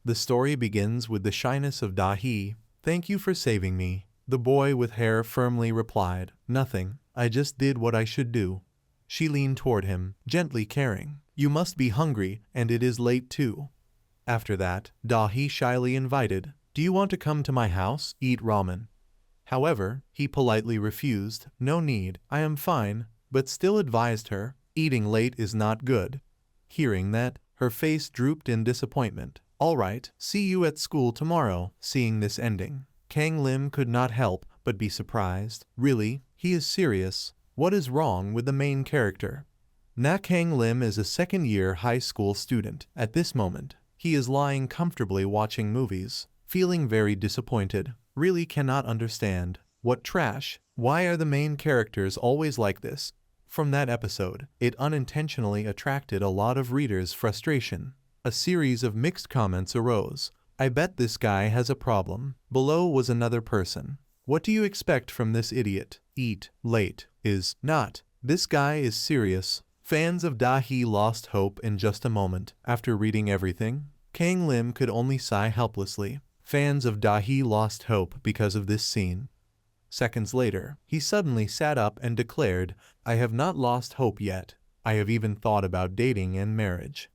The story begins with the shyness of Da-hee. "Thank you for saving me," the boy with hair firmly replied. "Nothing, I just did what I should do." She leaned toward him, gently caring. "You must be hungry, and it is late too." After that, Da-hee shyly invited, "Do you want to come to my house, eat ramen?" However, he politely refused. "No need, I am fine," but still advised her, "Eating late is not good." Hearing that, her face drooped in disappointment. "All right, see you at school tomorrow." Seeing this ending, Kang Lim could not help but be surprised. Really, he is serious. What is wrong with the main character? Na Kang Lim is a second-year high school student. At this moment, he is lying comfortably watching movies, feeling very disappointed. Really cannot understand. What trash? Why are the main characters always like this? From that episode, it unintentionally attracted a lot of readers' frustration. A series of mixed comments arose. "I bet this guy has a problem." Below was another person. "What do you expect from this idiot? Eat late is not. This guy is serious." Fans of Da-hee lost hope in just a moment. After reading everything, Kang Lim could only sigh helplessly. Fans of Da-hee lost hope because of this scene. Seconds later, he suddenly sat up and declared, "I have not lost hope yet. I have even thought about dating and marriage."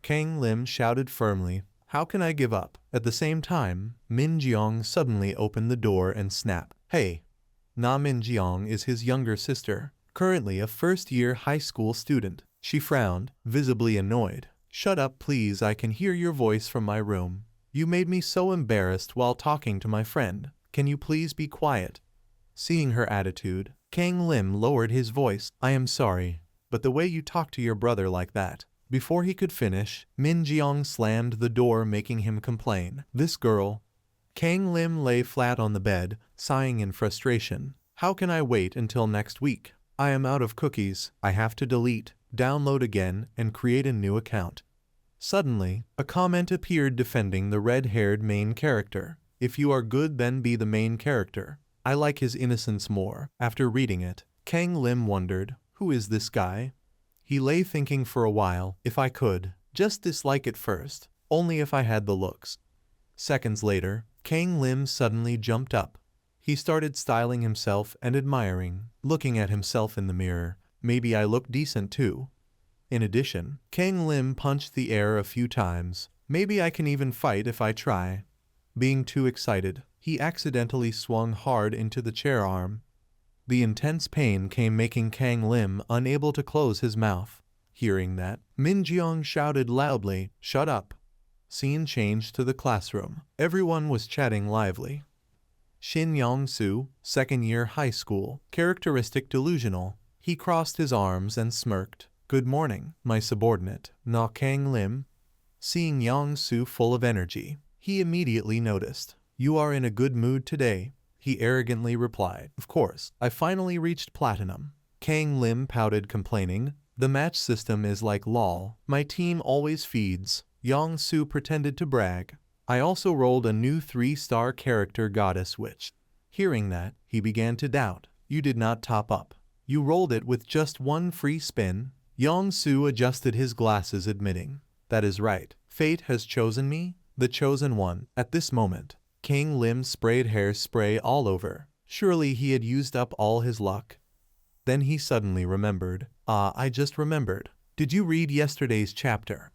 Kang Lim shouted firmly, "How can I give up?" At the same time, Min Jeong suddenly opened the door and snapped, "Hey!" Na Min Jeong is his younger sister, currently a first-year high school student. She frowned, visibly annoyed. "Shut up please, I can hear your voice from my room. You made me so embarrassed while talking to my friend. Can you please be quiet?" Seeing her attitude, Kang Lim lowered his voice, "I am sorry, but the way you talk to your brother like that." Before he could finish, Min Jeong slammed the door, making him complain. "This girl." Kang Lim lay flat on the bed, sighing in frustration. "How can I wait until next week? I am out of cookies. I have to delete, download again, and create a new account." Suddenly, a comment appeared defending the red-haired main character. "If you are good, then be the main character. I like his innocence more." After reading it, Kang Lim wondered, who is this guy? He lay thinking for a while. "If I could just dislike it first, only if I had the looks." Seconds later, Kang Lim suddenly jumped up. He started styling himself and admiring, looking at himself in the mirror. "Maybe I look decent too." In addition, Kang Lim punched the air a few times. "Maybe I can even fight if I try." Being too excited, he accidentally swung hard into the chair arm. The intense pain came, making Kang Lim unable to close his mouth. Hearing that, Min Jeong shouted loudly, "Shut up." Scene changed to the classroom. Everyone was chatting lively. Shin Yong-soo, second-year high school, characteristic delusional. He crossed his arms and smirked. "Good morning, my subordinate, Na Kang Lim." Seeing Yong-soo full of energy, he immediately noticed. "You are in a good mood today," he arrogantly replied. "Of course, I finally reached platinum." Kang Lim pouted, complaining, "The match system is like lol. My team always feeds." Yong-soo pretended to brag. "I also rolled a new 3-star character goddess witch." Hearing that, he began to doubt. "You did not top up. You rolled it with just one free spin." Yong-soo adjusted his glasses, admitting, "That is right. Fate has chosen me, the chosen one." At this moment, Kang Lim sprayed hairspray all over. Surely he had used up all his luck. Then he suddenly remembered. I just remembered. Did you read yesterday's chapter?"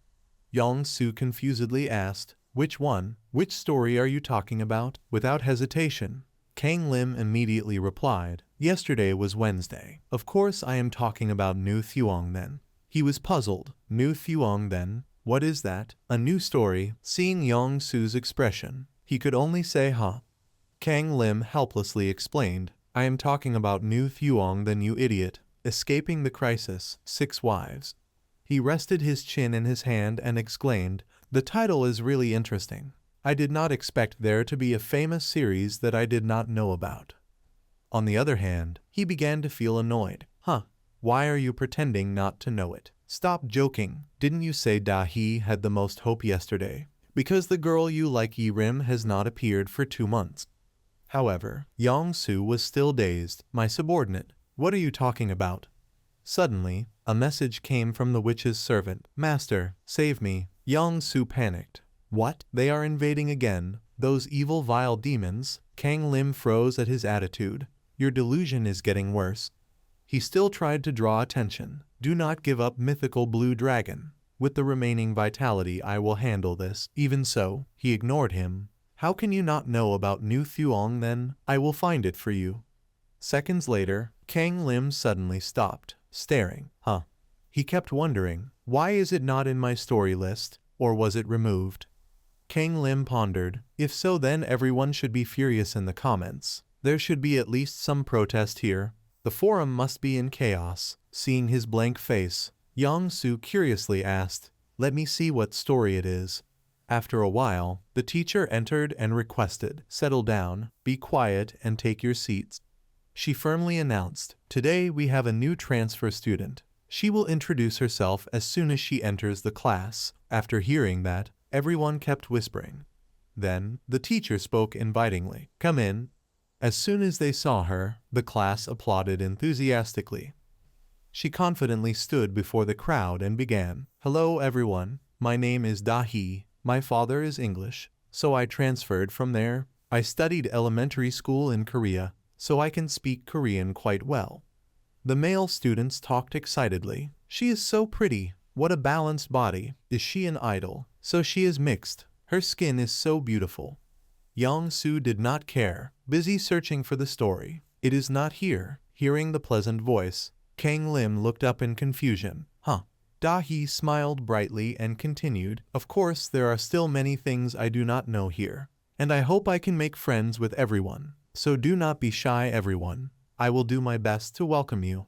Yong-soo confusedly asked. "Which one? Which story are you talking about?" Without hesitation, Kang Lim immediately replied, "Yesterday was Wednesday. Of course I am talking about New Thuong then." He was puzzled. "New Thuong then? What is that?" "A new story." Seeing Yong-soo's expression, he could only say, "Huh." Kang Lim helplessly explained, "I am talking about New Thuong then, you idiot. Escaping the Crisis, 6 Wives." He rested his chin in his hand and exclaimed, "The title is really interesting. I did not expect there to be a famous series that I did not know about." On the other hand, he began to feel annoyed. "Huh, why are you pretending not to know it? Stop joking. Didn't you say Da-hee had the most hope yesterday? Because the girl you like, Yi-rim, has not appeared for 2 months. However, Yong-soo was still dazed. "My subordinate, what are you talking about?" Suddenly, a message came from the witch's servant. "Master, save me." Yong-soo panicked. What? They are invading again. Those evil vile demons. Kang Lim froze at his attitude. Your delusion is getting worse. He still tried to draw attention. Do not give up, mythical blue dragon. With the remaining vitality I will handle this. Even so, he ignored him. How can you not know about New Thuong then? I will find it for you. Seconds later, Kang Lim suddenly stopped, staring. He kept wondering, why is it not in my story list, or was it removed? Kang Lim pondered. If so, then everyone should be furious in the comments. There should be at least some protest here. The forum must be in chaos. Seeing his blank face, Yang-Su curiously asked, let me see what story it is. After a while, the teacher entered and requested, settle down, be quiet, and take your seats. She firmly announced, today we have a new transfer student. She will introduce herself as soon as she enters the class. After hearing that, everyone kept whispering. Then, the teacher spoke invitingly. Come in. As soon as they saw her, the class applauded enthusiastically. She confidently stood before the crowd and began. Hello everyone, my name is Da-hee. My father is English, so I transferred from there. I studied elementary school in Korea, so I can speak Korean quite well. The male students talked excitedly. She is so pretty. What a balanced body. Is she an idol? So she is mixed. Her skin is so beautiful. Yang-Su did not care, busy searching for the story. It is not here. Hearing the pleasant voice, Kang Lim looked up in confusion. Da-hee smiled brightly and continued, of course there are still many things I do not know here, and I hope I can make friends with everyone, so do not be shy everyone. I will do my best to welcome you.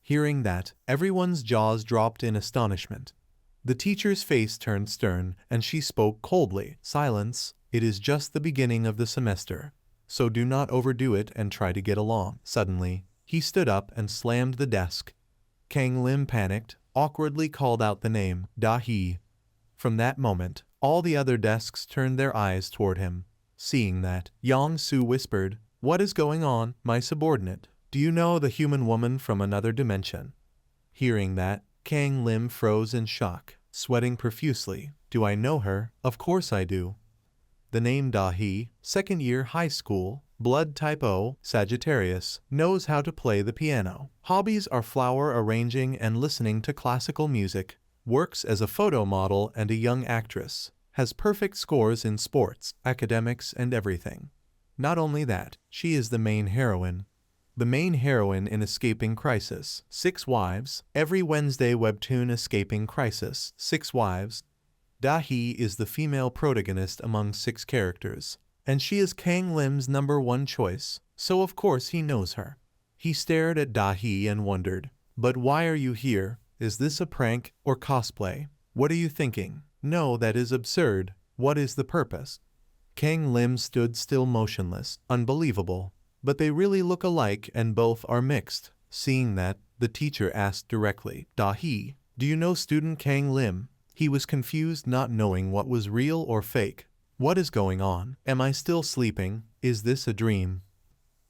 Hearing that, everyone's jaws dropped in astonishment. The teacher's face turned stern, and she spoke coldly. Silence, it is just the beginning of the semester, so do not overdo it and try to get along. Suddenly, he stood up and slammed the desk. Kang Lim panicked, awkwardly called out the name, Da-hee. From that moment, all the other desks turned their eyes toward him. Seeing that, Yang-Su whispered, what is going on, my subordinate? Do you know the human woman from another dimension? Hearing that, Kang Lim froze in shock, sweating profusely. Do I know her? Of course I do. The name Da-hee, second year high school, blood type O, Sagittarius, knows how to play the piano. Hobbies are flower arranging and listening to classical music. Works as a photo model and a young actress. Has perfect scores in sports, academics, and everything. Not only that, she is the main heroine. The main heroine in Escaping Crisis, 6 Wives. Every Wednesday webtoon Escaping Crisis, 6 Wives. Da-hee is the female protagonist among 6 characters, and she is Kang Lim's #1 choice, so of course he knows her. He stared at Da-hee and wondered, but why are you here? Is this a prank or cosplay? What are you thinking? No, that is absurd. What is the purpose? Kang Lim stood still motionless. Unbelievable. But they really look alike and both are mixed. Seeing that, the teacher asked directly, Da-hee, do you know student Kang Lim? He was confused, not knowing what was real or fake. What is going on? Am I still sleeping? Is this a dream?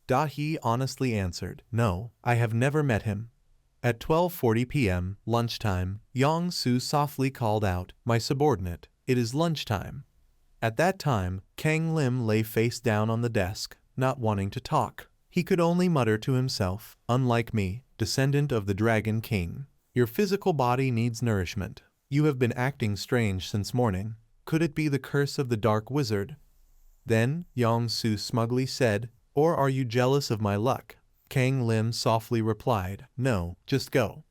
Da-hee honestly answered, no, I have never met him. At 12:40 p.m., lunchtime, Yang-Su softly called out, my subordinate, it is lunchtime. At that time, Kang Lim lay face down on the desk, not wanting to talk. He could only mutter to himself, unlike me, descendant of the Dragon King, your physical body needs nourishment. You have been acting strange since morning. Could it be the curse of the Dark Wizard? Then, Yang-Su smugly said, or are you jealous of my luck? Kang Lim softly replied, no, just go.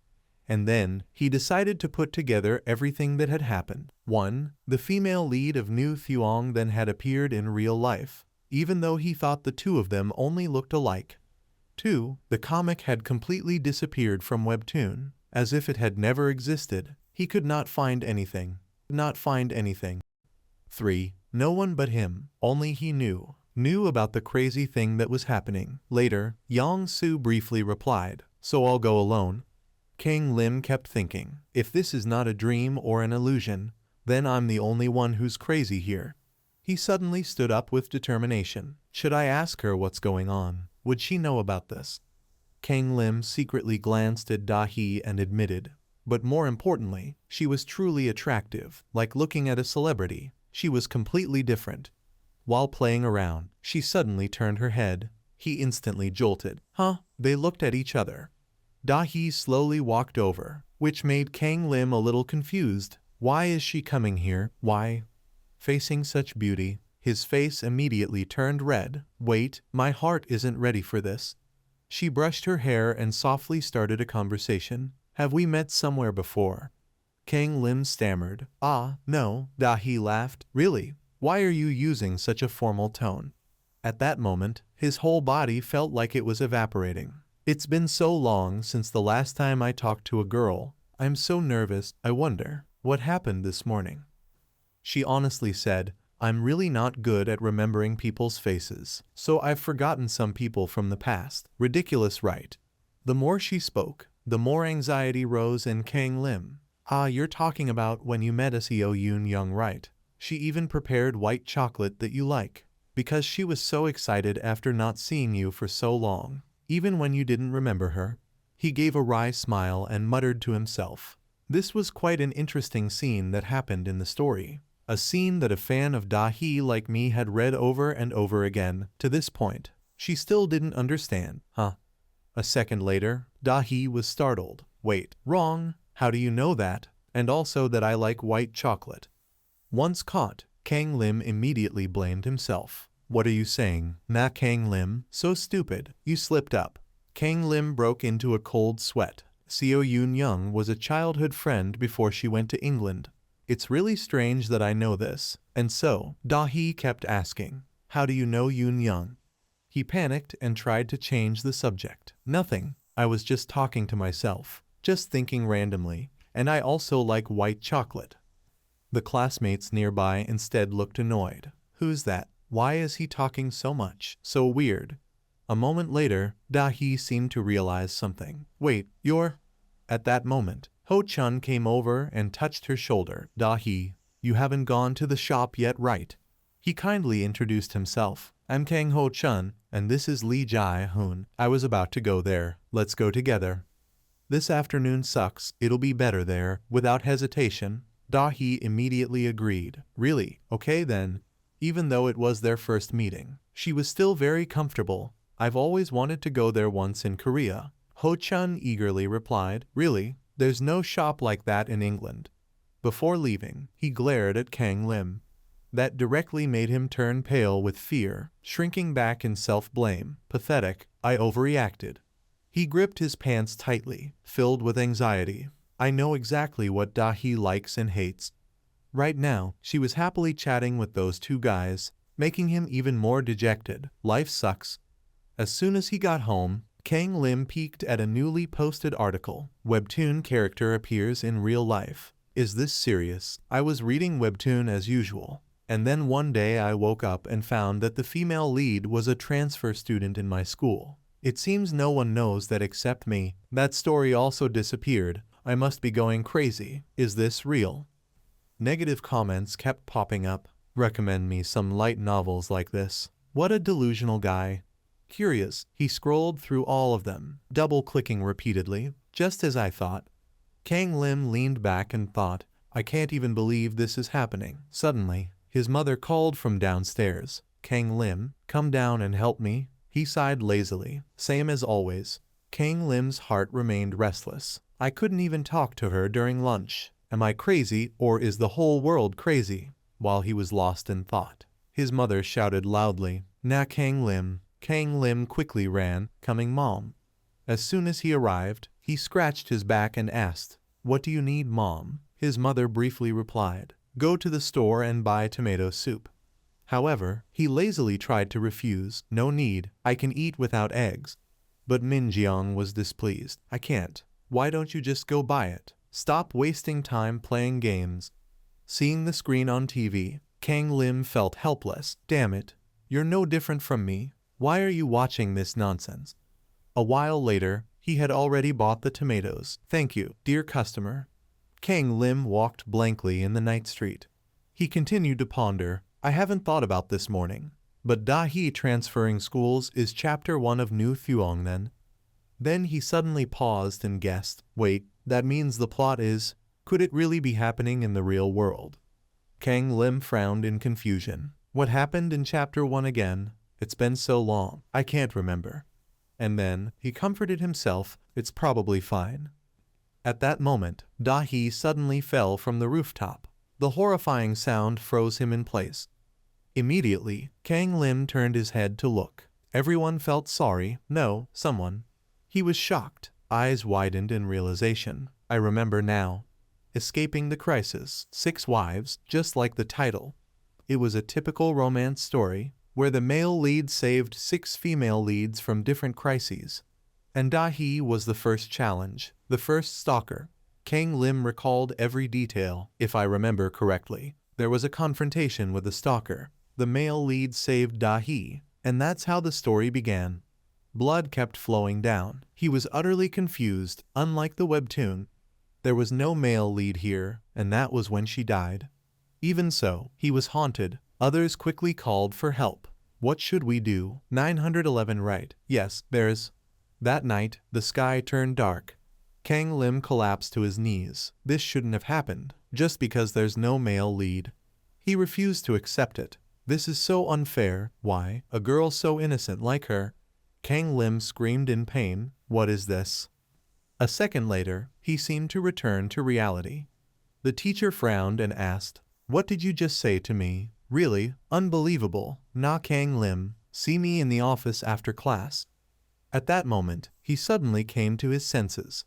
And then, he decided to put together everything that had happened. 1. The female lead of New Thuong then had appeared in real life, even though he thought the two of them only looked alike. 2. The comic had completely disappeared from Webtoon, as if it had never existed. He could not find anything. 3. No one but him, only he knew about the crazy thing that was happening. Later, Yang-Su briefly replied, so I'll go alone. Kang Lim kept thinking, if this is not a dream or an illusion, then I'm the only one who's crazy here. He suddenly stood up with determination. Should I ask her what's going on? Would she know about this? Kang Lim secretly glanced at Da-hee and admitted, but more importantly, she was truly attractive, like looking at a celebrity. she was completely different. While playing around, she suddenly turned her head. He instantly jolted. Huh? They looked at each other. Da-hee slowly walked over, which made Kang Lim a little confused. Why is she coming here? Why? Facing such beauty, his face immediately turned red. Wait, my heart isn't ready for this. She brushed her hair and softly started a conversation. Have we met somewhere before? Kang Lim stammered. Ah, no, Da-hee laughed. Really? Why are you using such a formal tone? At that moment, his whole body felt like it was evaporating. It's been so long since the last time I talked to a girl. I'm so nervous. I wonder what happened this morning. She honestly said, I'm really not good at remembering people's faces, so I've forgotten some people from the past. Ridiculous, right? The more she spoke, the more anxiety rose in Kang Lim. Ah, you're talking about when you met Seo Yoon Young, right? She even prepared white chocolate that you like, because she was so excited after not seeing you for so long, even when you didn't remember her. He gave a wry smile and muttered to himself. This was quite an interesting scene that happened in the story. A scene that a fan of Da-hee like me had read over and over again. To this point, she still didn't understand. Huh? A second later, Da-hee was startled. Wait, wrong? How do you know that? And also that I like white chocolate. Once caught, Kang Lim immediately blamed himself. What are you saying? Na Kang Lim? So stupid. You slipped up. Kang Lim broke into a cold sweat. Seo Yoon Young was a childhood friend before she went to England. It's really strange that I know this. And so, Da-hee kept asking, how do you know Yoon Young? He panicked and tried to change the subject. Nothing. I was just talking to myself, just thinking randomly, and I also like white chocolate. The classmates nearby instead looked annoyed. Who's that? Why is he talking so much? So weird. A moment later, Da-hee seemed to realize something. Wait, you're... At that moment, Ho-chun came over and touched her shoulder. Da-hee, you haven't gone to the shop yet, right? He kindly introduced himself. I'm Kang Ho-chun, and this is Lee Jae-hoon. I was about to go there. Let's go together. This afternoon sucks. It'll be better there. Without hesitation, Da-hee immediately agreed. Really? Okay then. Even though it was their first meeting, she was still very comfortable. I've always wanted to go there once in Korea. Ho-chun eagerly replied. Really? There's no shop like that in England. Before leaving, he glared at Kang Lim. That directly made him turn pale with fear, shrinking back in self-blame. Pathetic. I overreacted. He gripped his pants tightly, filled with anxiety. I know exactly what Da-hee likes and hates. Right now, she was happily chatting with those two guys, making him even more dejected. Life sucks. As soon as he got home, Kang Lim peeked at a newly posted article. Webtoon character appears in real life. Is this serious? I was reading Webtoon as usual, and then one day I woke up and found that the female lead was a transfer student in my school. It seems no one knows that except me. That story also disappeared. I must be going crazy. Is this real? Negative comments kept popping up. Recommend me some light novels like this. What a delusional guy. Curious, he scrolled through all of them, double-clicking repeatedly, just as I thought. Kang Lim leaned back and thought, I can't even believe this is happening. Suddenly, his mother called from downstairs. Kang Lim, come down and help me. He sighed lazily. Same as always. Kang Lim's heart remained restless. I couldn't even talk to her during lunch. Am I crazy, or is the whole world crazy? While he was lost in thought, his mother shouted loudly, Na Kang Lim. Kang Lim quickly ran, coming Mom. As soon as he arrived, he scratched his back and asked, What do you need, Mom? His mother briefly replied, Go to the store and buy tomato soup. However, he lazily tried to refuse. No need, I can eat without eggs. But Min Jeong was displeased. I can't. Why don't you just go buy it? Stop wasting time playing games. Seeing the screen on TV, Kang Lim felt helpless. Damn it. You're no different from me. Why are you watching this nonsense? A while later, he had already bought the tomatoes. Thank you, dear customer. Kang Lim walked blankly in the night street. He continued to ponder. I haven't thought about this morning. But Da-hee transferring schools is chapter 1 of New Thuong then? Then he suddenly paused and guessed. Wait, that means the plot is, could it really be happening in the real world? Kang Lim frowned in confusion. What happened in chapter 1 again? It's been so long, I can't remember. And then, he comforted himself, it's probably fine. At that moment, Da-hee suddenly fell from the rooftop. The horrifying sound froze him in place. Immediately, Kang Lim turned his head to look. Everyone felt sorry, no, someone. He was shocked, eyes widened in realization. I remember now. Escaping the crisis, 6 wives, just like the title. It was a typical romance story, where the male lead saved 6 female leads from different crises. And Da-hee was the first challenge, the first stalker. Kang Lim recalled every detail. If I remember correctly, there was a confrontation with the stalker. The male lead saved Da-hee, and that's how the story began. Blood kept flowing down. He was utterly confused, unlike the webtoon. There was no male lead here, and that was when she died. Even so, he was haunted. Others quickly called for help. What should we do? 911 right. Yes, there's... That night, the sky turned dark. Kang Lim collapsed to his knees. This shouldn't have happened, just because there's no male lead. He refused to accept it. This is so unfair. Why? A girl so innocent like her. Kang Lim screamed in pain. What is this? A second later, he seemed to return to reality. The teacher frowned and asked, "What did you just say to me? Really? Unbelievable. Na Kang Lim, see me in the office after class." At that moment, he suddenly came to his senses.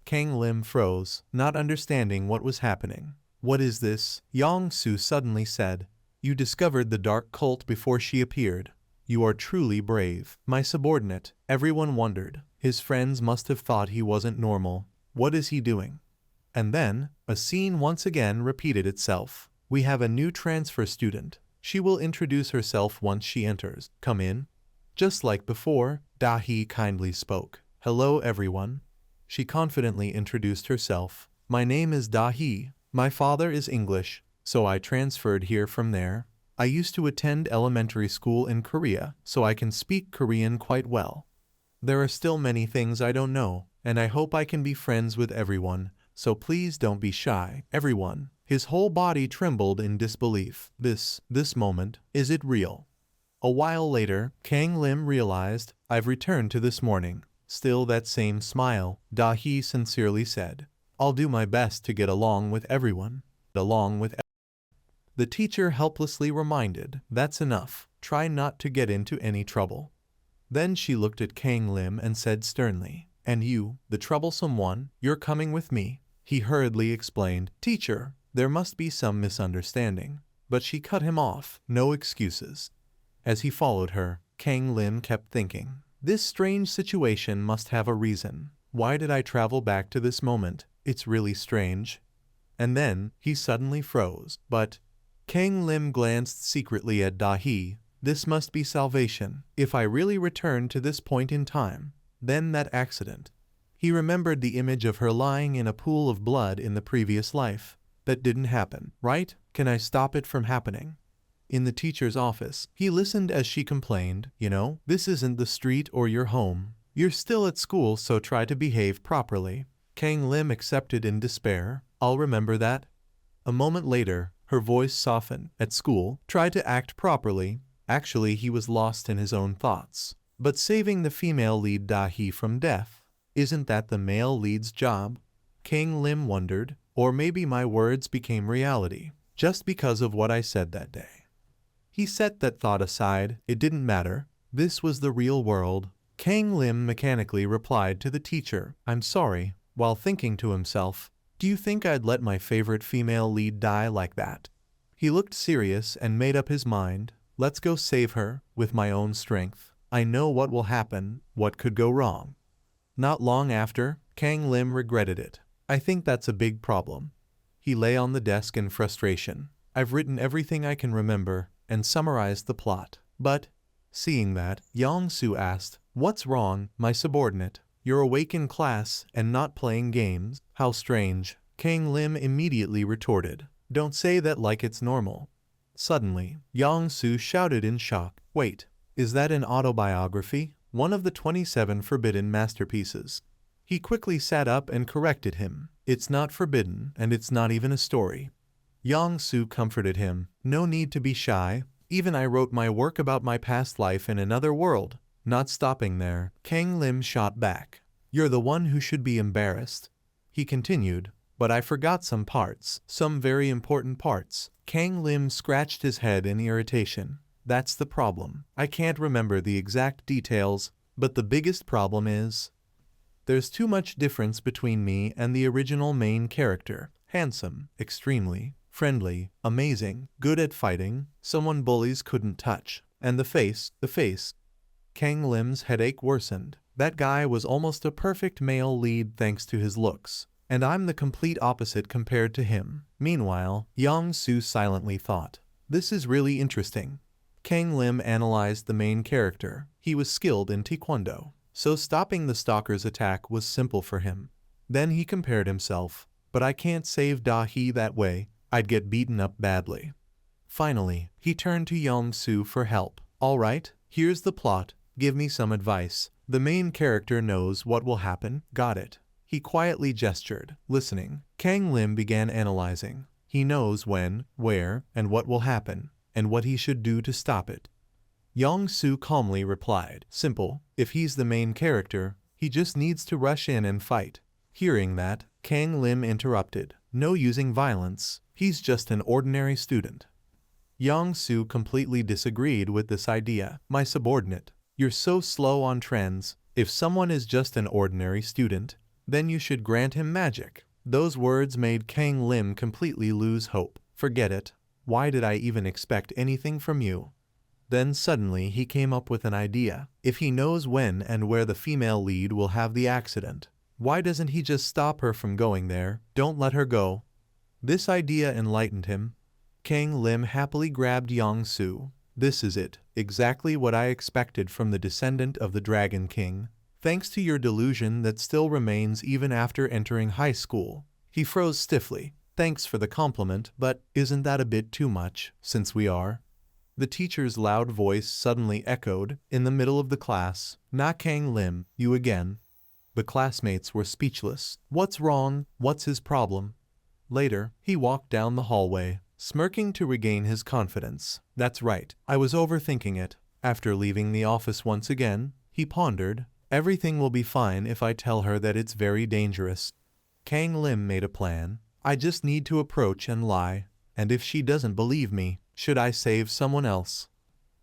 Kang Lim froze, not understanding what was happening. "What is this?" Yong-soo suddenly said. "You discovered the dark cult before she appeared. You are truly brave." My subordinate, everyone wondered. His friends must have thought he wasn't normal. What is he doing? And then, a scene once again repeated itself. We have a new transfer student. She will introduce herself once she enters. Come in. Just like before, Da-hee kindly spoke. "Hello everyone." She confidently introduced herself. "My name is Da-hee. My father is English, so I transferred here from there. I used to attend elementary school in Korea, so I can speak Korean quite well. There are still many things I don't know, and I hope I can be friends with everyone, so please don't be shy." Everyone. His whole body trembled in disbelief. This moment, is it real? A while later, Kang Lim realized, I've returned to this morning. Still that same smile, Da-hee sincerely said. I'll do my best to get along with everyone. The teacher helplessly reminded, that's enough, try not to get into any trouble. Then she looked at Kang Lim and said sternly, and you, the troublesome one, you're coming with me. He hurriedly explained, Teacher, there must be some misunderstanding. But she cut him off, no excuses. As he followed her, Kang Lim kept thinking, this strange situation must have a reason. Why did I travel back to this moment? It's really strange. And then, he suddenly froze. But, Kang Lim glanced secretly at Da-hee. This must be salvation. If I really return to this point in time, then that accident. He remembered the image of her lying in a pool of blood in the previous life. That didn't happen, right? Can I stop it from happening? In the teacher's office, he listened as she complained, you know, this isn't the street or your home. You're still at school, so try to behave properly. Kang Lim accepted in despair. I'll remember that. A moment later, her voice softened. At school, try to act properly. Actually, he was lost in his own thoughts. But saving the female lead Da-hee from death, isn't that the male lead's job? Kang Lim wondered, or maybe my words became reality, just because of what I said that day. He set that thought aside, it didn't matter. This was the real world. Kang Lim mechanically replied to the teacher, I'm sorry, while thinking to himself, do you think I'd let my favorite female lead die like that? He looked serious and made up his mind, let's go save her, with my own strength. I know what will happen, what could go wrong. Not long after, Kang Lim regretted it. I think that's a big problem. He lay on the desk in frustration. I've written everything I can remember, and summarized the plot. But, seeing that, Yong-soo asked, what's wrong, my subordinate? You're awake in class and not playing games. How strange. Kang Lim immediately retorted. Don't say that like it's normal. Suddenly, Yong-soo shouted in shock. Wait, is that an autobiography? One of the 27 forbidden masterpieces. He quickly sat up and corrected him. It's not forbidden, and it's not even a story. Yang-soo comforted him. No need to be shy. Even I wrote my work about my past life in another world. Not stopping there, Kang Lim shot back. You're the one who should be embarrassed. He continued, but I forgot some parts, some very important parts. Kang Lim scratched his head in irritation. That's the problem. I can't remember the exact details, but the biggest problem is there's too much difference between me and the original main character. Handsome, extremely friendly, amazing, good at fighting, someone bullies couldn't touch. And the face. Kang Lim's headache worsened. That guy was almost a perfect male lead thanks to his looks. And I'm the complete opposite compared to him. Meanwhile, Yang-soo silently thought, this is really interesting. Kang Lim analyzed the main character. He was skilled in taekwondo, so stopping the stalker's attack was simple for him. Then he compared himself, but I can't save Da-hee that way. I'd get beaten up badly. Finally, he turned to Yang-soo for help. All right, here's the plot. Give me some advice. The main character knows what will happen. Got it. He quietly gestured, listening. Kang Lim began analyzing. He knows when, where, and what will happen, and what he should do to stop it. Yang-soo calmly replied, simple. If he's the main character, he just needs to rush in and fight. Hearing that, Kang Lim interrupted. No using violence. He's just an ordinary student. Yang-soo completely disagreed with this idea. My subordinate, you're so slow on trends. If someone is just an ordinary student, then you should grant him magic. Those words made Kang Lim completely lose hope. Forget it. Why did I even expect anything from you? Then suddenly he came up with an idea. If he knows when and where the female lead will have the accident, why doesn't he just stop her from going there? Don't let her go. This idea enlightened him. Kang Lim happily grabbed Yang-soo. This is it. Exactly what I expected from the descendant of the Dragon King. Thanks to your delusion that still remains even after entering high school. He froze stiffly. Thanks for the compliment, but isn't that a bit too much, since we are? The teacher's loud voice suddenly echoed in the middle of the class. Na Kang Lim, you again. The classmates were speechless. What's wrong? What's his problem? Later, he walked down the hallway, smirking to regain his confidence. That's right, I was overthinking it. After leaving the office once again, he pondered. Everything will be fine if I tell her that it's very dangerous. Kang Lim made a plan. I just need to approach and lie. And if she doesn't believe me, should I save someone else?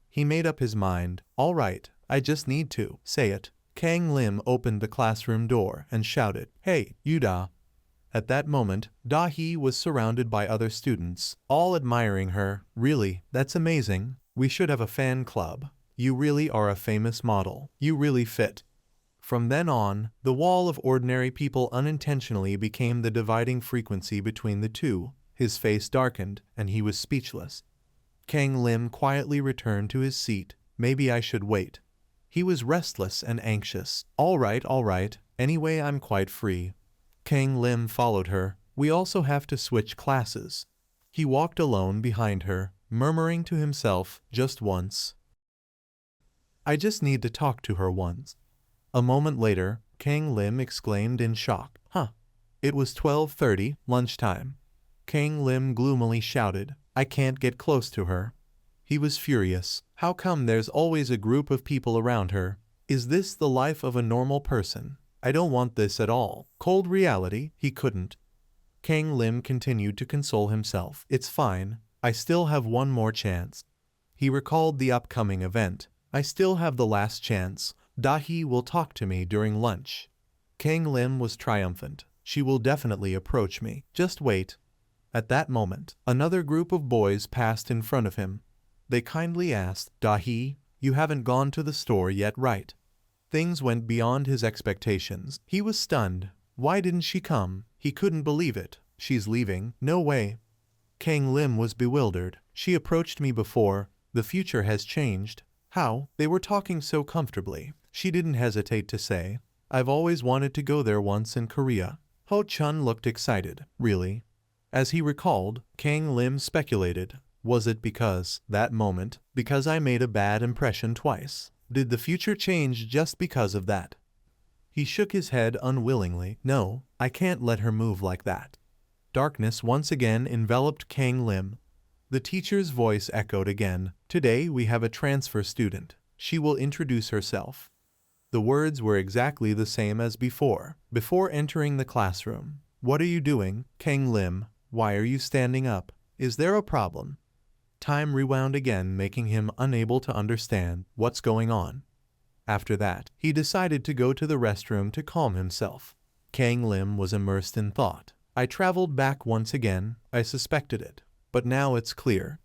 He made up his mind. All right, I just need to say it. Kang Lim opened the classroom door and shouted, Hey, Yuda. At that moment, Da-hee was surrounded by other students, all admiring her. Really, that's amazing. We should have a fan club. You really are a famous model. You really fit. From then on, the wall of ordinary people unintentionally became the dividing frequency between the two. His face darkened, and he was speechless. Kang Lim quietly returned to his seat. Maybe I should wait. He was restless and anxious. All right. Anyway, I'm quite free. Kang Lim followed her. We also have to switch classes. He walked alone behind her, murmuring to himself, just once. I just need to talk to her once. A moment later, Kang Lim exclaimed in shock. It was 12:30, lunchtime. Kang Lim gloomily shouted, I can't get close to her. He was furious. How come there's always a group of people around her? Is this the life of a normal person? I don't want this at all. Cold reality, he couldn't. Kang Lim continued to console himself. It's fine. I still have one more chance. He recalled the upcoming event. I still have the last chance. Da-hee will talk to me during lunch. Kang Lim was triumphant. She will definitely approach me. Just wait. At that moment, another group of boys passed in front of him. They kindly asked, Da-hee, you haven't gone to the store yet, right? Things went beyond his expectations. He was stunned. Why didn't she come? He couldn't believe it. She's leaving? No way. Kang Lim was bewildered. She approached me before. The future has changed. How? They were talking so comfortably. She didn't hesitate to say, I've always wanted to go there once in Korea. Ho-chun looked excited. Really? As he recalled, Kang Lim speculated. Was it because, that moment, because I made a bad impression twice? Did the future change just because of that? He shook his head unwillingly. No, I can't let her move like that. Darkness once again enveloped Kang Lim. The teacher's voice echoed again. Today we have a transfer student. She will introduce herself. The words were exactly the same as before. Before entering the classroom. What are you doing, Kang Lim? Why are you standing up? Is there a problem? Time rewound again, making him unable to understand what's going on. After that, he decided to go to the restroom to calm himself. Kang Lim was immersed in thought. I traveled back once again. I suspected it. But now it's clear.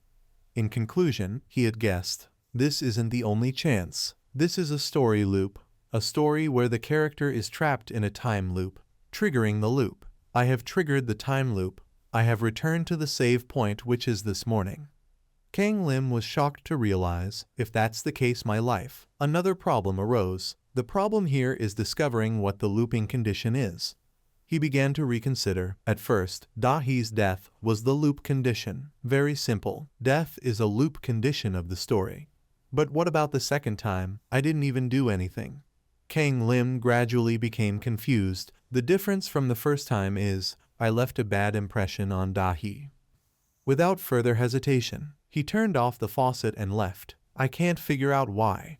In conclusion, he had guessed. This isn't the only chance. This is a story loop. A story where the character is trapped in a time loop. Triggering the loop. I have triggered the time loop. I have returned to the save point, which is this morning. Kang Lim was shocked to realize, if that's the case, my life. Another problem arose. The problem here is discovering what the looping condition is. He began to reconsider. At first, Dahi's death was the loop condition. Very simple. Death is a loop condition of the story. But what about the second time? I didn't even do anything. Kang Lim gradually became confused. The difference from the first time is, I left a bad impression on Dahi. Without further hesitation, he turned off the faucet and left. I can't figure out why.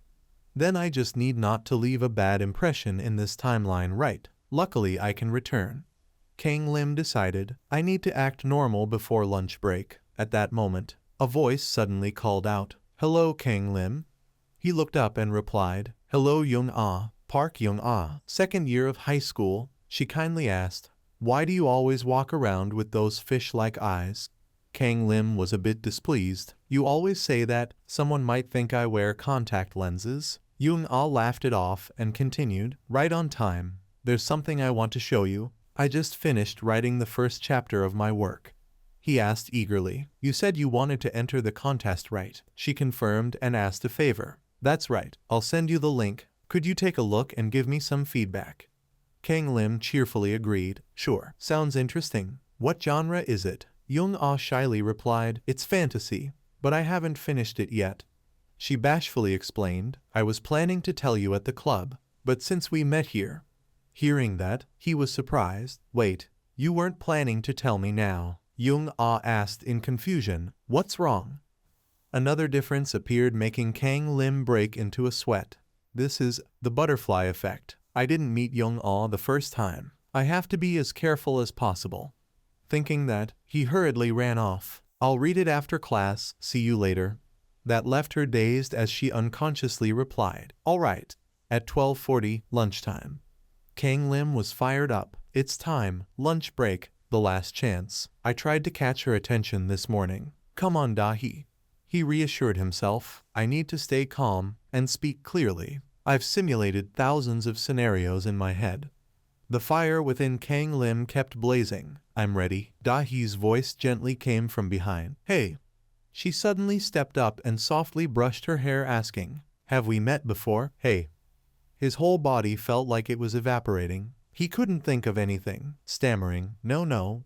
Then I just need not to leave a bad impression in this timeline, right? Luckily I can return. Kang Lim decided, I need to act normal before lunch break. At that moment, a voice suddenly called out, Hello, Kang Lim. He looked up and replied, Hello, Young-ah, Park Young-ah, second year of high school. She kindly asked, Why do you always walk around with those fish-like eyes? Kang Lim was a bit displeased. You always say that. Someone might think I wear contact lenses. Young-ah laughed it off and continued, Right on time. There's something I want to show you. I just finished writing the first chapter of my work. He asked eagerly. You said you wanted to enter the contest, right? She confirmed and asked a favor. That's right. I'll send you the link. Could you take a look and give me some feedback? Kang Lim cheerfully agreed. Sure. Sounds interesting. What genre is it? Young-ah shyly replied, It's fantasy, but I haven't finished it yet. She bashfully explained, I was planning to tell you at the club, but since we met here. Hearing that, he was surprised. Wait, you weren't planning to tell me now? Young-ah asked in confusion. What's wrong? Another difference appeared, making Kang Lim break into a sweat. This is the butterfly effect. I didn't meet Young-ah the first time. I have to be as careful as possible. Thinking that, he hurriedly ran off. I'll read it after class, see you later. That left her dazed as she unconsciously replied, All right. At 12:40, lunchtime. Kang Lim was fired up. It's time, lunch break, the last chance. I tried to catch her attention this morning. Come on, Dahi. He reassured himself. I need to stay calm and speak clearly. I've simulated thousands of scenarios in my head. The fire within Kang Lim kept blazing. I'm ready. Dahi's voice gently came from behind. Hey. She suddenly stepped up and softly brushed her hair, asking, Have we met before? Hey. His whole body felt like it was evaporating. He couldn't think of anything. Stammering, No.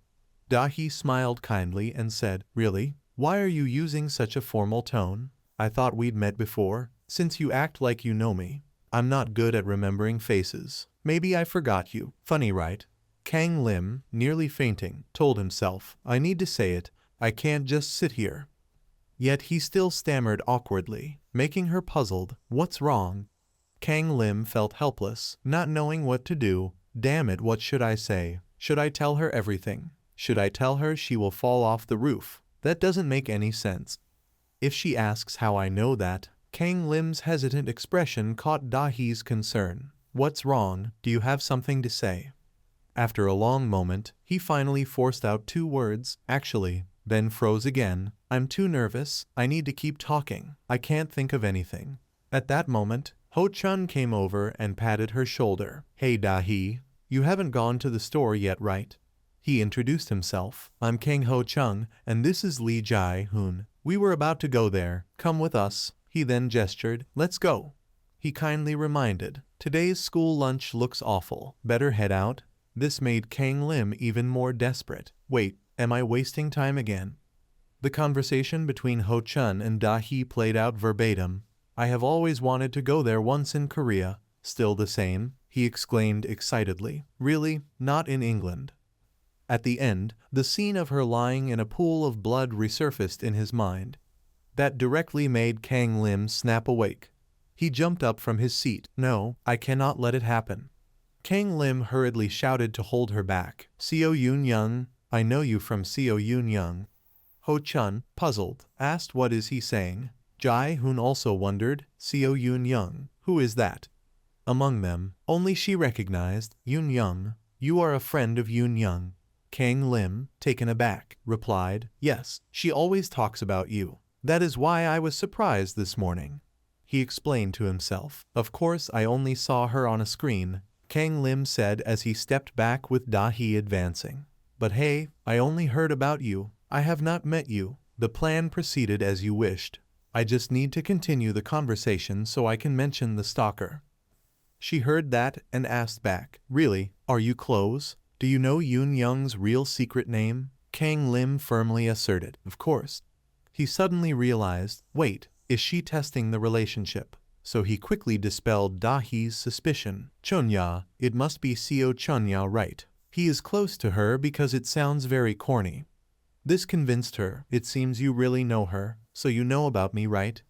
Dahi smiled kindly and said, Really? Why are you using such a formal tone? I thought we'd met before. Since you act like you know me. I'm not good at remembering faces. Maybe I forgot you. Funny, right? Kang Lim, nearly fainting, told himself, I need to say it. I can't just sit here. Yet he still stammered awkwardly, making her puzzled. What's wrong? Kang Lim felt helpless, not knowing what to do. Damn it, what should I say? Should I tell her everything? Should I tell her she will fall off the roof? That doesn't make any sense. If she asks how I know that, Kang Lim's hesitant expression caught Dahi's concern. What's wrong? Do you have something to say? After a long moment, he finally forced out 2 words, actually, then froze again. I'm too nervous. I need to keep talking. I can't think of anything. At that moment, Ho-chun came over and patted her shoulder. Hey Dahi, you haven't gone to the store yet, right? He introduced himself. I'm Kang Ho-chung, and this is Lee Jae-hoon. We were about to go there. Come with us. He then gestured. Let's go. He kindly reminded. Today's school lunch looks awful. Better head out. This made Kang Lim even more desperate. Wait, am I wasting time again? The conversation between Ho-chun and Dahi played out verbatim. I have always wanted to go there once in Korea. Still the same? He exclaimed excitedly. Really? Not in England? At the end, the scene of her lying in a pool of blood resurfaced in his mind. That directly made Kang Lim snap awake. He jumped up from his seat. No, I cannot let it happen. Kang Lim hurriedly shouted to hold her back. Seo Yoon Young, I know you from Seo Yoon Young. Ho Chun, puzzled, asked what is he saying. Jai Hoon also wondered, Seo Yoon Young, who is that? Among them, only she recognized Yoon Young. You are a friend of Yoon Young. Kang Lim, taken aback, replied, yes, she always talks about you. That is why I was surprised this morning. He explained to himself. Of course I only saw her on a screen, Kang Lim said as he stepped back with Da Hee advancing. But hey, I only heard about you. I have not met you. The plan proceeded as you wished. I just need to continue the conversation so I can mention the stalker. She heard that and asked back, really, are you close? Do you know Yoon Young's real secret name? Kang Lim firmly asserted, of course. He suddenly realized, wait, is she testing the relationship? So he quickly dispelled Da Hee's suspicion. Chunya, it must be Seo Chunya, right? He is close to her because it sounds very corny. This convinced her. It seems you really know her, so you know about me, right?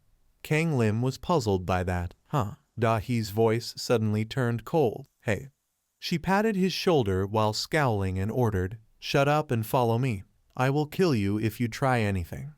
Kang Lim was puzzled by that. Huh? Da Hee's voice suddenly turned cold. Hey. She patted his shoulder while scowling and ordered, shut up and follow me. I will kill you if you try anything.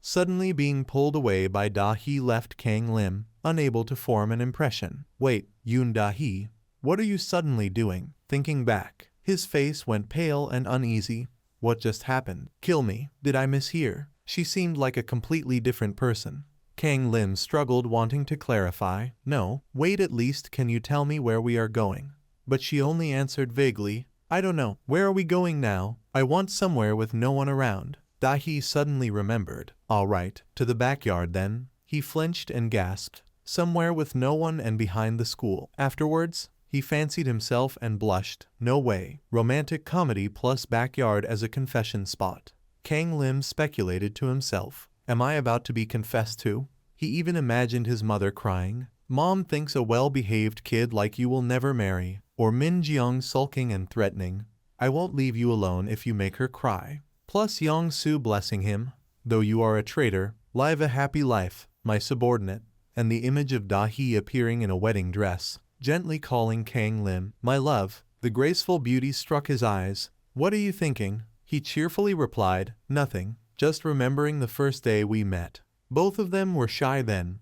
Suddenly being pulled away by Da Hee left Kang Lim, unable to form an impression. Wait, Yoon Da Hee, what are you suddenly doing? Thinking back, his face went pale and uneasy. What just happened? Kill me. Did I mishear? She seemed like a completely different person. Kang Lim struggled, wanting to clarify. No, wait, at least can you tell me where we are going? But she only answered vaguely, I don't know. Where are we going now? I want somewhere with no one around. Da Hee suddenly remembered. All right, to the backyard then. He flinched and gasped. Somewhere with no one and behind the school. Afterwards, he fancied himself and blushed. No way. Romantic comedy plus backyard as a confession spot. Kang Lim speculated to himself. Am I about to be confessed to? He even imagined his mother crying. Mom thinks a well-behaved kid like you will never marry. Or Min Jeong sulking and threatening. I won't leave you alone if you make her cry. Plus Yong Soo blessing him. Though you are a traitor, live a happy life, my subordinate. And the image of Da Hee appearing in a wedding dress, gently calling Kang Lim, my love. The graceful beauty struck his eyes. What are you thinking? He cheerfully replied, nothing. Just remembering the first day we met. Both of them were shy then.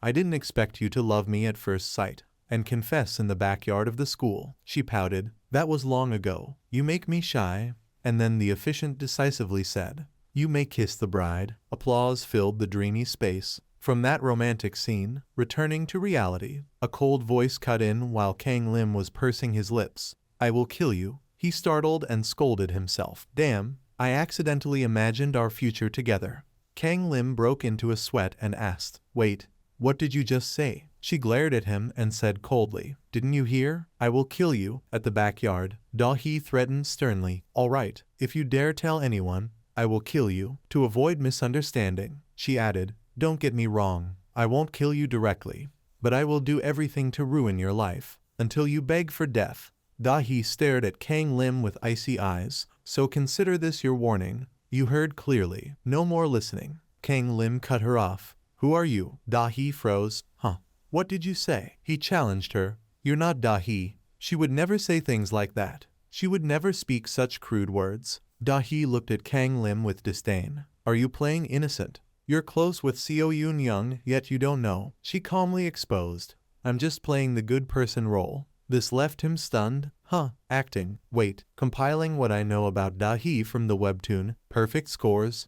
I didn't expect you to love me at first sight, and confess in the backyard of the school. She pouted. That was long ago. You make me shy. And then the officiant decisively said, you may kiss the bride. Applause filled the dreamy space. From that romantic scene, returning to reality, a cold voice cut in while Kang Lim was pursing his lips. I will kill you. He startled and scolded himself. Damn. I accidentally imagined our future together. Kang Lim broke into a sweat and asked, wait, what did you just say? She glared at him and said coldly, didn't you hear? I will kill you. At the backyard, Da Hee threatened sternly, all right, if you dare tell anyone, I will kill you. To avoid misunderstanding, she added, don't get me wrong, I won't kill you directly, but I will do everything to ruin your life, until you beg for death. Da Hee stared at Kang Lim with icy eyes. So consider this your warning. You heard clearly. No more listening. Kang Lim cut her off. Who are you? Da Hee froze. Huh? What did you say? He challenged her. You're not Da Hee. She would never say things like that. She would never speak such crude words. Da Hee looked at Kang Lim with disdain. Are you playing innocent? You're close with Seo Yoon Young, yet you don't know. She calmly exposed. I'm just playing the good person role. This left him stunned. Huh, acting. Wait, compiling what I know about Da Hee from the webtoon. Perfect scores.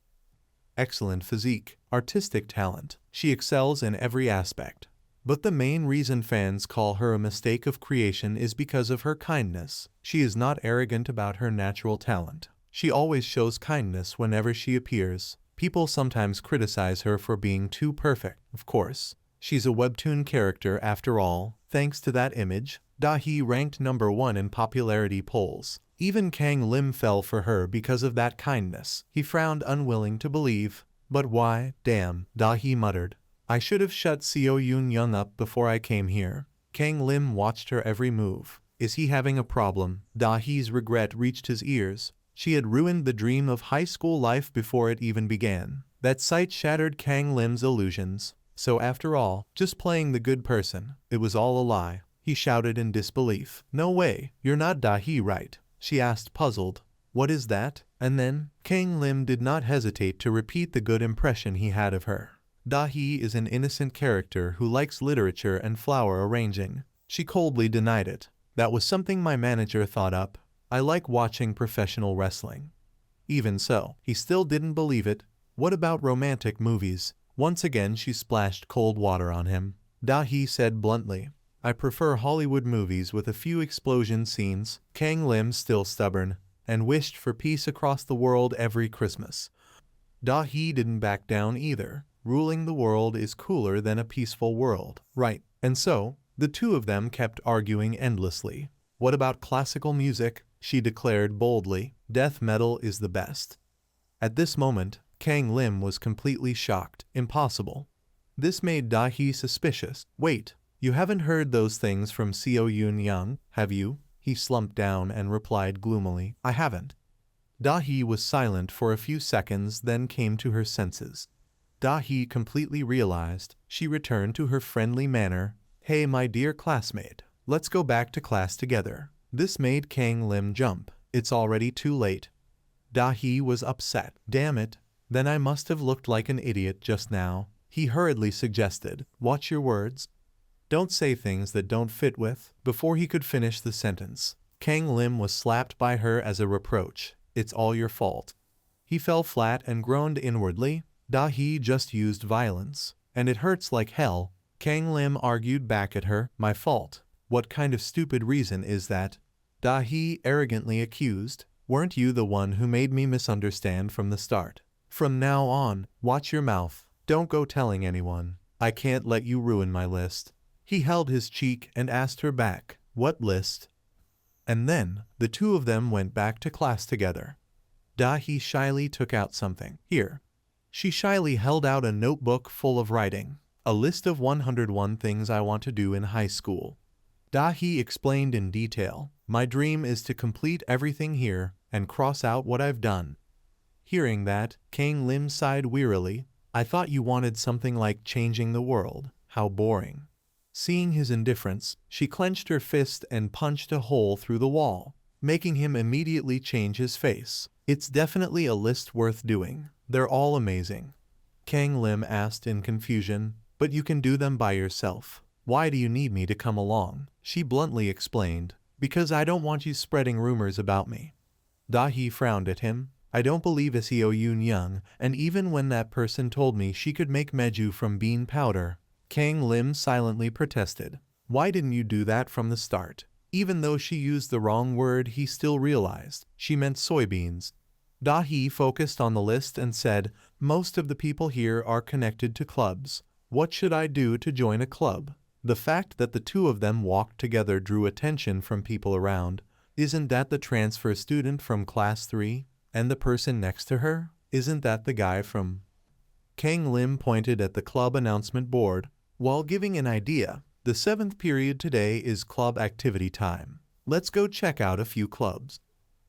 Excellent physique. Artistic talent. She excels in every aspect. But the main reason fans call her a mistake of creation is because of her kindness. She is not arrogant about her natural talent. She always shows kindness whenever she appears. People sometimes criticize her for being too perfect. Of course, she's a webtoon character after all. Thanks to that image, Da Hee ranked #1 in popularity polls. Even Kang Lim fell for her because of that kindness. He frowned, unwilling to believe. But why? Damn, Da Hee muttered. I should have shut Seo Yoon Young up before I came here. Kang Lim watched her every move. Is he having a problem? Da-hee's regret reached his ears. She had ruined the dream of high school life before it even began. That sight shattered Kang Lim's illusions. So after all, just playing the good person, it was all a lie. He shouted in disbelief. No way, you're not Da-hee, right? She asked, puzzled. What is that? And then, Kang Lim did not hesitate to repeat the good impression he had of her. Da-hee is an innocent character who likes literature and flower arranging. She coldly denied it. That was something my manager thought up. I like watching professional wrestling. Even so, he still didn't believe it. What about romantic movies? Once again she splashed cold water on him. Da-hee said bluntly. I prefer Hollywood movies with a few explosion scenes. Kang Lim, still stubborn, and wished for peace across the world every Christmas. Da-hee didn't back down either. Ruling the world is cooler than a peaceful world. Right. And so, the two of them kept arguing endlessly. What about classical music? She declared boldly. Death metal is the best. At this moment, Kang Lim was completely shocked. Impossible. This made Da-hee suspicious. Wait, you haven't heard those things from Seo Yoon Young, have you? He slumped down and replied gloomily. I haven't. Da-hee was silent for a few seconds, then came to her senses. Da-hee completely realized. She returned to her friendly manner. Hey my dear classmate, let's go back to class together. This made Kang Lim jump. It's already too late. Da-hee was upset. Damn it, then I must have looked like an idiot just now. He hurriedly suggested. Watch your words. Don't say things that don't fit with. Before he could finish the sentence, Kang Lim was slapped by her as a reproach. It's all your fault. He fell flat and groaned inwardly. Da-hee just used violence, and it hurts like hell. Kang Lim argued back at her. My fault? What kind of stupid reason is that? Da-hee arrogantly accused. Weren't you the one who made me misunderstand from the start? From now on, watch your mouth. Don't go telling anyone. I can't let you ruin my list. He held his cheek and asked her back. What list? And then, the two of them went back to class together. Da-hee shyly took out something. Here. She shyly held out a notebook full of writing. A list of 101 things I want to do in high school. Da-hee explained in detail. My dream is to complete everything here and cross out what I've done. Hearing that, Kang Lim sighed wearily. I thought you wanted something like changing the world. How boring. Seeing his indifference, she clenched her fist and punched a hole through the wall, making him immediately change his face. It's definitely a list worth doing. They're all amazing. Kang Lim asked in confusion. But you can do them by yourself. Why do you need me to come along? She bluntly explained. Because I don't want you spreading rumors about me. Da-hee frowned at him. I don't believe Seo Yoon Young, and even when that person told me she could make meju from bean powder, Kang Lim silently protested. Why didn't you do that from the start? Even though she used the wrong word, he still realized she meant soybeans. Da-hee focused on the list and said, most of the people here are connected to clubs. What should I do to join a club? The fact that the two of them walked together drew attention from people around. Isn't that the transfer student from class 3? And the person next to her? Isn't that the guy from... Kang Lim pointed at the club announcement board. While giving an idea, the 7th period today is club activity time. Let's go check out a few clubs.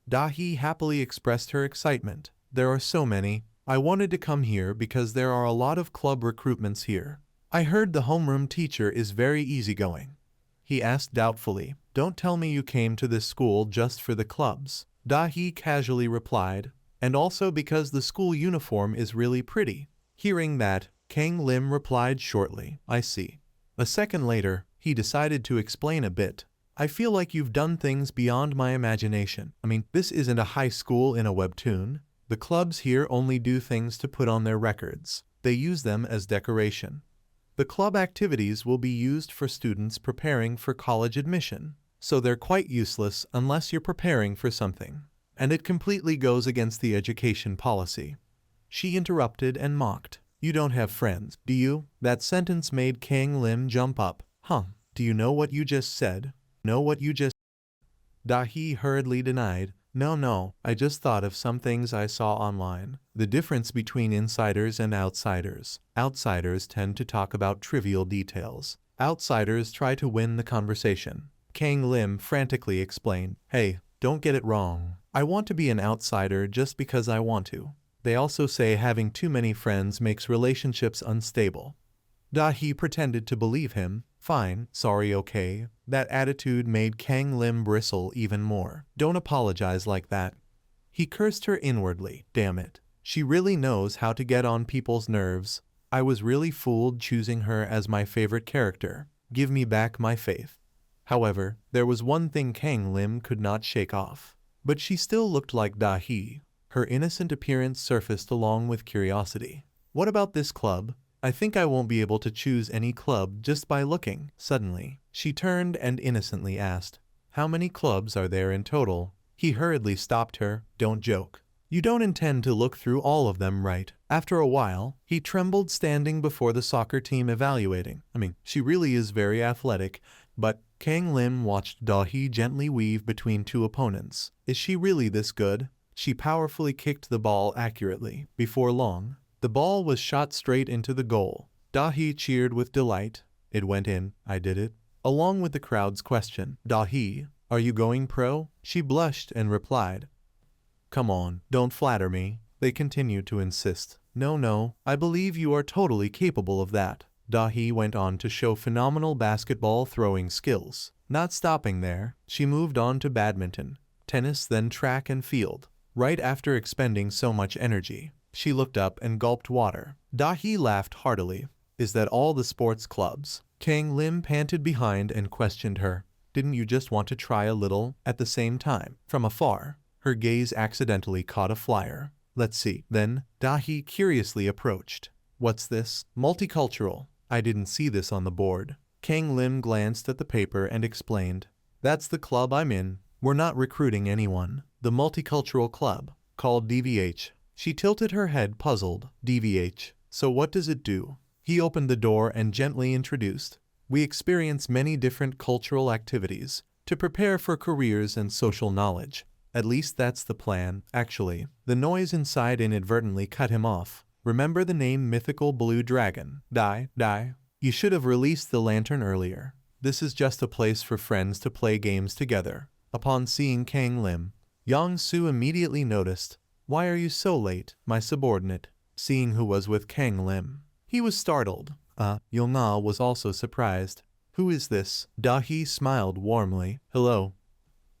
Da-hee happily expressed her excitement. There are so many. I wanted to come here because there are a lot of club recruitments here. I heard the homeroom teacher is very easygoing. He asked doubtfully. Don't tell me you came to this school just for the clubs. Da-hee casually replied. And also because the school uniform is really pretty. Hearing that, Kang Lim replied shortly. I see. A second later, he decided to explain a bit. I feel like you've done things beyond my imagination. I mean, this isn't a high school in a webtoon. The clubs here only do things to put on their records. They use them as decoration. The club activities will be used for students preparing for college admission, so they're quite useless unless you're preparing for something. And it completely goes against the education policy. She interrupted and mocked. You don't have friends, do you? That sentence made Kang Lim jump up. Huh, do you know what you just said? Know what you just... Da-hee hurriedly denied. No, I just thought of some things I saw online. The difference between insiders and outsiders. Outsiders tend to talk about trivial details. Outsiders try to win the conversation. Kang Lim frantically explained. Hey, don't get it wrong. I want to be an outsider just because I want to. They also say having too many friends makes relationships unstable. Da-hee pretended to believe him. Fine, sorry, okay. That attitude made Kang Lim bristle even more. Don't apologize like that. He cursed her inwardly. Damn it. She really knows how to get on people's nerves. I was really fooled choosing her as my favorite character. Give me back my faith. However, there was one thing Kang Lim could not shake off. But she still looked like Da-hee. Her innocent appearance surfaced along with curiosity. What about this club? I think I won't be able to choose any club just by looking. Suddenly, she turned and innocently asked, how many clubs are there in total? He hurriedly stopped her. Don't joke. You don't intend to look through all of them, right? After a while, he trembled standing before the soccer team evaluating. She really is very athletic, but Kang Lim watched Da-hee gently weave between two opponents. Is she really this good? She powerfully kicked the ball accurately. Before long, the ball was shot straight into the goal. Da-hee cheered with delight. It went in. I did it. Along with the crowd's question, Da-hee, are you going pro? She blushed and replied, come on, don't flatter me. They continued to insist. No, I believe you are totally capable of that. Da-hee went on to show phenomenal basketball throwing skills. Not stopping there, she moved on to badminton, tennis, then track and field. Right after expending so much energy, she looked up and gulped water. Da-hee laughed heartily. Is that all the sports clubs? Kang Lim panted behind and questioned her. Didn't you just want to try a little? At the same time, from afar, her gaze accidentally caught a flyer. Let's see. Then, Da-hee curiously approached. What's this? Multicultural. I didn't see this on the board. Kang Lim glanced at the paper and explained. That's the club I'm in. We're not recruiting anyone. The multicultural club, called DVH. She tilted her head puzzled. DVH. So what does it do? He opened the door and gently introduced. We experience many different cultural activities to prepare for careers and social knowledge. At least that's the plan. Actually, the noise inside inadvertently cut him off. Remember the name Mythical Blue Dragon? Die. You should have released the lantern earlier. This is just a place for friends to play games together. Upon seeing Kang Lim, Yang-soo immediately noticed. Why are you so late, my subordinate? Seeing who was with Kang Lim, he was startled. Yong-ah was also surprised. Who is this? Da-hee smiled warmly. Hello.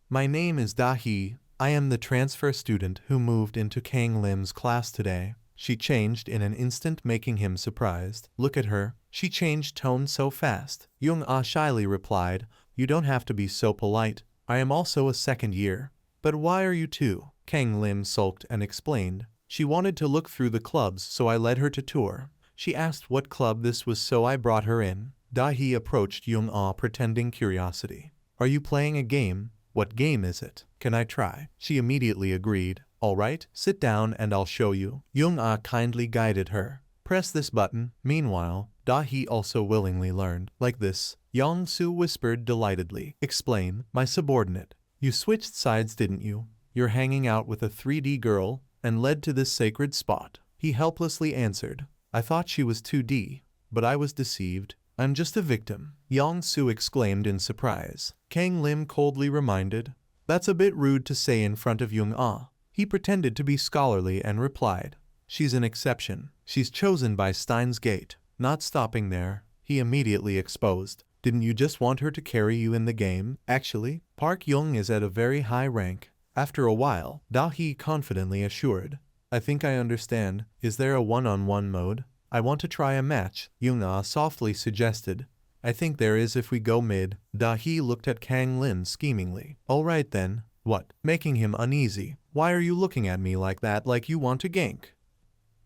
My name is Da-hee. I am the transfer student who moved into Kang Lim's class today. She changed in an instant, making him surprised. Look at her. She changed tone so fast. Yong-ah shyly replied, you don't have to be so polite. I am also a second year. But why are you two? Kang Lim sulked and explained. She wanted to look through the clubs, so I led her to tour. She asked what club this was, so I brought her in. Da-hee approached Yong-ah pretending curiosity. Are you playing a game? What game is it? Can I try? She immediately agreed. All right, sit down and I'll show you. Yong-ah kindly guided her. Press this button. Meanwhile, Da-hee also willingly learned. Like this. Yang-soo whispered delightedly. Explain, my subordinate. You switched sides, didn't you? You're hanging out with a 3D girl and led to this sacred spot. He helplessly answered. I thought she was 2D, but I was deceived. I'm just a victim. Yang-soo exclaimed in surprise. Kang Lim coldly reminded. That's a bit rude to say in front of Yong-ah. He pretended to be scholarly and replied. She's an exception. She's chosen by Steins Gate. Not stopping there, he immediately exposed. Didn't you just want her to carry you in the game? Actually, Park Young is at a very high rank. After a while, Da-hee confidently assured. I think I understand. Is there a one-on-one mode? I want to try a match, Yong-ah softly suggested. I think there is if we go mid. Da-hee looked at Kang Lim schemingly. Alright then. What? Making him uneasy. Why are you looking at me like that, like you want to gank?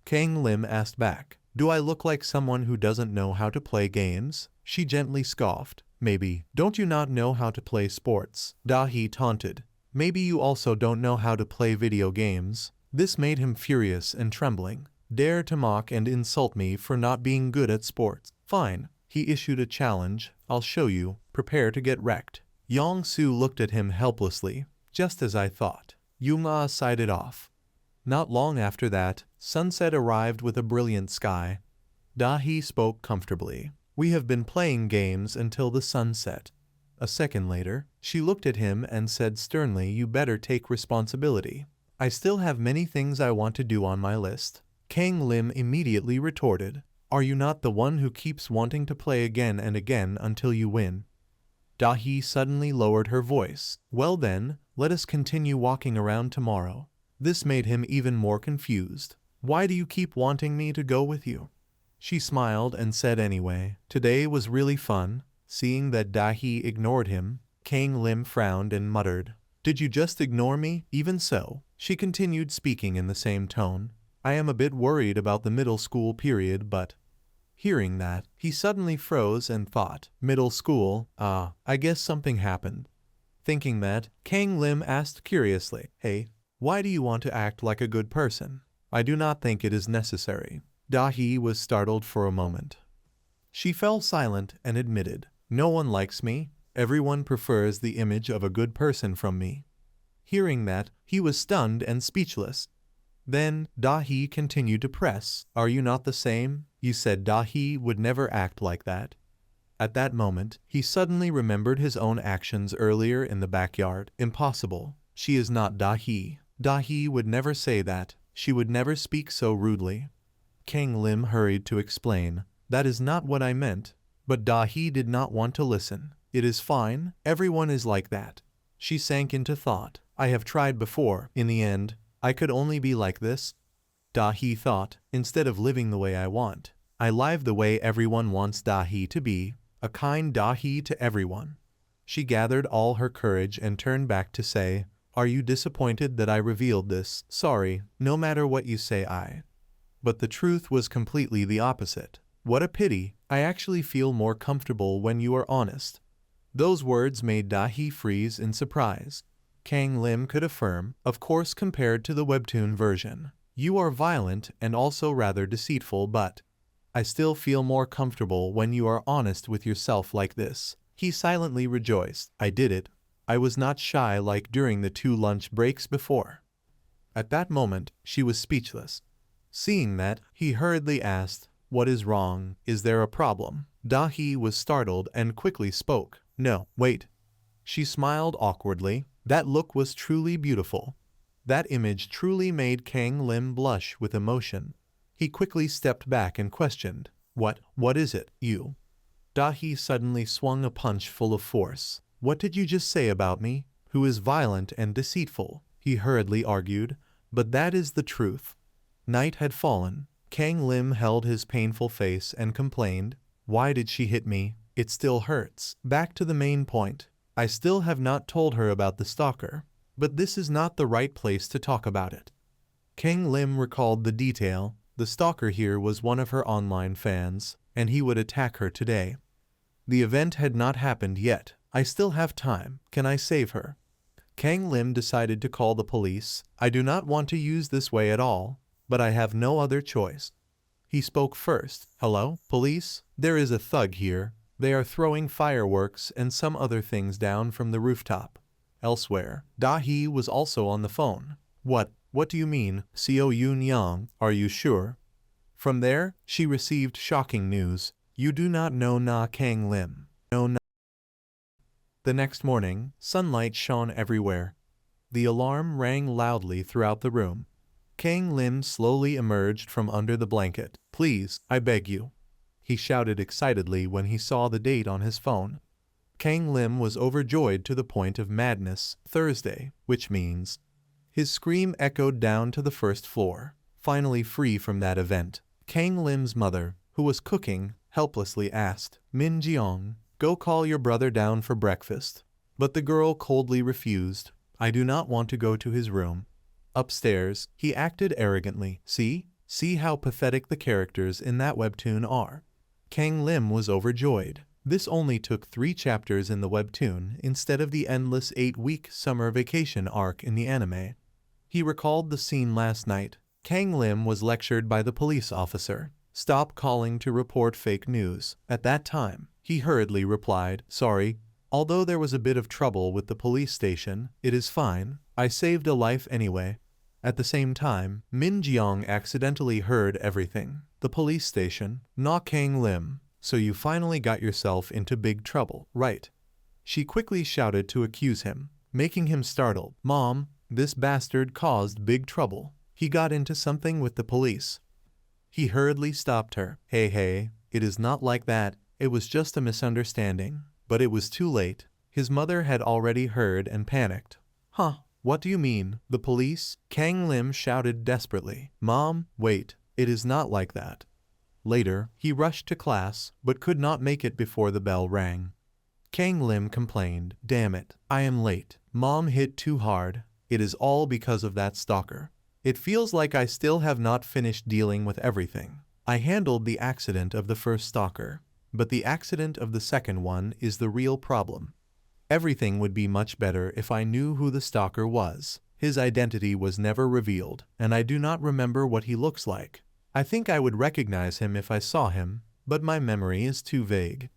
Kang Lim asked back. Do I look like someone who doesn't know how to play games? She gently scoffed. Maybe. Don't you not know how to play sports? Da-hee taunted. Maybe you also don't know how to play video games. This made him furious and trembling. Dare to mock and insult me for not being good at sports. Fine. He issued a challenge. I'll show you. Prepare to get wrecked. Yang-soo looked at him helplessly. Just as I thought. Yong-ah sided off. Not long after that, sunset arrived with a brilliant sky. Da-hee spoke comfortably. We have been playing games until the sunset. A second later, she looked at him and said sternly, "You better take responsibility. I still have many things I want to do on my list." Kang Lim immediately retorted, "Are you not the one who keeps wanting to play again and again until you win?" Da-hee suddenly lowered her voice. "Well then, let us continue walking around tomorrow." This made him even more confused. "Why do you keep wanting me to go with you?" She smiled and said anyway. Today was really fun. Seeing that Da-hee ignored him, Kang Lim frowned and muttered, "Did you just ignore me?" Even so, she continued speaking in the same tone. "I am a bit worried about the middle school period, but..." Hearing that, he suddenly froze and thought, "Middle school? I guess something happened." Thinking that, Kang Lim asked curiously, "Hey, why do you want to act like a good person?" "I do not think it is necessary." Da-hee was startled for a moment. She fell silent and admitted, "No one likes me. Everyone prefers the image of a good person from me." Hearing that, he was stunned and speechless. Then, Da-hee continued to press, "Are you not the same? You said Da-hee would never act like that." At that moment, he suddenly remembered his own actions earlier in the backyard. Impossible. She is not Da-hee. Da-hee would never say that. She would never speak so rudely. Kang Lim hurried to explain, "That is not what I meant." But Da-hee did not want to listen. "It is fine. Everyone is like that." She sank into thought. "I have tried before. In the end, I could only be like this." Da-hee thought, "Instead of living the way I want, I live the way everyone wants Da-hee to be, a kind Da-hee to everyone." She gathered all her courage and turned back to say, "Are you disappointed that I revealed this?" "Sorry, no matter what you say But the truth was completely the opposite." "What a pity. I actually feel more comfortable when you are honest." Those words made Da-hee freeze in surprise. Kang Lim could affirm, "Of course compared to the webtoon version. You are violent and also rather deceitful, but I still feel more comfortable when you are honest with yourself like this." He silently rejoiced. "I did it. I was not shy like during the 2 lunch breaks before." At that moment, she was speechless. Seeing that, he hurriedly asked, "What is wrong? Is there a problem?" Da-hee was startled and quickly spoke, "No, wait." She smiled awkwardly. That look was truly beautiful. That image truly made Kang Lim blush with emotion. He quickly stepped back and questioned, What is it, you?" Da-hee suddenly swung a punch full of force. "What did you just say about me? Who is violent and deceitful?" He hurriedly argued, "But that is the truth." Night had fallen. Kang Lim held his painful face and complained, "Why did she hit me? It still hurts." Back to the main point. I still have not told her about the stalker, but this is not the right place to talk about it. Kang Lim recalled the detail. The stalker here was one of her online fans, and he would attack her today. The event had not happened yet. I still have time. Can I save her? Kang Lim decided to call the police. "I do not want to use this way at all, but I have no other choice." He spoke first. "Hello, police? There is a thug here. They are throwing fireworks and some other things down from the rooftop." Elsewhere, Da-hee was also on the phone. What do you mean, Seo Yoon Young? Are you sure?" From there, she received shocking news. "You do not know Na Kang Lim." No. The next morning, sunlight shone everywhere. The alarm rang loudly throughout the room. Kang Lim slowly emerged from under the blanket. "Please, I beg you." He shouted excitedly when he saw the date on his phone. Kang Lim was overjoyed to the point of madness. Thursday, which means... His scream echoed down to the first floor. Finally free from that event, Kang Lim's mother, who was cooking, helplessly asked, "Min Jeong, go call your brother down for breakfast." But the girl coldly refused. "I do not want to go to his room." Upstairs, he acted arrogantly. See how pathetic the characters in that webtoon are." Kang Lim was overjoyed. This only took 3 chapters in the webtoon instead of the endless 8-week summer vacation arc in the anime. He recalled the scene last night. Kang Lim was lectured by the police officer. "Stop calling to report fake news." At that time, he hurriedly replied, "Sorry. Although there was a bit of trouble with the police station, it is fine. I saved a life anyway." At the same time, Min Jeong accidentally heard everything. "The police station? Na Kang Lim. So you finally got yourself into big trouble, right?" She quickly shouted to accuse him, making him startled. Mom, this bastard caused big trouble. He got into something with the police. He hurriedly stopped her. Hey, it is not like that. It was just a misunderstanding. But it was too late. His mother had already heard and panicked. Huh? What do you mean? The police? Kang Lim shouted desperately. Mom, wait. It is not like that. Later, he rushed to class, but could not make it before the bell rang. Kang Lim complained. Damn it, I am late. Mom hit too hard. It is all because of that stalker. It feels like I still have not finished dealing with everything. I handled the accident of the first stalker, but the accident of the second one is the real problem. Everything would be much better if I knew who the stalker was. His identity was never revealed, and I do not remember what he looks like. I think I would recognize him if I saw him, but my memory is too vague.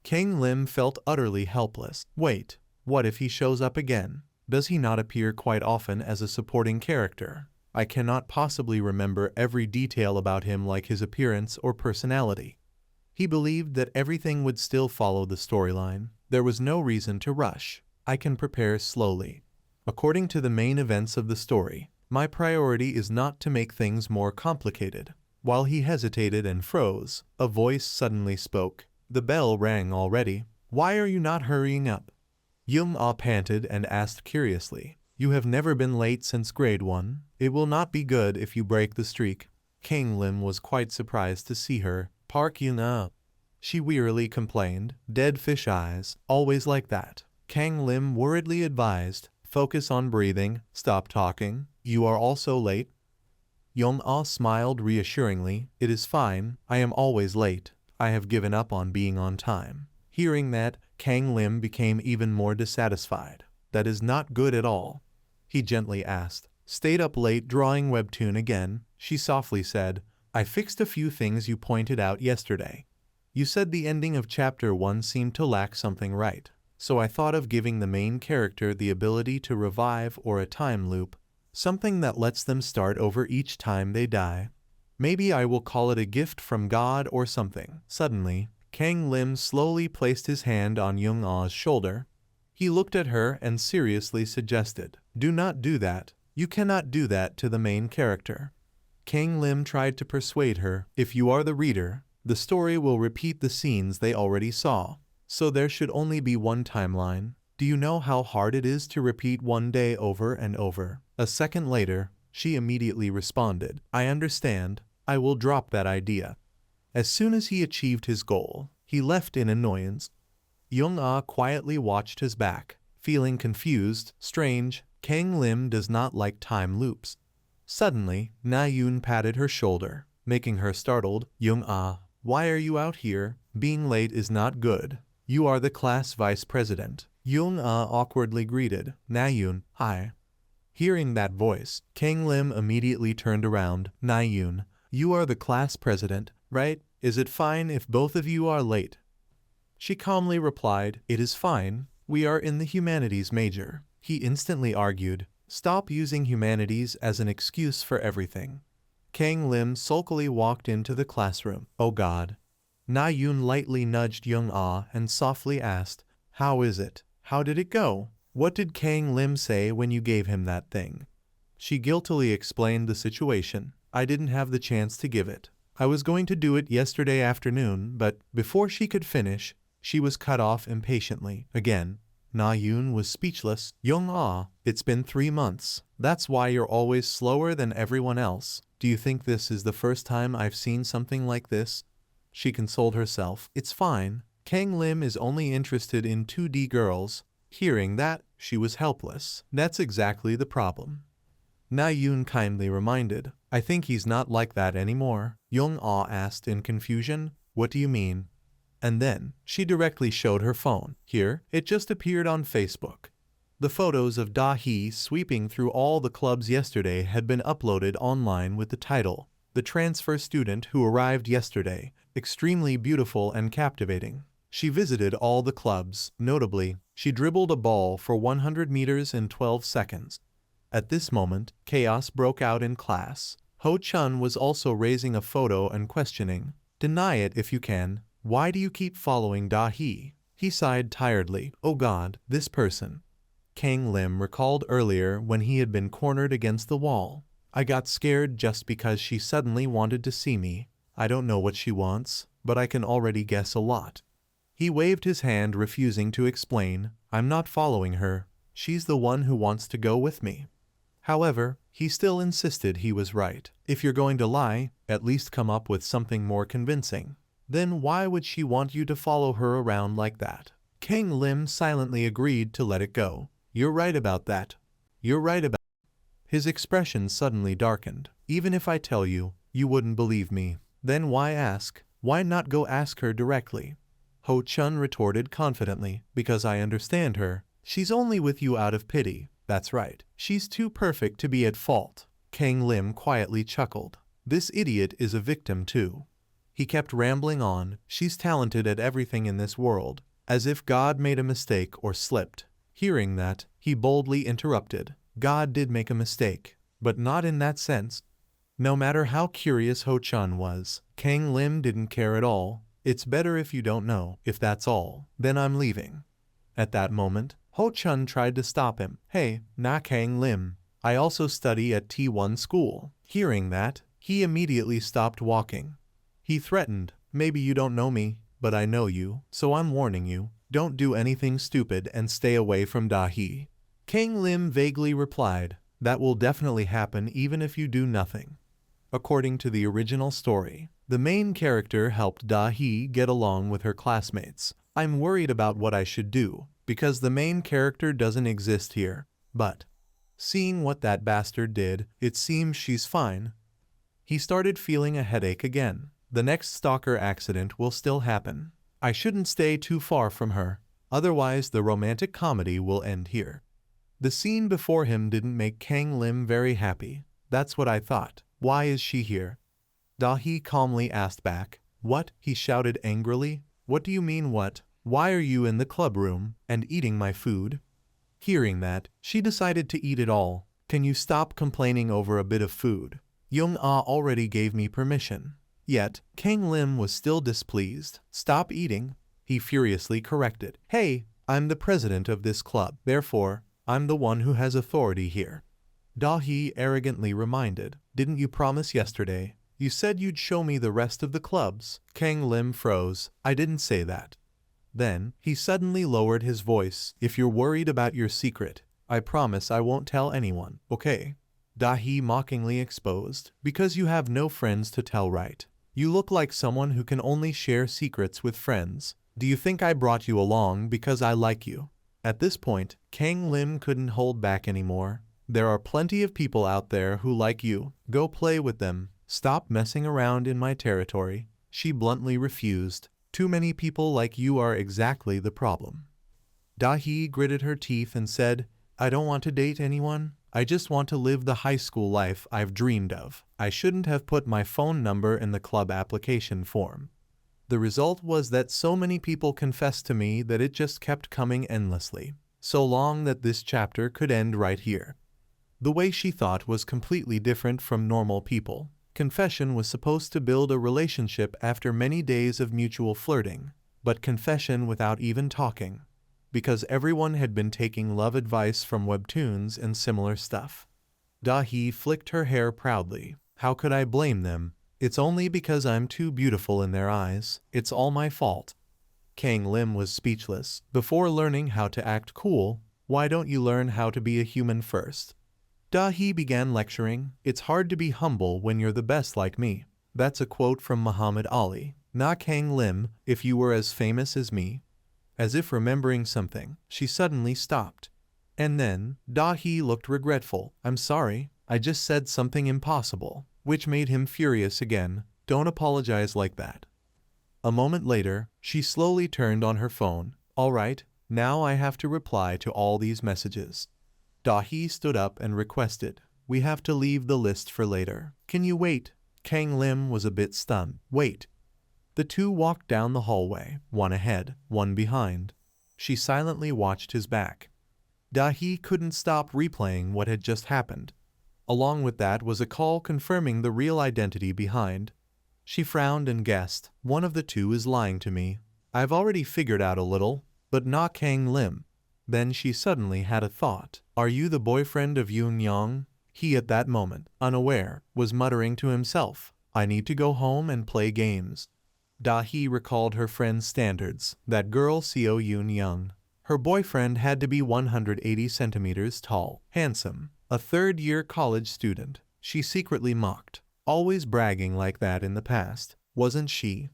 Kang Lim felt utterly helpless. Wait, what if he shows up again? Does he not appear quite often as a supporting character? I cannot possibly remember every detail about him, like his appearance or personality. He believed that everything would still follow the storyline. There was no reason to rush. I can prepare slowly. According to the main events of the story, my priority is not to make things more complicated. While he hesitated and froze, a voice suddenly spoke. The bell rang already. Why are you not hurrying up? Jung-ah panted and asked curiously. You have never been late since grade 1. It will not be good if you break the streak. Kang Lim was quite surprised to see her. Park Jung-ah. She wearily complained. Dead fish eyes, always like that. Kang Lim worriedly advised. Focus on breathing, stop talking. You are also late. Jung-ah smiled reassuringly. It is fine, I am always late. I have given up on being on time. Hearing that, Kang Lim became even more dissatisfied. That is not good at all. He gently asked. Stayed up late drawing webtoon again, she softly said. I fixed a few things you pointed out yesterday. You said the ending of chapter 1 seemed to lack something right. So I thought of giving the main character the ability to revive or a time loop, something that lets them start over each time they die. Maybe I will call it a gift from God or something. Suddenly, Kang Lim slowly placed his hand on Jung-ah's shoulder. He looked at her and seriously suggested, do not do that. You cannot do that to the main character. Kang Lim tried to persuade her, if you are the reader, the story will repeat the scenes they already saw. So there should only be one timeline. Do you know how hard it is to repeat one day over and over? A second later, she immediately responded, I understand. I will drop that idea. As soon as he achieved his goal, he left in annoyance. Jung-ah quietly watched his back, feeling confused. Strange, Kang Lim does not like time loops. Suddenly, Na-yoon patted her shoulder, making her startled. Jung-ah, why are you out here? Being late is not good. You are the class vice president. Jung-ah awkwardly greeted. Na-yoon, hi. Hearing that voice, Kang Lim immediately turned around. Na-yoon, you are the class president, right? Is it fine if both of you are late? She calmly replied, it is fine. We are in the humanities major. He instantly argued, stop using humanities as an excuse for everything. Kang Lim sulkily walked into the classroom. Oh God. Na-yoon lightly nudged Jung-ah and softly asked, how is it? How did it go? What did Kang Lim say when you gave him that thing? She guiltily explained the situation. I didn't have the chance to give it. I was going to do it yesterday afternoon, but before she could finish, she was cut off impatiently. Again, Na-yoon was speechless. Jung-ah, it's been 3 months. That's why you're always slower than everyone else. Do you think this is the first time I've seen something like this? She consoled herself. It's fine. Kang Lim is only interested in 2D girls. Hearing that, she was helpless. That's exactly the problem. Na-yoon kindly reminded. I think he's not like that anymore. Jung-ah asked in confusion. What do you mean? And then, she directly showed her phone. Here, it just appeared on Facebook. The photos of Da-hee sweeping through all the clubs yesterday had been uploaded online with the title, The Transfer Student Who Arrived Yesterday, Extremely Beautiful and Captivating. She visited all the clubs. Notably, she dribbled a ball for 100 meters in 12 seconds. At this moment, chaos broke out in class. Ho-chun was also raising a photo and questioning. Deny it if you can. Why do you keep following Da-hee? He sighed tiredly. Oh God, this person. Kang Lim recalled earlier when he had been cornered against the wall. I got scared just because she suddenly wanted to see me. I don't know what she wants, but I can already guess a lot. He waved his hand, refusing to explain. I'm not following her. She's the one who wants to go with me. However, he still insisted he was right. If you're going to lie, at least come up with something more convincing. Then why would she want you to follow her around like that? Kang Lim silently agreed to let it go. You're right about that. You're right about. His expression suddenly darkened. Even if I tell you, you wouldn't believe me. Then why ask? Why not go ask her directly? Ho Chun retorted confidently. Because I understand her. She's only with you out of pity. That's right. She's too perfect to be at fault. Kang Lim quietly chuckled. This idiot is a victim too. He kept rambling on. She's talented at everything in this world. As if God made a mistake or slipped. Hearing that, he boldly interrupted. God did make a mistake, but not in that sense. No matter how curious Ho Chun was, Kang Lim didn't care at all. It's better if you don't know. If that's all, then I'm leaving. At that moment, Ho Chun tried to stop him. Hey, Na Kang Lim. I also study at T1 school. Hearing that, he immediately stopped walking. He threatened, maybe you don't know me, but I know you, so I'm warning you. Don't do anything stupid and stay away from Dahi. Kang Lim vaguely replied, that will definitely happen even if you do nothing. According to the original story, the main character helped Dahi get along with her classmates. I'm worried about what I should do, because the main character doesn't exist here. But, seeing what that bastard did, it seems she's fine. He started feeling a headache again. The next stalker accident will still happen. I shouldn't stay too far from her, otherwise the romantic comedy will end here. The scene before him didn't make Kang Lim very happy. That's what I thought. Why is she here? Dahi calmly asked back. What? He shouted angrily. What do you mean what? Why are you in the club room and eating my food? Hearing that, she decided to eat it all. Can you stop complaining over a bit of food? Young-ah already gave me permission. Yet, Kang Lim was still displeased. Stop eating, he furiously corrected. Hey, I'm the president of this club. Therefore, I'm the one who has authority here. Dahi arrogantly reminded. Didn't you promise yesterday? You said you'd show me the rest of the clubs. Kang Lim froze. I didn't say that. Then, he suddenly lowered his voice. If you're worried about your secret, I promise I won't tell anyone, okay? Dahi mockingly exposed. Because you have no friends to tell, right? You look like someone who can only share secrets with friends. Do you think I brought you along because I like you? At this point, Kang Lim couldn't hold back anymore. There are plenty of people out there who like you. Go play with them. Stop messing around in my territory. She bluntly refused. Too many people like you are exactly the problem. Dahi gritted her teeth and said, I don't want to date anyone. I just want to live the high school life I've dreamed of. I shouldn't have put my phone number in the club application form. The result was that so many people confessed to me that it just kept coming endlessly. So long that this chapter could end right here. The way she thought was completely different from normal people. Confession was supposed to build a relationship after many days of mutual flirting, but confession without even talking. Because everyone had been taking love advice from webtoons and similar stuff. Dahi flicked her hair proudly. How could I blame them? It's only because I'm too beautiful in their eyes. It's all my fault. Kang Lim was speechless. Before learning how to act cool, why don't you learn how to be a human first? Dahi began lecturing. It's hard to be humble when you're the best like me. That's a quote from Muhammad Ali. Na Kang Lim, if you were as famous as me. As if remembering something, she suddenly stopped. And then, Dahi looked regretful. I'm sorry, I just said something impossible, which made him furious again. Don't apologize like that. A moment later, she slowly turned on her phone. All right, now I have to reply to all these messages. Dahi stood up and requested. We have to leave the list for later. Can you wait? Kang Lim was a bit stunned. Wait. The two walked down the hallway, one ahead, one behind. She silently watched his back. Dahi couldn't stop replaying what had just happened. Along with that was a call confirming the real identity behind. She frowned and guessed, one of the two is lying to me. I've already figured out a little, But Na Kang Lim. Then she suddenly had a thought. Are you the boyfriend of Yoon Young? He at that moment, unaware, was muttering to himself. I need to go home and play games. Da-hee recalled her friend's standards. That girl Seo Yoon Young. Her boyfriend had to be 180 centimeters tall, handsome, a third-year college student. She secretly mocked. Always bragging like that in the past, wasn't she?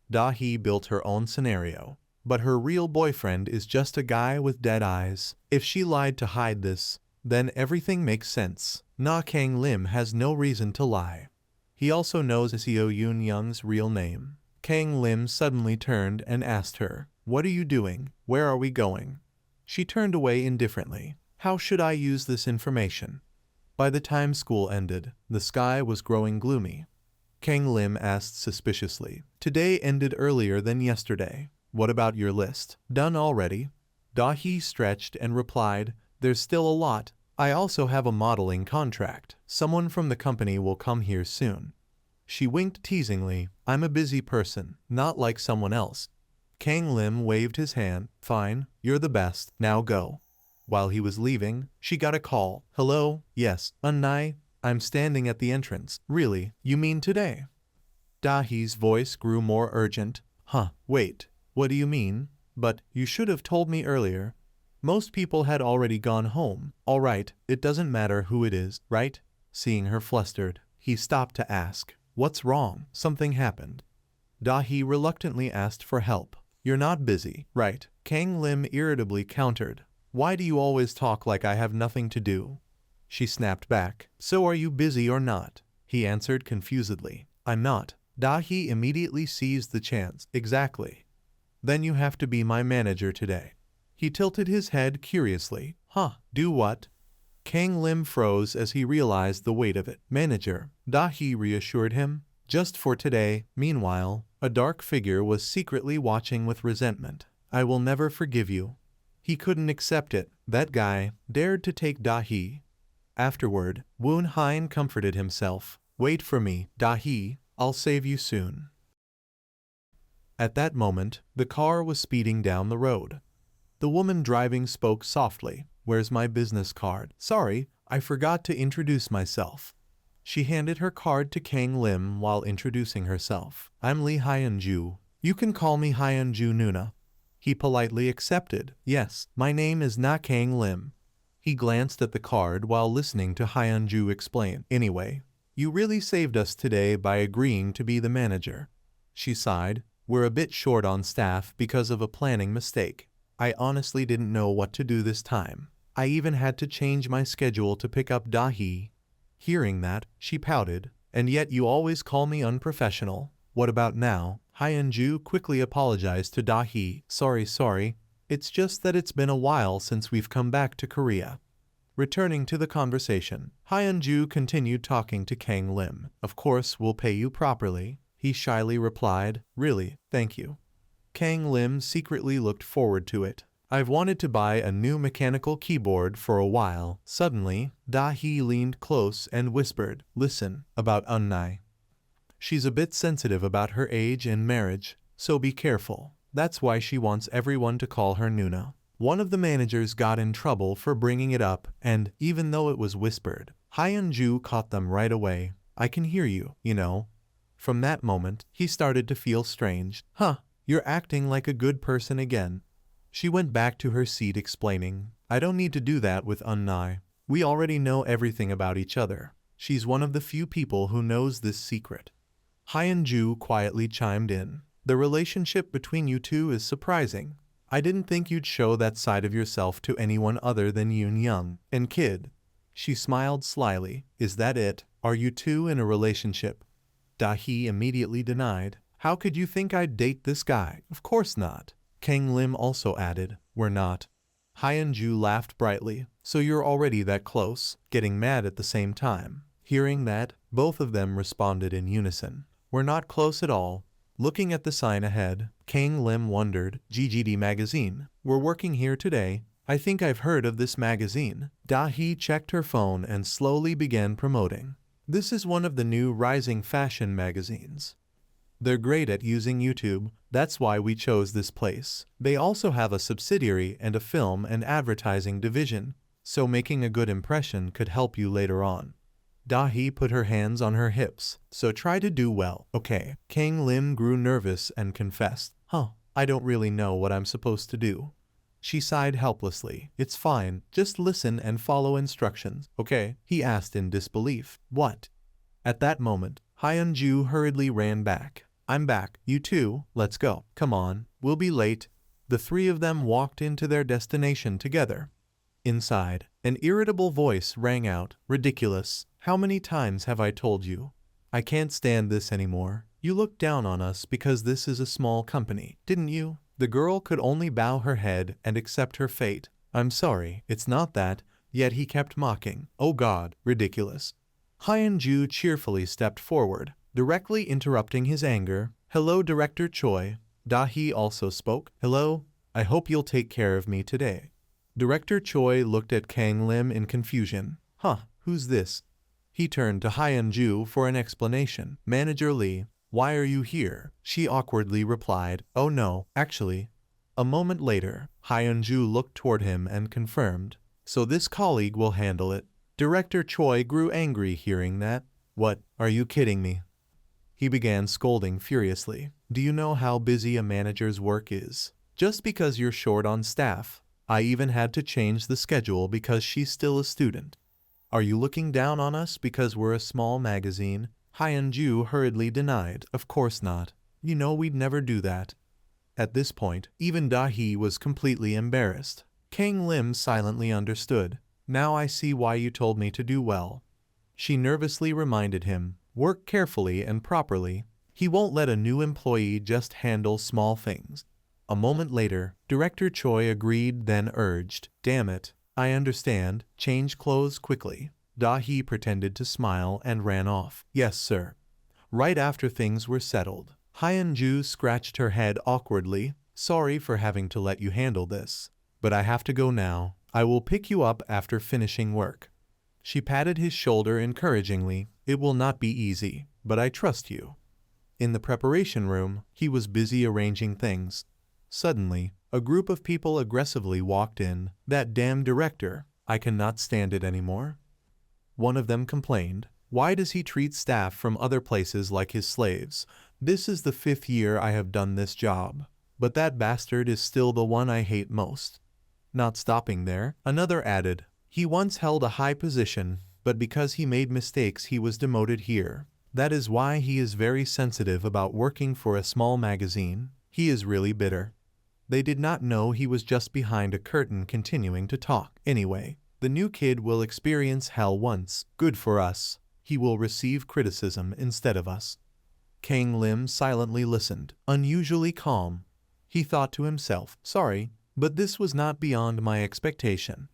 Da-hee built her own scenario. But her real boyfriend is just a guy with dead eyes. If she lied to hide this, then everything makes sense. Na Kang Lim has no reason to lie. He also knows Seo Yoon Young's real name. Kang Lim suddenly turned and asked her, "What are you doing? Where are we going?" She turned away indifferently. How should I use this information? By the time school ended, the sky was growing gloomy. Kang Lim asked suspiciously, "Today ended earlier than yesterday. What about your list? Done already?" Da-hee stretched and replied, "There's still a lot. I also have a modeling contract. Someone from the company will come here soon." She winked teasingly. "I'm a busy person, not like someone else." Kang Lim waved his hand. "Fine, you're the best. Now go." While he was leaving, she got a call. "Hello? Yes, Unnai. I'm standing at the entrance." "Really? You mean today?" Da-hee's voice grew more urgent. Wait. What do you mean? But you should have told me earlier. Most people had already gone home. All right, it doesn't matter who it is, right? Seeing her flustered, he stopped to ask, "What's wrong? Something happened." Da-hee reluctantly asked for help. "You're not busy, right?" Kang Lim irritably countered. "Why do you always talk like I have nothing to do?" She snapped back. "So are you busy or not?" He answered confusedly. "I'm not." Da-hee immediately seized the chance. "Exactly. Then you have to be my manager today." He tilted his head curiously. Do what?" Kang Lim froze as he realized the weight of it. "Manager," Da-hee reassured him. "Just for today." Meanwhile, a dark figure was secretly watching with resentment. "I will never forgive you." He couldn't accept it. That guy dared to take Da-hee. Afterward, Woon Hein comforted himself. "Wait for me, Da-hee. I'll save you soon." At that moment, the car was speeding down the road. The woman driving spoke softly. "Where's my business card?" "Sorry, I forgot to introduce myself." She handed her card to Kang Lim while introducing herself. "I'm Lee Hyun-ju. You can call me Hyun-ju Nuna." He politely accepted. "Yes, my name is Na Kang Lim." He glanced at the card while listening to Hyun-ju explain. "Anyway, you really saved us today by agreeing to be the manager." She sighed. "We're a bit short on staff because of a planning mistake. I honestly didn't know what to do this time. I even had to change my schedule to pick up Da-hee." Hearing that, she pouted. "And yet you always call me unprofessional. What about now?" Hyun-ju quickly apologized to Da-hee. Sorry. It's just that it's been a while since we've come back to Korea." Returning to the conversation, Hyun-ju continued talking to Kang Lim. "Of course, we'll pay you properly." He shyly replied, "Really, thank you." Kang Lim secretly looked forward to it. "I've wanted to buy a new mechanical keyboard for a while." Suddenly, Da-hee leaned close and whispered, "Listen, about Unnai. She's a bit sensitive about her age and marriage, so be careful. That's why she wants everyone to call her Nuna." One of the managers got in trouble for bringing it up, and even though it was whispered, Hyun-ju caught them right away. "I can hear you, you know." From that moment, he started to feel strange. You're acting like a good person again." She went back to her seat explaining, "I don't need to do that with Unnai. We already know everything about each other. She's one of the few people who knows this secret." Hyun-ju quietly chimed in. "The relationship between you two is surprising. I didn't think you'd show that side of yourself to anyone other than Yoon Young and Kid." She smiled slyly. "Is that it? Are you two in a relationship?" Da-hee immediately denied. "How could you think I'd date this guy? Of course not." Kang Lim also added, "We're not." Hyun-ju laughed brightly. "So you're already that close?" Getting mad at the same time. Hearing that, both of them responded in unison. "We're not close at all." Looking at the sign ahead, Kang Lim wondered, "GGD magazine. We're working here today. I think I've heard of this magazine." Da-hee checked her phone and slowly began promoting. "This is one of the new rising fashion magazines. They're great at using YouTube, that's why we chose this place. They also have a subsidiary and a film and advertising division, so making a good impression could help you later on. Da-hee put her hands on her hips, so try to do well, okay? Kang Lim grew nervous and confessed, I don't really know what I'm supposed to do. She sighed helplessly. It's fine, just listen and follow instructions, okay? He asked in disbelief. What? At that moment, Hyun-ju hurriedly ran back. I'm back, you too, let's go. Come on, we'll be late. The three of them walked into their destination together. Inside, an irritable voice rang out, ridiculous, how many times have I told you? I can't stand this anymore. You looked down on us because this is a small company, didn't you? The girl could only bow her head and accept her fate. I'm sorry, it's not that, yet he kept mocking. Oh God, ridiculous. Hyun-ju cheerfully stepped forward, directly interrupting his anger. Hello, Director Choi. Da-hee also spoke. Hello, I hope you'll take care of me today. Director Choi looked at Kang Lim in confusion. Who's this? He turned to Hyun-ju for an explanation. Manager Lee, why are you here? She awkwardly replied, oh no, actually. A moment later, Hyun-ju looked toward him and confirmed. So this colleague will handle it. Director Choi grew angry hearing that. What, are you kidding me? He began scolding furiously. Do you know how busy a manager's work is? Just because you're short on staff, I even had to change the schedule because she's still a student. Are you looking down on us because we're a small magazine? Hyun-ju hurriedly denied. Of course not. You know we'd never do that. At this point, even Da-hee was completely embarrassed. Kang Lim silently understood. Now I see why you told me to do well. She nervously reminded him. Work carefully and properly. He won't let a new employee just handle small things. A moment later, Director Choi agreed, then urged, damn it, I understand, change clothes quickly. Da-hee pretended to smile and ran off. Yes, sir. Right after things were settled, Hyun-ju scratched her head awkwardly. Sorry for having to let you handle this, but I have to go now. I will pick you up after finishing work. She patted his shoulder encouragingly. It will not be easy, but I trust you. In the preparation room, he was busy arranging things. Suddenly, a group of people aggressively walked in. That damn director, I cannot stand it anymore. One of them complained. Why does he treat staff from other places like his slaves? This is the 5th year I have done this job. But that bastard is still the one I hate most. Not stopping there, another added. He once held a high position, but because he made mistakes he was demoted here. That is why he is very sensitive about working for a small magazine. He is really bitter. They did not know he was just behind a curtain continuing to talk. Anyway, the new kid will experience hell once. Good for us. He will receive criticism instead of us. Kang Lim silently listened, unusually calm. He thought to himself, sorry, but this was not beyond my expectation.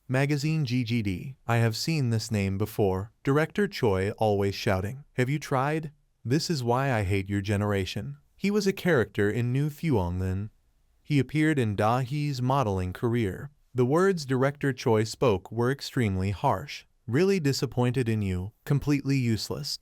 Magazine GGD. I have seen this name before. Director Choi always shouting. Have you tried? This is why I hate your generation. He was a character in New Thuong. He appeared in Da-hee's modeling career. The words Director Choi spoke were extremely harsh. Really disappointed in you. Completely useless.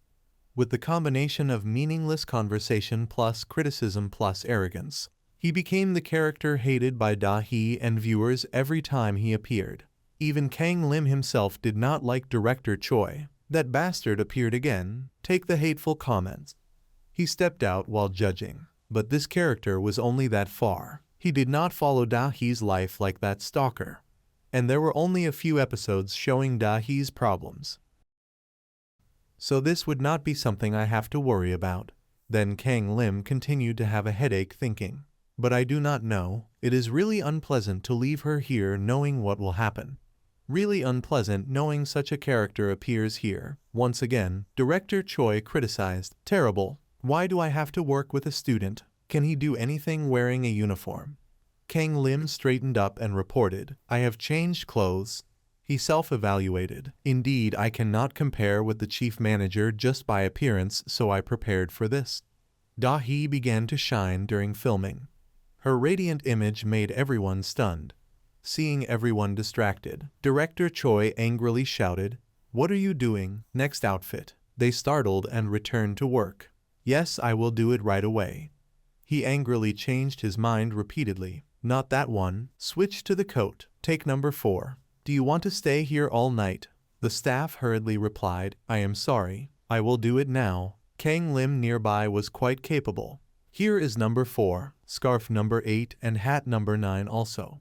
With the combination of meaningless conversation plus criticism plus arrogance, he became the character hated by Da-hee and viewers every time he appeared. Even Kang Lim himself did not like Director Choi. That bastard appeared again. Take the hateful comments. He stepped out while judging. But this character was only that far. He did not follow Da-hee's life like that stalker. And there were only a few episodes showing Da-hee's problems. So this would not be something I have to worry about. Then Kang Lim continued to have a headache thinking. But I do not know. It is really unpleasant to leave her here knowing what will happen. Really unpleasant knowing such a character appears here. Once again, Director Choi criticized. Terrible. Why do I have to work with a student? Can he do anything wearing a uniform? Kang Lim straightened up and reported. I have changed clothes. He self-evaluated. Indeed, I cannot compare with the chief manager just by appearance, so I prepared for this. Da-hee began to shine during filming. Her radiant image made everyone stunned. Seeing everyone distracted, Director Choi angrily shouted, What are you doing? Next outfit. They startled and returned to work. Yes, I will do it right away. He angrily changed his mind repeatedly. Not that one. Switch to the coat. Take number 4. Do you want to stay here all night? The staff hurriedly replied, I am sorry. I will do it now. Kang Lim nearby was quite capable. Here is number 4, scarf number 8 and hat number 9 also.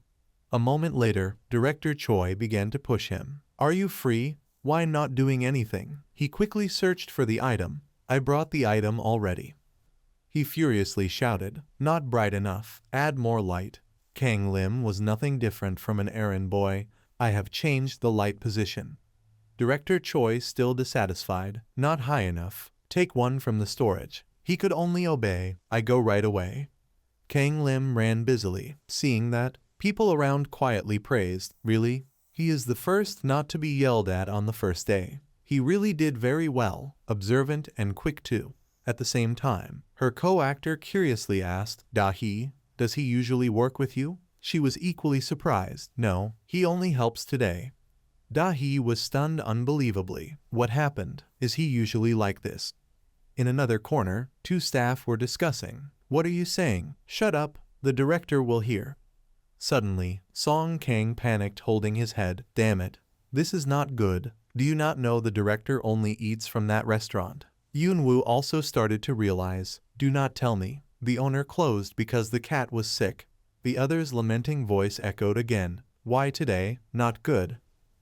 A moment later, Director Choi began to push him. Are you free? Why not doing anything? He quickly searched for the item. I brought the item already. He furiously shouted, not bright enough, add more light. Kang Lim was nothing different from an errand boy. I have changed the light position. Director Choi still dissatisfied, not high enough. Take one from the storage. He could only obey. I go right away. Kang Lim ran busily, seeing that people around quietly praised, really? He is the first not to be yelled at on the first day. He really did very well, observant and quick too. At the same time, her co-actor curiously asked, Dahi, does he usually work with you? She was equally surprised. No, he only helps today. Dahi was stunned unbelievably. What happened? Is he usually like this? In another corner, 2 staff were discussing. What are you saying? Shut up, the director will hear. Suddenly, Song Kang panicked, holding his head. Damn it. This is not good. Do you not know the director only eats from that restaurant? Yoon-woo also started to realize. Do not tell me. The owner closed because the cat was sick. The other's lamenting voice echoed again. Why today? Not good.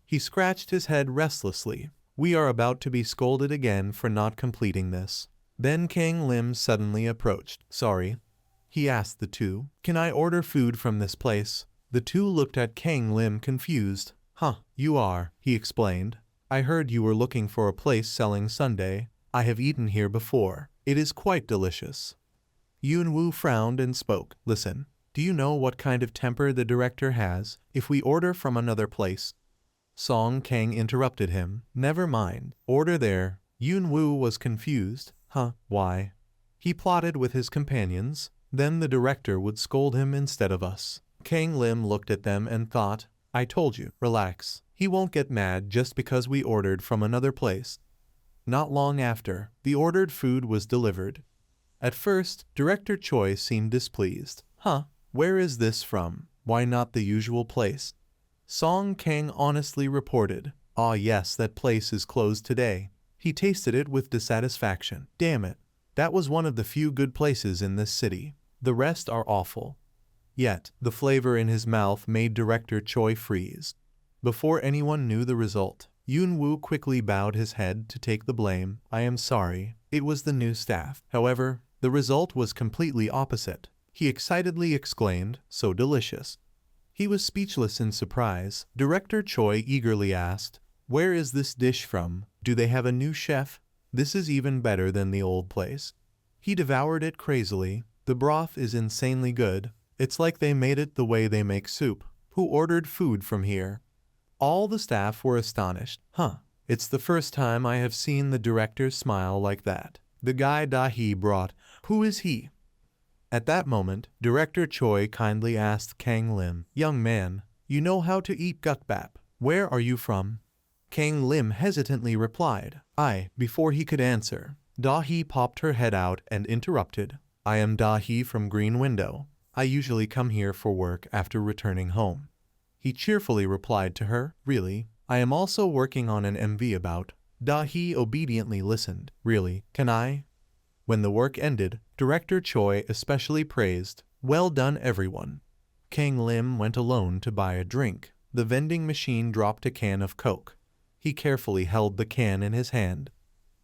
He scratched his head restlessly. We are about to be scolded again for not completing this. Then Kang Lim suddenly approached. Sorry. He asked the 2. Can I order food from this place? The 2 looked at Kang Lim confused. Huh, you are, he explained. I heard you were looking for a place selling sundae. I have eaten here before. It is quite delicious. Yoon-woo frowned and spoke. Listen, do you know what kind of temper the director has if we order from another place? Song Kang interrupted him. Never mind. Order there. Yoon-woo was confused. Huh, why? He plotted with his companions. Then the director would scold him instead of us. Kang Lim looked at them and thought, I told you, relax. He won't get mad just because we ordered from another place. Not long after, the ordered food was delivered. At first, Director Choi seemed displeased. Huh, where is this from? Why not the usual place? Song Kang honestly reported. Ah yes, that place is closed today. He tasted it with dissatisfaction. Damn it. That was one of the few good places in this city. The rest are awful. Yet, the flavor in his mouth made Director Choi freeze. Before anyone knew the result, Yoon-woo quickly bowed his head to take the blame. I am sorry. It was the new staff. However, the result was completely opposite. He excitedly exclaimed, so delicious. He was speechless in surprise. Director Choi eagerly asked, where is this dish from? Do they have a new chef? This is even better than the old place. He devoured it crazily. The broth is insanely good. It's like they made it the way they make soup. Who ordered food from here? All the staff were astonished. Huh, it's the first time I have seen the director smile like that. The guy Dahi brought, who is he? At that moment, Director Choi kindly asked Kang Lim, young man, you know how to eat gukbap. Where are you from? Kang Lim hesitantly replied, I. Before he could answer, Dahi popped her head out and interrupted. I am Dahi from Green Window. I usually come here for work after returning home. He cheerfully replied to her, really? I am also working on an MV about. Dahi obediently listened. Really, can I? When the work ended, Director Choi especially praised, well done everyone. Kang Lim went alone to buy a drink. The vending machine dropped a can of Coke. He carefully held the can in his hand.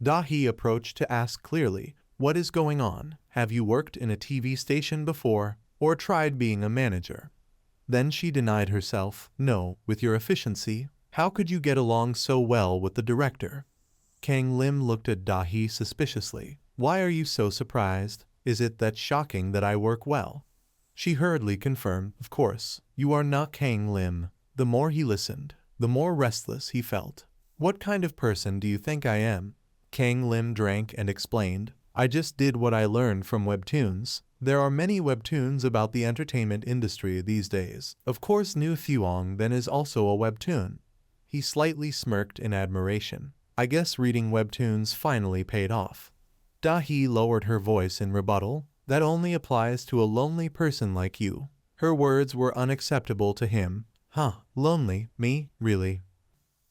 Dahi approached to ask clearly, what is going on? Have you worked in a TV station before, or tried being a manager? Then she denied herself. No, with your efficiency, how could you get along so well with the director? Kang Lim looked at Dahi suspiciously. Why are you so surprised? Is it that shocking that I work well? She hurriedly confirmed, of course, you are not Kang Lim. The more he listened, the more restless he felt. What kind of person do you think I am? Kang Lim drank and explained, I just did what I learned from webtoons. There are many webtoons about the entertainment industry these days. Of course New Thuong then is also a webtoon. He slightly smirked in admiration. I guess reading webtoons finally paid off. Da-hee lowered her voice in rebuttal. That only applies to a lonely person like you. Her words were unacceptable to him. Huh, lonely, me, really?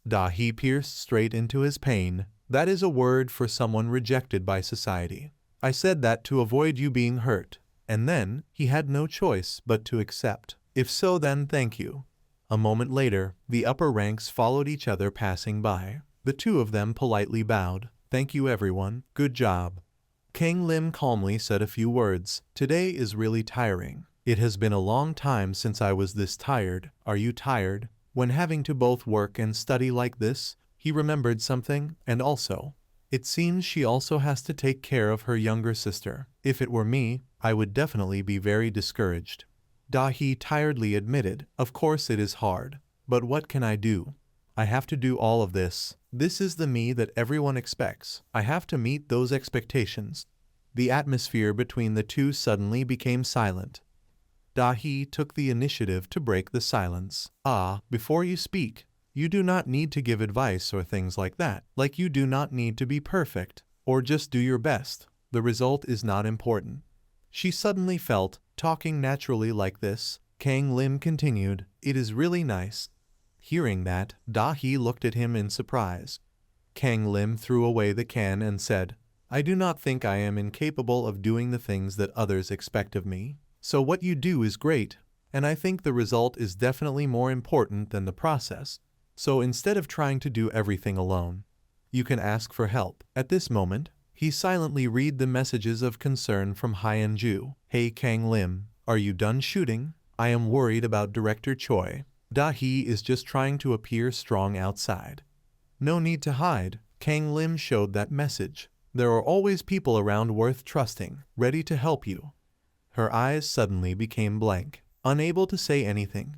Da-hee pierced straight into his pain. That is a word for someone rejected by society. I said that to avoid you being hurt. And then, he had no choice but to accept. If so, then thank you. A moment later, the upper ranks followed each other passing by. The two of them politely bowed. Thank you everyone, good job. Kang Lim calmly said a few words. Today is really tiring. It has been a long time since I was this tired. Are you tired? When having to both work and study like this, he remembered something, and also, it seems she also has to take care of her younger sister. If it were me, I would definitely be very discouraged. Da-hee tiredly admitted, of course it is hard. But what can I do? I have to do all of this. This is the me that everyone expects. I have to meet those expectations. The atmosphere between the two suddenly became silent. Da-hee took the initiative to break the silence. Before you speak, you do not need to give advice or things like that. Like you do not need to be perfect, or just do your best. The result is not important. She suddenly felt, talking naturally like this, Kang Lim continued, it is really nice. Hearing that, Da-hee looked at him in surprise. Kang Lim threw away the can and said, I do not think I am incapable of doing the things that others expect of me. So what you do is great, and I think the result is definitely more important than the process. So instead of trying to do everything alone, you can ask for help. At this moment, he silently read the messages of concern from Hyunju. Hey Kang Lim, are you done shooting? I am worried about Director Choi. Da-hee is just trying to appear strong outside. No need to hide. Kang Lim showed that message. There are always people around worth trusting, ready to help you. Her eyes suddenly became blank, unable to say anything.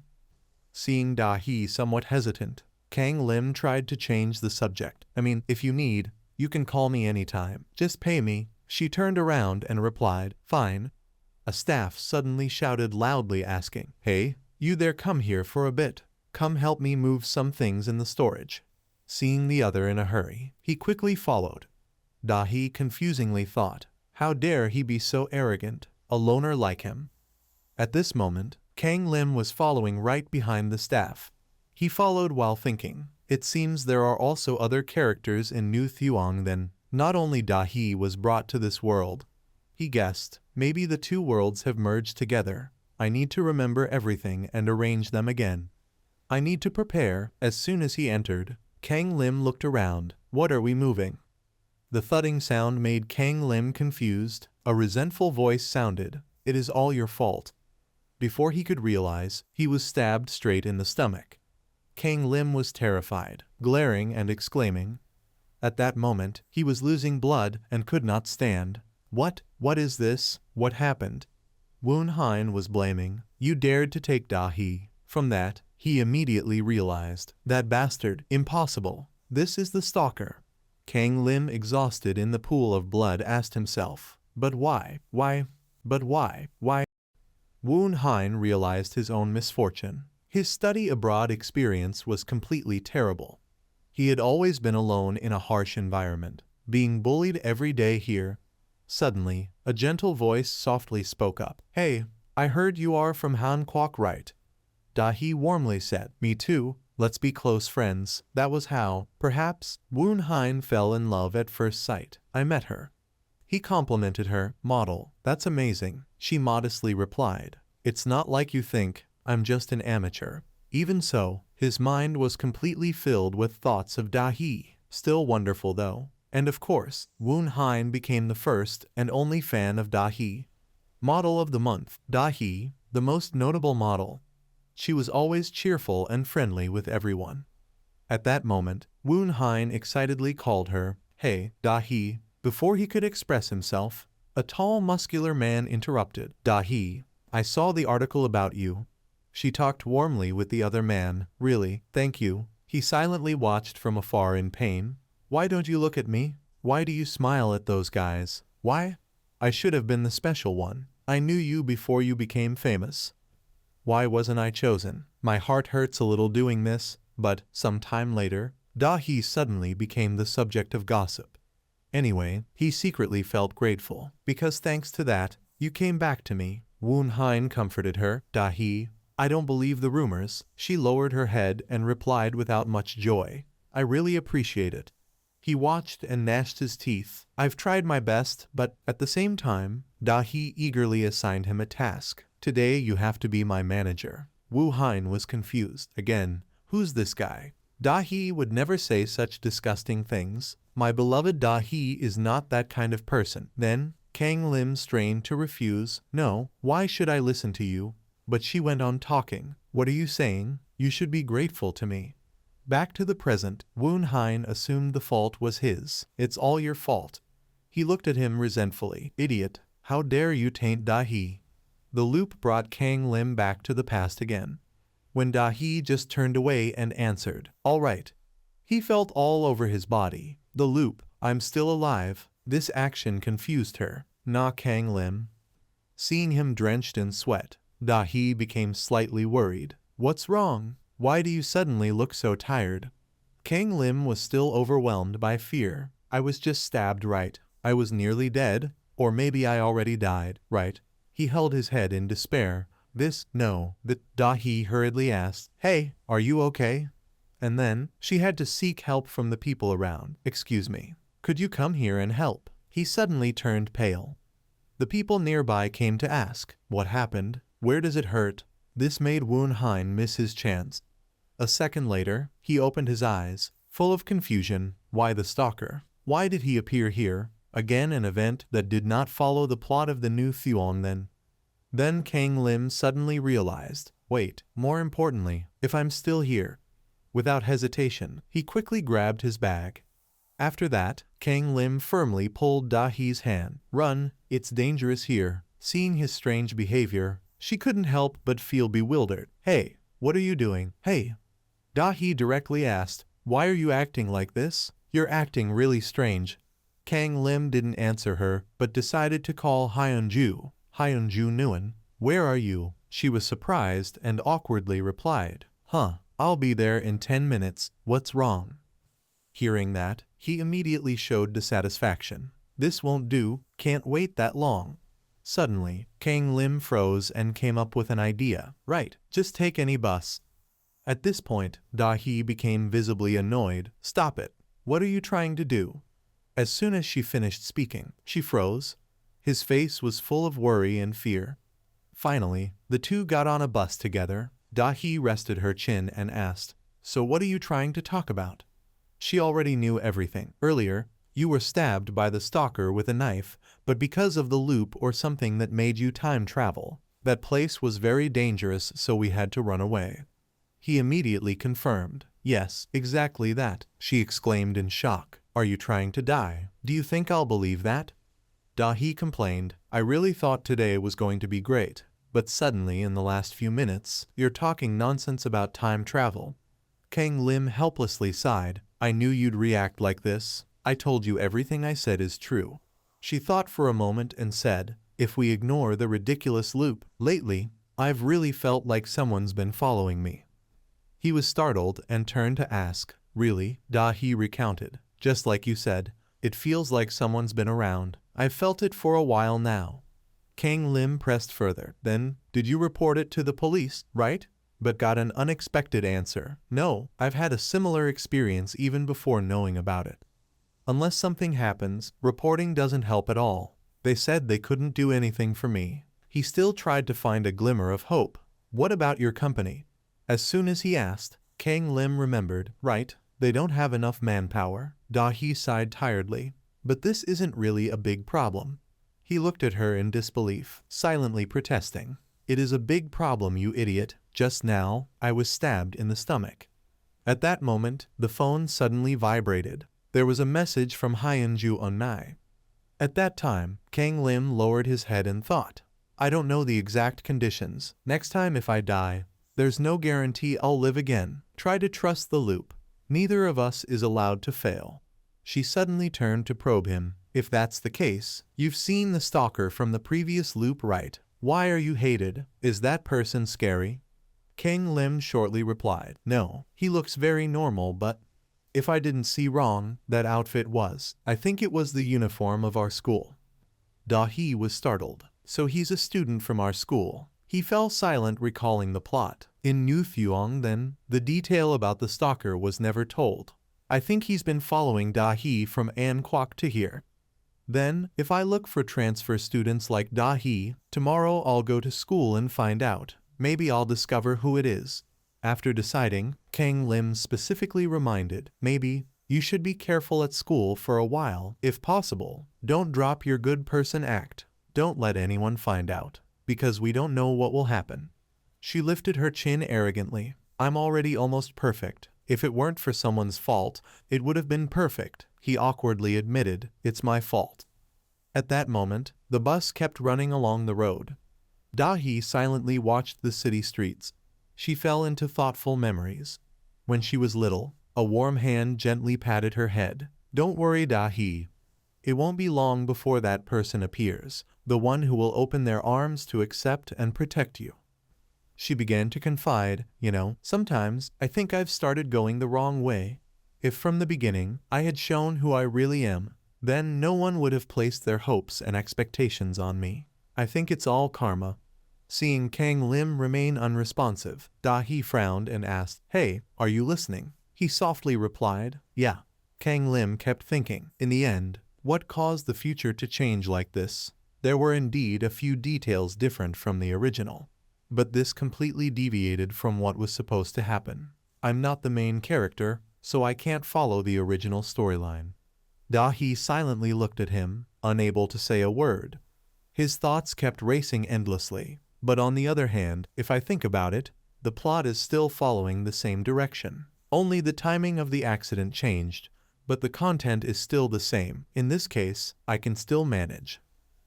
Seeing Da-hee somewhat hesitant, Kang Lim tried to change the subject. If you need, you can call me anytime. Just pay me. She turned around and replied, fine. A staff suddenly shouted loudly asking, hey, you there, come here for a bit. Come help me move some things in the storage. Seeing the other in a hurry, he quickly followed. Da-hee confusingly thought, how dare he be so arrogant, a loner like him. At this moment, Kang Lim was following right behind the staff. He followed while thinking, it seems there are also other characters in New Thuong than not only Da-hee was brought to this world. He guessed, maybe the two worlds have merged together. I need to remember everything and arrange them again. I need to prepare. As soon as he entered, Kang Lim looked around. What are we moving? The thudding sound made Kang Lim confused. A resentful voice sounded, it is all your fault. Before he could realize, he was stabbed straight in the stomach. Kang Lim was terrified, glaring and exclaiming. At that moment, he was losing blood and could not stand. What is this? What happened? Woon Hein was blaming, you dared to take Da-hee. From that, he immediately realized, that bastard, impossible. This is the stalker. Kang Lim, exhausted in the pool of blood, asked himself, but why? But why? Woon Hein realized his own misfortune. His study abroad experience was completely terrible. He had always been alone in a harsh environment, being bullied every day here. Suddenly, a gentle voice softly spoke up. Hey, I heard you are from Hancock, right? Da-hee warmly said, me too, let's be close friends. That was how, perhaps, Woon Hein fell in love at first sight. I met her. He complimented her, model, that's amazing. She modestly replied, it's not like you think, I'm just an amateur. Even so, his mind was completely filled with thoughts of Da-hee. Still wonderful though. And of course, Woon Hein became the first and only fan of Da-hee. Model of the month, Da-hee, the most notable model. She was always cheerful and friendly with everyone. At that moment, Woon Hein excitedly called her, hey, Da-hee. Before he could express himself, a tall muscular man interrupted. Da-hee, I saw the article about you. She talked warmly with the other man. Really, thank you. He silently watched from afar in pain. Why don't you look at me? Why do you smile at those guys? Why? I should have been the special one. I knew you before you became famous. Why wasn't I chosen? My heart hurts a little doing this, but some time later, Da-hee suddenly became the subject of gossip. Anyway, he secretly felt grateful, because thanks to that, you came back to me. Woon Hein comforted her. Da-hee, I don't believe the rumors. She lowered her head and replied without much joy. I really appreciate it. He watched and gnashed his teeth. I've tried my best, but at the same time, Da-hee eagerly assigned him a task. Today you have to be my manager. Wu Hein was confused. Again, who's this guy? Da-hee would never say such disgusting things. My beloved Da-hee is not that kind of person. Then, Kang Lim strained to refuse. No, why should I listen to you? But she went on talking. What are you saying? You should be grateful to me. Back to the present, Woon Hein assumed the fault was his. It's all your fault. He looked at him resentfully. Idiot, how dare you taint Da-hee? The loop brought Kang Lim back to the past again. When Da-hee just turned away and answered, all right. He felt all over his body. The loop, I'm still alive. This action confused her. Na Kang Lim. Seeing him drenched in sweat, Da-hee became slightly worried. What's wrong? Why do you suddenly look so tired? Kang Lim was still overwhelmed by fear. I was just stabbed, right? I was nearly dead, or maybe I already died, right? He held his head in despair. No, Da-hee hurriedly asked, hey, are you okay? And then, she had to seek help from the people around. Excuse me, could you come here and help? He suddenly turned pale. The people nearby came to ask, what happened? Where does it hurt? This made Woon Hein miss his chance. A second later, he opened his eyes, full of confusion. Why the stalker? Why did he appear here? Again an event that did not follow the plot of the new Thuong then. Then Kang Lim suddenly realized, wait, more importantly, if I'm still here. Without hesitation, he quickly grabbed his bag. After that, Kang Lim firmly pulled Da-hee's hand. Run, it's dangerous here. Seeing his strange behavior, she couldn't help but feel bewildered. Hey, what are you doing? Hey. Da-hee directly asked, why are you acting like this? You're acting really strange. Kang Lim didn't answer her, but decided to call Hyunju. Hyunju Nguyen, where are you? She was surprised and awkwardly replied, I'll be there in 10 minutes. What's wrong? Hearing that, he immediately showed dissatisfaction. This won't do, can't wait that long. Suddenly, Kang Lim froze and came up with an idea. Right, just take any bus. At this point, Da-hee became visibly annoyed. Stop it. What are you trying to do? As soon as she finished speaking, she froze. His face was full of worry and fear. Finally, the two got on a bus together. Da-hee rested her chin and asked, so what are you trying to talk about? She already knew everything. Earlier, you were stabbed by the stalker with a knife, but because of the loop or something that made you time travel. That place was very dangerous, so we had to run away. He immediately confirmed. Yes, exactly that, she exclaimed in shock. Are you trying to die? Do you think I'll believe that? Da-hee complained, I really thought today was going to be great, but suddenly in the last few minutes, you're talking nonsense about time travel. Kang Lim helplessly sighed, I knew you'd react like this. I told you everything I said is true. She thought for a moment and said, if we ignore the ridiculous loop, lately, I've really felt like someone's been following me. He was startled and turned to ask, really? Da-hee recounted, just like you said, it feels like someone's been around. I've felt it for a while now. Kang Lim pressed further. Then, did you report it to the police, right? But got an unexpected answer. No, I've had a similar experience even before knowing about it. Unless something happens, reporting doesn't help at all. They said they couldn't do anything for me. He still tried to find a glimmer of hope. What about your company? As soon as he asked, Kang Lim remembered, right, they don't have enough manpower. Da-hee sighed tiredly. But this isn't really a big problem. He looked at her in disbelief, silently protesting. It is a big problem, you idiot. Just now, I was stabbed in the stomach. At that moment, the phone suddenly vibrated. There was a message from Hyunju Onnai. At that time, Kang Lim lowered his head and thought, I don't know the exact conditions. Next time if I die, there's no guarantee I'll live again. Try to trust the loop. Neither of us is allowed to fail. She suddenly turned to probe him. If that's the case, you've seen the stalker from the previous loop, right? Why are you hated? Is that person scary? Kang Lim shortly replied, no, he looks very normal, but... If I didn't see wrong, that outfit was. I think it was the uniform of our school. Da-hee was startled. So he's a student from our school. He fell silent, recalling the plot. In New Thuong then, the detail about the stalker was never told. I think he's been following Da-hee from An Kwok to here. Then, if I look for transfer students like Da-hee, tomorrow I'll go to school and find out. Maybe I'll discover who it is. After deciding, Kang Lim specifically reminded, maybe, you should be careful at school for a while, if possible. Don't drop your good person act. Don't let anyone find out, because we don't know what will happen. She lifted her chin arrogantly. I'm already almost perfect. If it weren't for someone's fault, it would have been perfect, he awkwardly admitted. It's my fault. At that moment, the bus kept running along the road. Da-hee silently watched the city streets. She fell into thoughtful memories. When she was little, a warm hand gently patted her head. Don't worry, Da-hee. It won't be long before that person appears, the one who will open their arms to accept and protect you. She began to confide, sometimes I think I've started going the wrong way. If from the beginning I had shown who I really am, then no one would have placed their hopes and expectations on me. I think it's all karma. Seeing Kang Lim remain unresponsive, Da-hee frowned and asked, Hey, are you listening? He softly replied, Yeah. Kang Lim kept thinking. In the end, what caused the future to change like this? There were indeed a few details different from the original. But this completely deviated from what was supposed to happen. I'm not the main character, so I can't follow the original storyline. Da-hee silently looked at him, unable to say a word. His thoughts kept racing endlessly. But on the other hand, if I think about it, the plot is still following the same direction. Only the timing of the accident changed, but the content is still the same. In this case, I can still manage.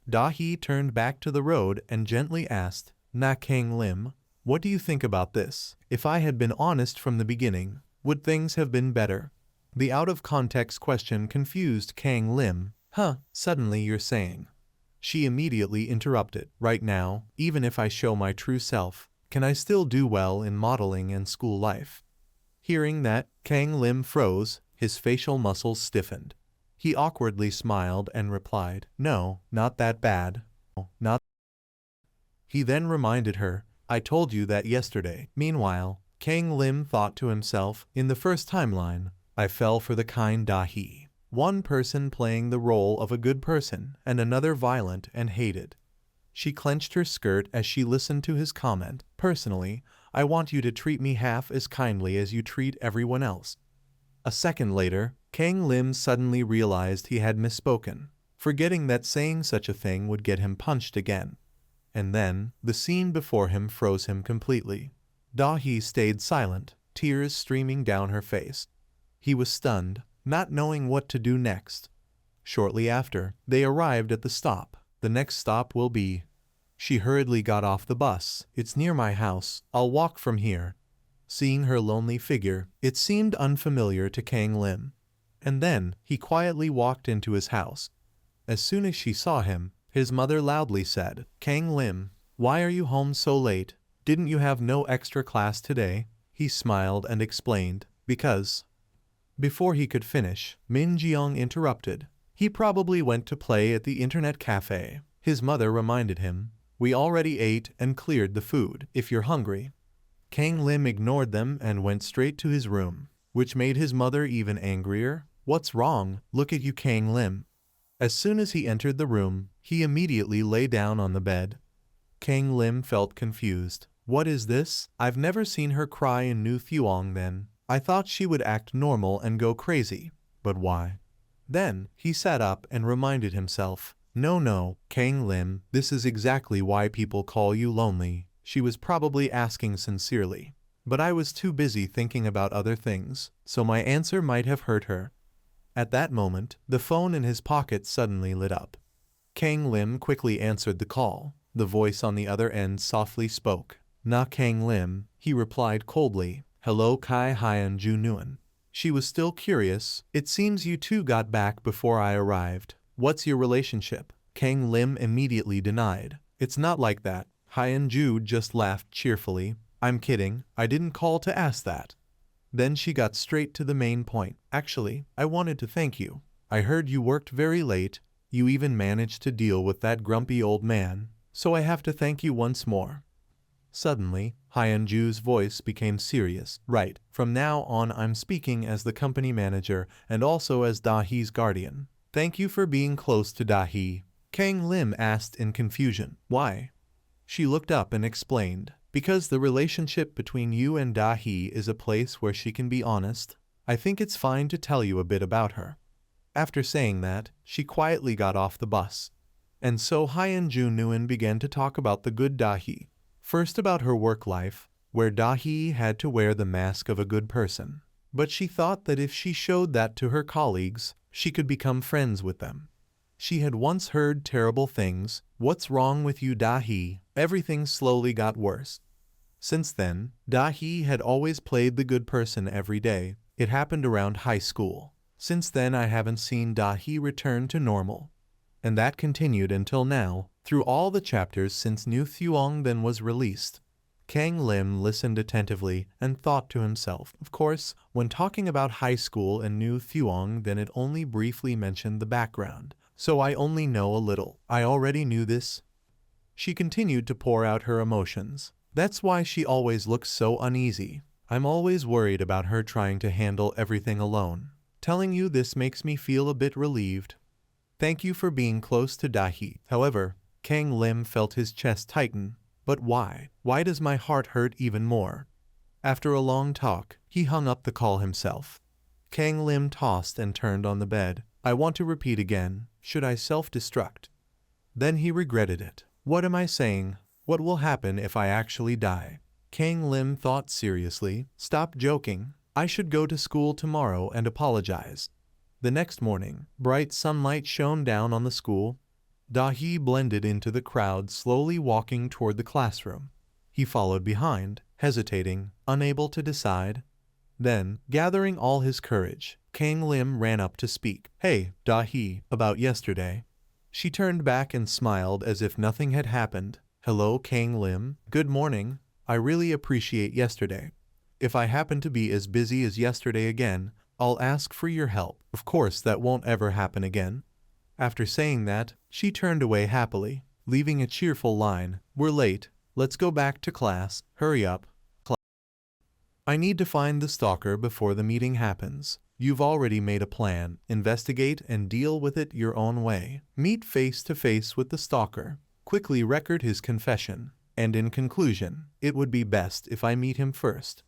Da-hee turned back to the road and gently asked, Na Kang Lim, what do you think about this? If I had been honest from the beginning, would things have been better? The out-of-context question confused Kang Lim. Suddenly you're saying. She immediately interrupted. Right now, even if I show my true self, can I still do well in modeling and school life? Hearing that, Kang Lim froze, his facial muscles stiffened. He awkwardly smiled and replied, No, not that bad. Not. He then reminded her, I told you that yesterday. Meanwhile, Kang Lim thought to himself, in the first timeline, I fell for the kind Da-hee. One person playing the role of a good person and another violent and hated. She clenched her skirt as she listened to his comment. Personally, I want you to treat me half as kindly as you treat everyone else. A second later, Kang Lim suddenly realized he had misspoken, forgetting that saying such a thing would get him punched again. And then, the scene before him froze him completely. Da-hee stayed silent, tears streaming down her face. He was stunned, not knowing what to do next. Shortly after, they arrived at the stop. The next stop will be. She hurriedly got off the bus. It's near my house. I'll walk from here. Seeing her lonely figure, it seemed unfamiliar to Kang Lim. And then, he quietly walked into his house. As soon as she saw him, his mother loudly said, Kang Lim, why are you home so late? Didn't you have no extra class today? He smiled and explained, because. Before he could finish, Min Jeong interrupted. He probably went to play at the internet cafe. His mother reminded him, we already ate and cleared the food, if you're hungry. Kang Lim ignored them and went straight to his room, which made his mother even angrier. What's wrong? Look at you, Kang Lim. As soon as he entered the room, he immediately lay down on the bed. Kang Lim felt confused. What is this? I've never seen her cry in New Thuong then. I thought she would act normal and go crazy. But why? Then, he sat up and reminded himself, No, Kang Lim, this is exactly why people call you lonely. She was probably asking sincerely. But I was too busy thinking about other things, so my answer might have hurt her. At that moment, the phone in his pocket suddenly lit up. Kang Lim quickly answered the call. The voice on the other end softly spoke. Na Kang Lim, he replied coldly. Hello Kai Hyan Ju Nguyen. She was still curious. It seems you two got back before I arrived. What's your relationship? Kang Lim immediately denied. It's not like that. Hyan Ju just laughed cheerfully. I'm kidding. I didn't call to ask that. Then she got straight to the main point. Actually, I wanted to thank you. I heard you worked very late. You even managed to deal with that grumpy old man. So I have to thank you once more. Suddenly, Hyunju's voice became serious. Right, from now on I'm speaking as the company manager and also as Dahee's guardian. Thank you for being close to Dahee. Kang Lim asked in confusion. Why? She looked up and explained. Because the relationship between you and Dahee is a place where she can be honest. I think it's fine to tell you a bit about her. After saying that, she quietly got off the bus. And so Hyunju Nguyen began to talk about the good Dahee. First about her work life, where Dahee had to wear the mask of a good person. But she thought that if she showed that to her colleagues, she could become friends with them. She had once heard terrible things. What's wrong with you, Dahee? Everything slowly got worse. Since then, Dahee had always played the good person every day. It happened around high school. Since then I haven't seen Dahee return to normal. And that continued until now, through all the chapters since New Thuong then was released. Kang Lim listened attentively and thought to himself. Of course, when talking about high school and New Thuong then it only briefly mentioned the background. So I only know a little. I already knew this. She continued to pour out her emotions. That's why she always looks so uneasy. I'm always worried about her trying to handle everything alone. Telling you this makes me feel a bit relieved. Thank you for being close to Dahee. However, Kang Lim felt his chest tighten. But why? Why does my heart hurt even more? After a long talk, he hung up the call himself. Kang Lim tossed and turned on the bed. I want to repeat again. Should I self-destruct? Then he regretted it. What am I saying? What will happen if I actually die? Kang Lim thought seriously. Stop joking. I should go to school tomorrow and apologize. The next morning, bright sunlight shone down on the school. Dahee blended into the crowd, slowly walking toward the classroom. He followed behind, hesitating, unable to decide. Then, gathering all his courage, Kang Lim ran up to speak. Hey, Dahee, about yesterday. She turned back and smiled as if nothing had happened. Hello, Kang Lim. Good morning. I really appreciate yesterday. If I happen to be as busy as yesterday again, I'll ask for your help. Of course, that won't ever happen again. After saying that, she turned away happily, leaving a cheerful line. We're late. Let's go back to class. Hurry up. I need to find the stalker before the meeting happens. You've already made a plan. Investigate and deal with it your own way. Meet face to face with the stalker. Quickly record his confession. And in conclusion, it would be best if I meet him first.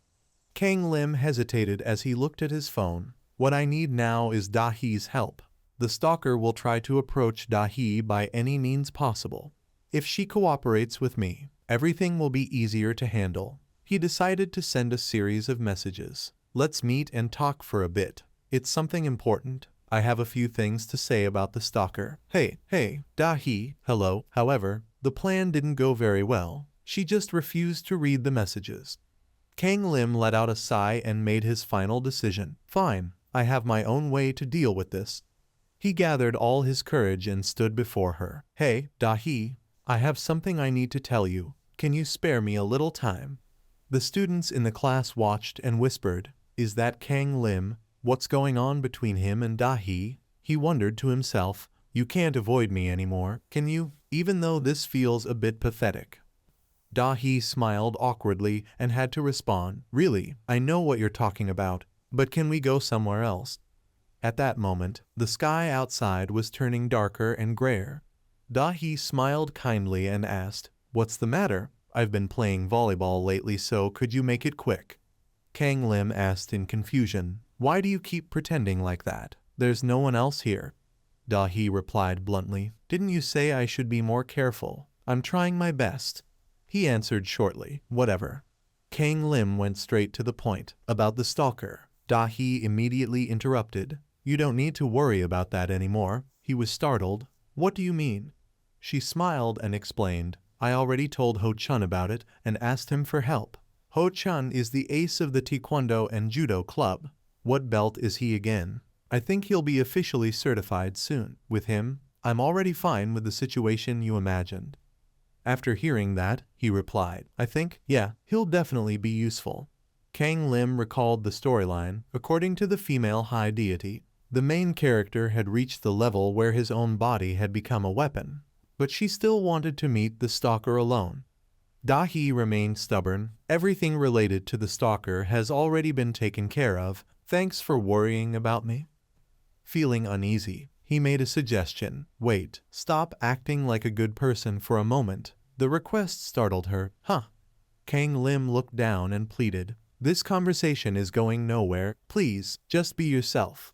Kang Lim hesitated as he looked at his phone. What I need now is Dahee's help. The stalker will try to approach Dahee by any means possible. If she cooperates with me, everything will be easier to handle. He decided to send a series of messages. Let's meet and talk for a bit. It's something important. I have a few things to say about the stalker. Hey, Dahee, hello. However, the plan didn't go very well. She just refused to read the messages. Kang Lim let out a sigh and made his final decision. Fine, I have my own way to deal with this. He gathered all his courage and stood before her. Hey, Dahee, I have something I need to tell you. Can you spare me a little time? The students in the class watched and whispered, Is that Kang Lim? What's going on between him and Dahee? He wondered to himself, You can't avoid me anymore, can you? Even though this feels a bit pathetic. Dahee smiled awkwardly and had to respond, Really, I know what you're talking about, but can we go somewhere else? At that moment, the sky outside was turning darker and grayer. Dahee smiled kindly and asked, What's the matter? I've been playing volleyball lately, so could you make it quick? Kang Lim asked in confusion, Why do you keep pretending like that? There's no one else here. Dahee replied bluntly, Didn't you say I should be more careful? I'm trying my best. He answered shortly, Whatever. Kang Lim went straight to the point. About the stalker. Dahee immediately interrupted. You don't need to worry about that anymore. He was startled. What do you mean? She smiled and explained. I already told Ho Chun about it and asked him for help. Ho Chun is the ace of the Taekwondo and Judo club. What belt is he again? I think he'll be officially certified soon. With him, I'm already fine with the situation you imagined. After hearing that, he replied, I think, yeah, he'll definitely be useful. Kang Lim recalled the storyline. According to the female high deity, the main character had reached the level where his own body had become a weapon, but she still wanted to meet the stalker alone. Da-hee remained stubborn. Everything related to the stalker has already been taken care of. Thanks for worrying about me. Feeling uneasy, he made a suggestion. Wait, stop acting like a good person for a moment. The request startled her. Huh? Kang Lim looked down and pleaded. This conversation is going nowhere. Please, just be yourself.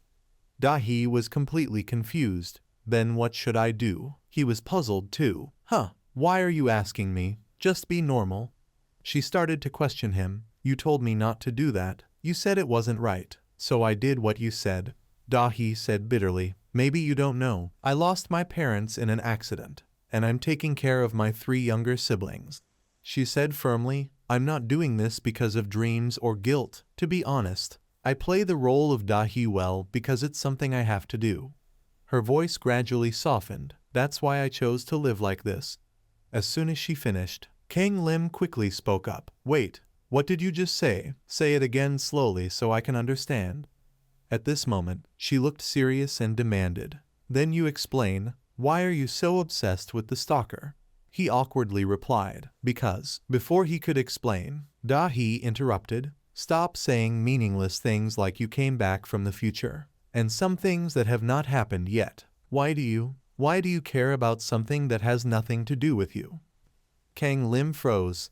Da-hee was completely confused. Then what should I do? He was puzzled too. Huh? Why are you asking me? Just be normal. She started to question him. You told me not to do that. You said it wasn't right. So I did what you said. Da-hee said bitterly. Maybe you don't know. I lost my parents in an accident, and I'm taking care of my 3 younger siblings. She said firmly, I'm not doing this because of dreams or guilt. To be honest, I play the role of Da-hee well because it's something I have to do. Her voice gradually softened. That's why I chose to live like this. As soon as she finished, Kang Lim quickly spoke up. Wait, what did you just say? Say it again slowly so I can understand. At this moment, she looked serious and demanded. Then you explain, why are you so obsessed with the stalker? He awkwardly replied, because. Before he could explain, Da-hee interrupted. Stop saying meaningless things like you came back from the future, and some things that have not happened yet. Why do you care about something that has nothing to do with you? Kang Lim froze.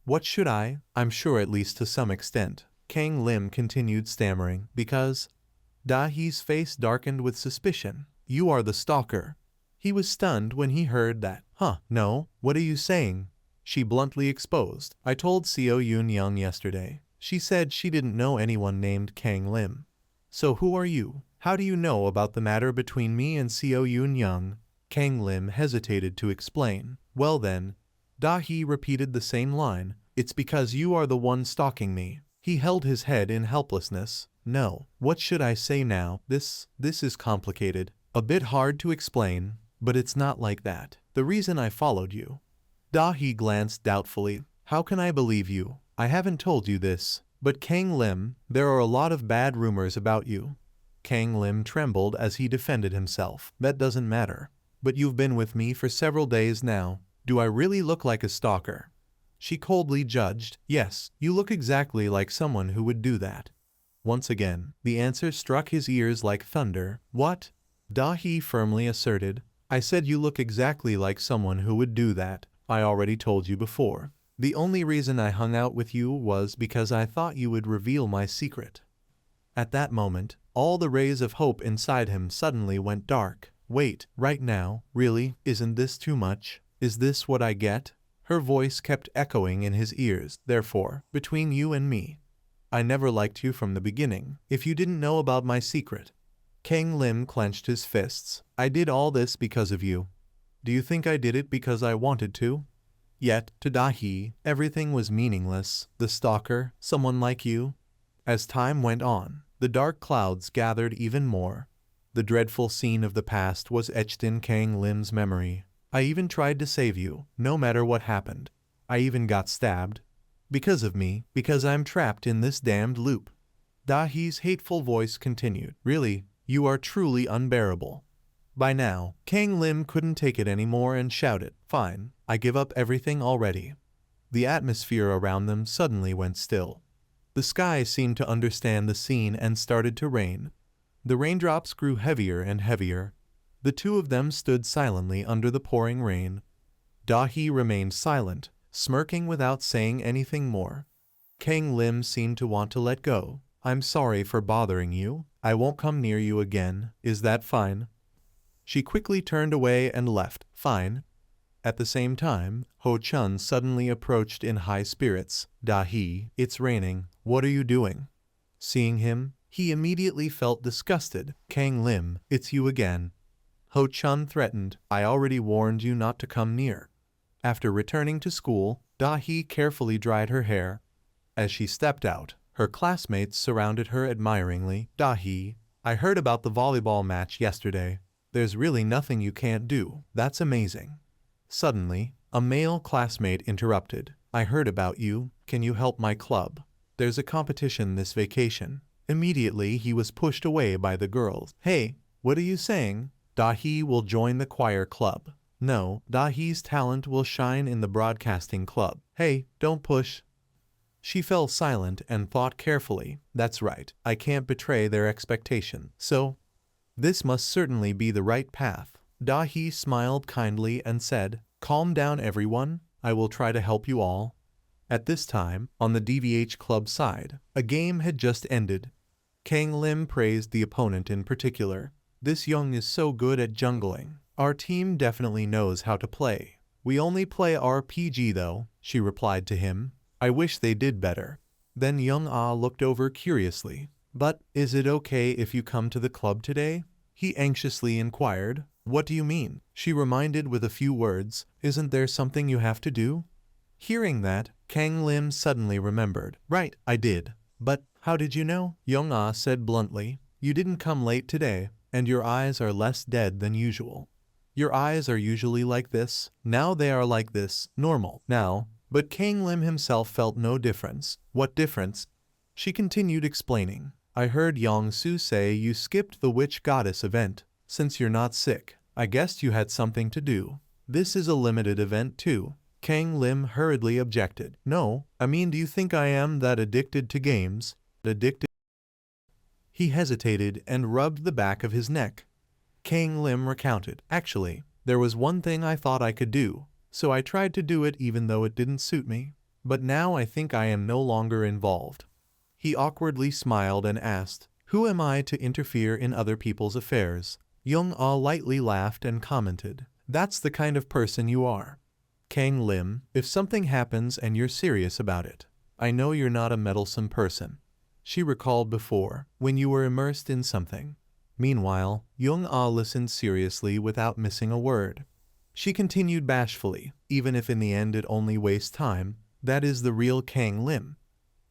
What should I? I'm sure at least to some extent. Kang Lim continued stammering, because. Da-hee's face darkened with suspicion. You are the stalker. He was stunned when he heard that. Huh, no, what are you saying? She bluntly exposed. I told Seo Yoon Young yesterday. She said she didn't know anyone named Kang Lim. So who are you? How do you know about the matter between me and Seo Yoon Young? Kang Lim hesitated to explain. Well then, Da-hee repeated the same line. It's because you are the one stalking me. He held his head in helplessness. No, what should I say now? This is complicated. A bit hard to explain, but it's not like that. The reason I followed you. Da-hee glanced doubtfully. How can I believe you? I haven't told you this, but Kang Lim, there are a lot of bad rumors about you. Kang Lim trembled as he defended himself. That doesn't matter. But you've been with me for several days now. Do I really look like a stalker? She coldly judged. Yes, you look exactly like someone who would do that. Once again, the answer struck his ears like thunder. What? Da-hee firmly asserted. I said you look exactly like someone who would do that. I already told you before. The only reason I hung out with you was because I thought you would reveal my secret. At that moment, all the rays of hope inside him suddenly went dark. Wait, right now, really, isn't this too much? Is this what I get? Her voice kept echoing in his ears. Therefore, between you and me, I never liked you from the beginning. If you didn't know about my secret. Kang Lim clenched his fists. I did all this because of you. Do you think I did it because I wanted to? Yet, to Da-hee, everything was meaningless. The stalker, someone like you. As time went on, the dark clouds gathered even more. The dreadful scene of the past was etched in Kang Lim's memory. I even tried to save you, no matter what happened. I even got stabbed. Because of me, because I'm trapped in this damned loop. Da-hee's hateful voice continued. Really, you are truly unbearable. By now, Kang Lim couldn't take it anymore and shouted, Fine, I give up everything already. The atmosphere around them suddenly went still. The sky seemed to understand the scene and started to rain. The raindrops grew heavier and heavier. The two of them stood silently under the pouring rain. Da-hee remained silent, smirking without saying anything more. Kang Lim seemed to want to let go. I'm sorry for bothering you. I won't come near you again. Is that fine? She quickly turned away and left. Fine. At the same time, Ho-chun suddenly approached in high spirits. Da-hee, it's raining. What are you doing? Seeing him, he immediately felt disgusted. Kang Lim, it's you again. Ho-chun threatened. I already warned you not to come near. After returning to school, Da-hee carefully dried her hair. As she stepped out, her classmates surrounded her admiringly. Da-hee, I heard about the volleyball match yesterday. There's really nothing you can't do. That's amazing. Suddenly, a male classmate interrupted. I heard about you. Can you help my club? there's a competition this vacation. Immediately he was pushed away by the girls. Hey, what are you saying? Dahi will join the choir club. No, Dahi's talent will shine in the broadcasting club. Hey, don't push. She fell silent and thought carefully. That's right, I can't betray their expectation. So, this must certainly be the right path. Dahi smiled kindly and said, calm down everyone, I will try to help you all. At this time, on the DVH club side, a game had just ended. Kang Lim praised the opponent in particular. This young is so good at jungling. Our team definitely knows how to play. We only play RPG though, she replied to him. I wish they did better. Then Young Ah looked over curiously. But, is it okay if you come to the club today? He anxiously inquired. What do you mean? She reminded with a few words. Isn't there something you have to do? Hearing that, Kang Lim suddenly remembered. Right, I did. But, how did you know? Young Ah said bluntly. You didn't come late today, and your eyes are less dead than usual. Your eyes are usually like this. Now they are like this, normal. Now, but Kang Lim himself felt no difference. What difference? She continued explaining. I heard Yong Su say you skipped the witch goddess event. Since you're not sick, I guessed you had something to do. This is a limited event too. Kang Lim hurriedly objected. No, I mean, do you think I am that addicted to games? Addicted? He hesitated and rubbed the back of his neck. Kang Lim recounted. Actually, there was one thing I thought I could do. So I tried to do it even though it didn't suit me. But now I think I am no longer involved. He awkwardly smiled and asked, who am I to interfere in other people's affairs? Young Ah lightly laughed and commented, that's the kind of person you are. Kang Lim, if something happens and you're serious about it, I know you're not a meddlesome person. She recalled before, when you were immersed in something. Meanwhile, Young Ah listened seriously without missing a word. She continued bashfully, even if in the end it only wastes time, that is the real Kang Lim.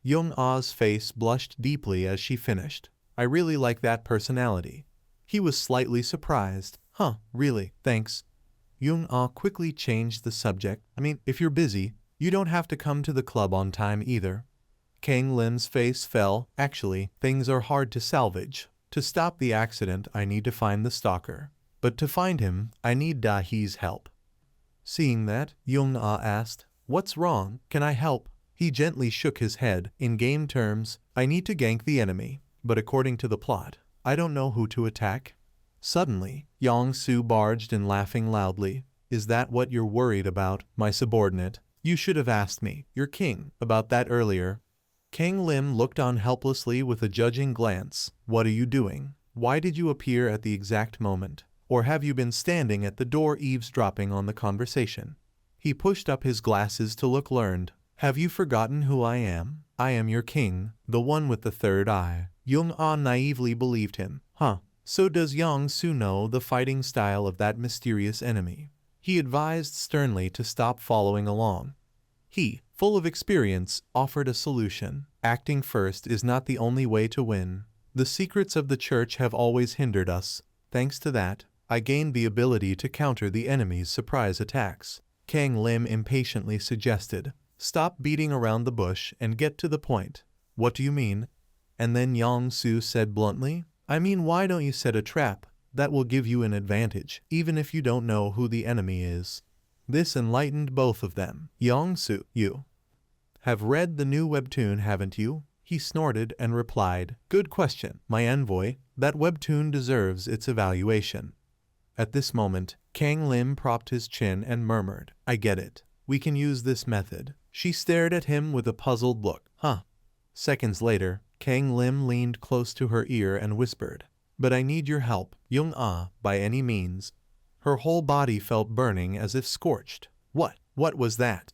Young Ah's face blushed deeply as she finished. I really like that personality. He was slightly surprised. Huh, really, thanks. Young Ah quickly changed the subject. I mean, if you're busy, you don't have to come to the club on time either. Kang Lim's face fell. Actually, things are hard to salvage. To stop the accident, I need to find the stalker. But to find him, I need Dahi's help. Seeing that, Young Ah asked, what's wrong? Can I help? He gently shook his head. In game terms, I need to gank the enemy. But according to the plot, I don't know who to attack. Suddenly, Yong Su barged in laughing loudly. Is that what you're worried about, my subordinate? You should have asked me, your king, about that earlier. Kang Lim looked on helplessly with a judging glance. What are you doing? Why did you appear at the exact moment? Or have you been standing at the door eavesdropping on the conversation? He pushed up his glasses to look learned. Have you forgotten who I am? I am your king, the one with the third eye. Young Ah naively believed him. Huh, so does Yong Su know the fighting style of that mysterious enemy? He advised sternly to stop following along. He, full of experience, offered a solution. Acting first is not the only way to win. The secrets of the church have always hindered us. Thanks to that, I gained the ability to counter the enemy's surprise attacks. Kang Lim impatiently suggested, stop beating around the bush and get to the point. What do you mean? And then Yong Su said bluntly, I mean, why don't you set a trap? That will give you an advantage, even if you don't know who the enemy is. This enlightened both of them. Yong Su, you have read the new webtoon, haven't you? He snorted and replied, good question, my envoy. That webtoon deserves its evaluation. At this moment, Kang Lim propped his chin and murmured, I get it. We can use this method. She stared at him with a puzzled look. Huh. Seconds later, Kang Lim leaned close to her ear and whispered, but I need your help, Young Ah, by any means. Her whole body felt burning as if scorched. What was that?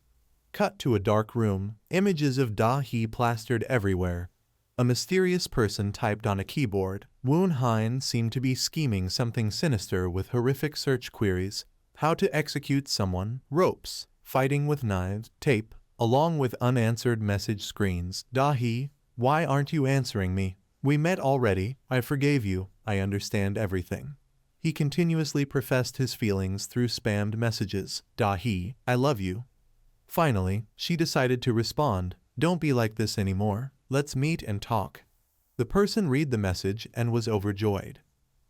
Cut to a dark room, images of Da He plastered everywhere. A mysterious person typed on a keyboard. Woon Hein seemed to be scheming something sinister with horrific search queries. How to execute someone, ropes, fighting with knives, tape, along with unanswered message screens. Da He, why aren't you answering me? We met already, I forgave you, I understand everything. He continuously professed his feelings through spammed messages. Da He, I love you. Finally, she decided to respond, don't be like this anymore. Let's meet and talk. The person read the message and was overjoyed.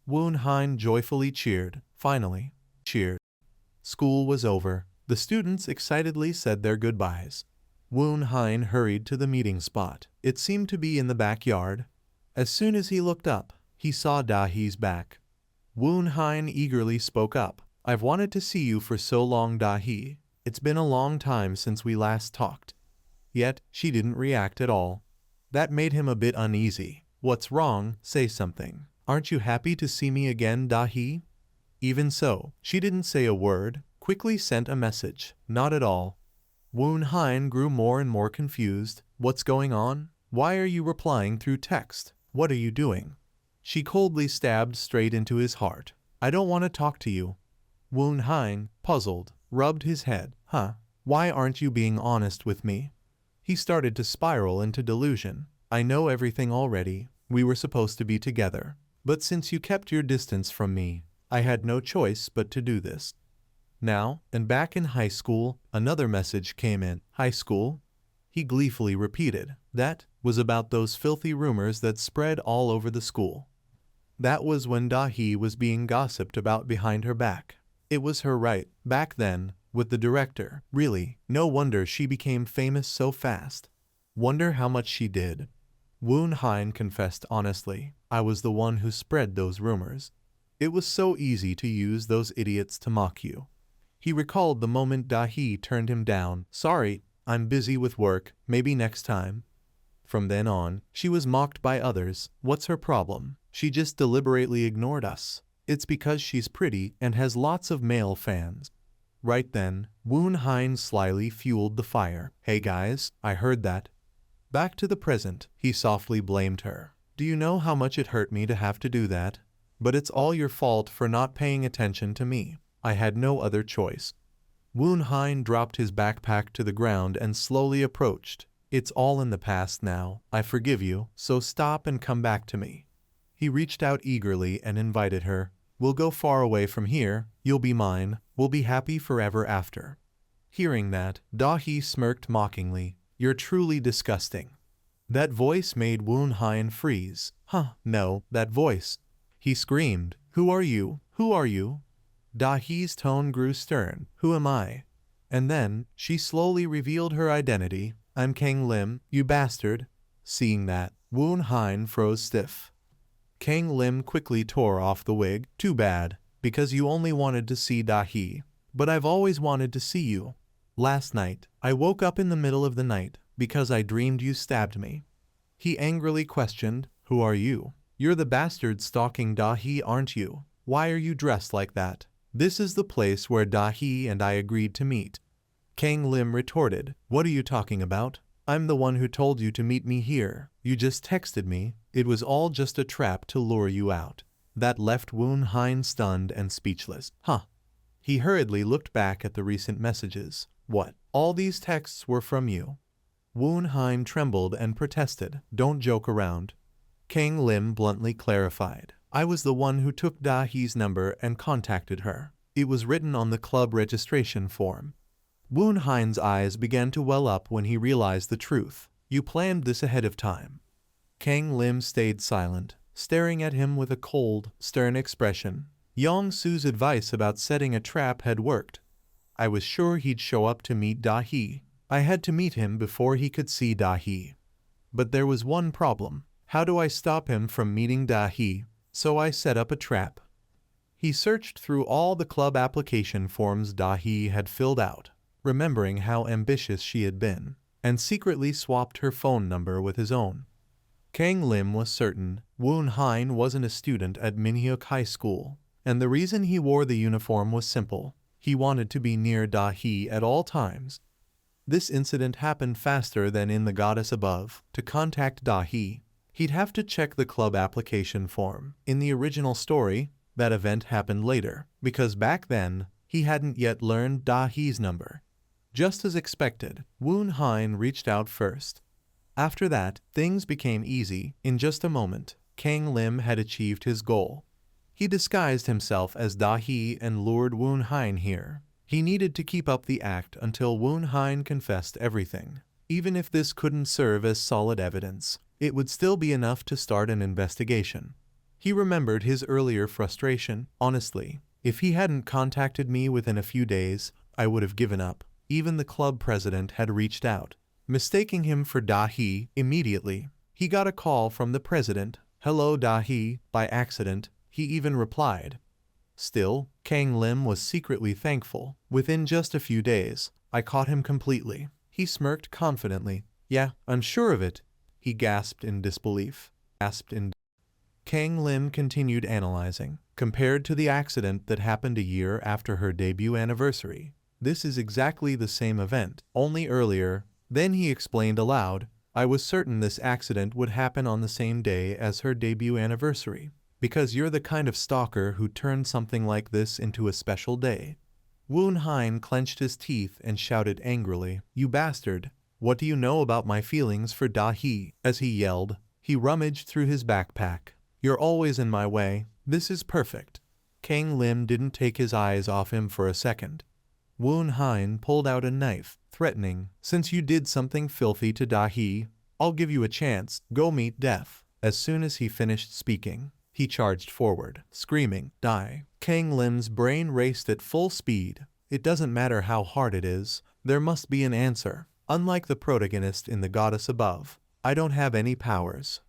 Woon Hein joyfully cheered. Finally, cheered. School was over. The students excitedly said their goodbyes. Woon Hein hurried to the meeting spot. It seemed to be in the backyard. As soon as he looked up, he saw Da-hee's back. Woon Hein eagerly spoke up. I've wanted to see you for so long, Da-hee. It's been a long time since we last talked. Yet, she didn't react at all. That made him a bit uneasy. What's wrong? Say something. Aren't you happy to see me again, Da-hee? Even so, she didn't say a word, quickly sent a message. Not at all. Woon Hein grew more and more confused. What's going on? Why are you replying through text? What are you doing? She coldly stabbed straight into his heart. I don't want to talk to you. Woon Hein, puzzled, rubbed his head. Why aren't you being honest with me? He started to spiral into delusion. I know everything already. We were supposed to be together. But since you kept your distance from me, I had no choice but to do this. Now, and back in high school, another message came in. High school? He gleefully repeated. That was about those filthy rumors that spread all over the school. That was when Da-hee was being gossiped about behind her back. It was her right, back then, with the director. Really, no wonder she became famous so fast. Wonder how much she did. Woon Hein confessed honestly. I was the one who spread those rumors. It was so easy to use those idiots to mock you. He recalled the moment Da-hee turned him down. Sorry, I'm busy with work, maybe next time. From then on, she was mocked by others. What's her problem? She just deliberately ignored us. It's because she's pretty and has lots of male fans. Right then, Woon Hein slyly fueled the fire. Hey guys, I heard that. Back to the present, he softly blamed her. Do you know how much it hurt me to have to do that? But it's all your fault for not paying attention to me. I had no other choice. Woon Hein dropped his backpack to the ground and slowly approached. It's all in the past now. I forgive you, so stop and come back to me. He reached out eagerly and invited her. We'll go far away from here. You'll be mine. We'll be happy forever after. Hearing that, Da-hee smirked mockingly. You're truly disgusting. That voice made Woon Hein freeze. No, that voice. He screamed. Who are you? Who are you? Da-hee's tone grew stern. Who am I? And then, she slowly revealed her identity. I'm Kang Lim, you bastard. Seeing that, Woon Hein froze stiff. Kang Lim quickly tore off the wig. Too bad, because you only wanted to see Da-hee. But I've always wanted to see you. Last night, I woke up in the middle of the night, because I dreamed you stabbed me. He angrily questioned, who are you? You're the bastard stalking Da-hee, aren't you? Why are you dressed like that? This is the place where Da-hee and I agreed to meet. Kang Lim retorted, what are you talking about? I'm the one who told you to meet me here. You just texted me. It was all just a trap to lure you out. That left Woon Hein stunned and speechless. He hurriedly looked back at the recent messages. What? All these texts were from you? Woon Hein trembled and protested. Don't joke around. Kang Lim bluntly clarified. I was the one who took Da-hee's number and contacted her. It was written on the club registration form. Woon Hein's eyes began to well up when he realized the truth. You planned this ahead of time. Kang Lim stayed silent, staring at him with a cold, stern expression. Yong-su's advice about setting a trap had worked. I was sure he'd show up to meet Da-hee. I had to meet him before he could see Da-hee. But there was one problem. How do I stop him from meeting Da-hee? So I set up a trap. He searched through all the club application forms Da-hee had filled out, remembering how ambitious she had been, and secretly swapped her phone number with his own. Kang Lim was certain Woon Hein wasn't a student at Minhyuk High School, and the reason he wore the uniform was simple. He wanted to be near Da-hee at all times. This incident happened faster than in the goddess above. To contact Da-hee, he'd have to check the club application form. In the original story, that event happened later, because back then, he hadn't yet learned Da-hee's number. Just as expected, Woon Hein reached out first. After that, things became easy. In just a moment, Kang Lim had achieved his goal. He disguised himself as Da-hee and lured Woon Hein here. He needed to keep up the act until Woon Hein confessed everything. Even if this couldn't serve as solid evidence, it would still be enough to start an investigation. He remembered his earlier frustration. Honestly, if he hadn't contacted me within a few days, I would have given up. Even the club president had reached out, mistaking him for Da-hee. Immediately, he got a call from the president. "Hello Da-hee," by accident, he even replied. Still, Kang Lim was secretly thankful. "Within just a few days, I caught him completely." He smirked confidently. "Yeah, I'm sure of it." He gasped in disbelief. Kang Lim continued analyzing. "Compared to the accident that happened a year after her debut anniversary, this is exactly the same event, only earlier." Then he explained aloud, "I was certain this accident would happen on the same day as her debut anniversary, because you're the kind of stalker who turned something like this into a special day." Woon Hein clenched his teeth and shouted angrily, "You bastard! What do you know about my feelings for Da-hee?" As he yelled, he rummaged through his backpack. "You're always in my way. This is perfect." Kang Lim didn't take his eyes off him for a second. Woon Hein pulled out a knife, threatening, "Since you did something filthy to Da-hee, I'll give you a chance. Go meet death." As soon as he finished speaking, he charged forward, screaming, "Die!" Kang Lim's brain raced at full speed. It doesn't matter how hard it is, there must be an answer. Unlike the protagonist in The Goddess Above, I don't have any powers.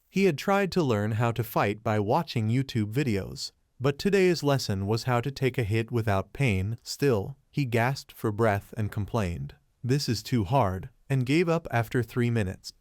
He had tried to learn how to fight by watching YouTube videos, but today's lesson was how to take a hit without pain. Still, he gasped for breath and complained, "This is too hard," and gave up after 3 minutes.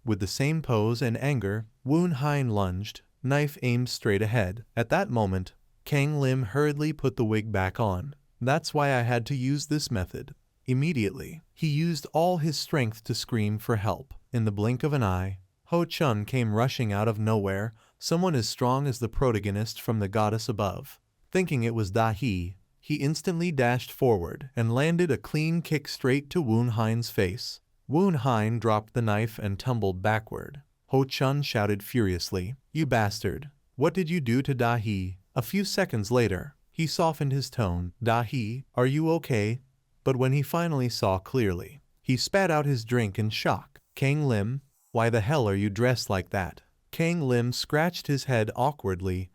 With the same pose and anger, Woon Hein lunged, knife aimed straight ahead. At that moment, Kang Lim hurriedly put the wig back on. "That's why I had to use this method." Immediately, he used all his strength to scream for help. In the blink of an eye, Ho Chun came rushing out of nowhere, someone as strong as the protagonist from The Goddess Above. Thinking it was Da-hee, he instantly dashed forward and landed a clean kick straight to Woon Hein's face. Woon Hein dropped the knife and tumbled backward. Ho Chun shouted furiously, "You bastard! What did you do to Da-hee?" A few seconds later, he softened his tone. "Da-hee, are you okay?" But when he finally saw clearly, he spat out his drink in shock. "Kang Lim, why the hell are you dressed like that?" Kang Lim scratched his head awkwardly.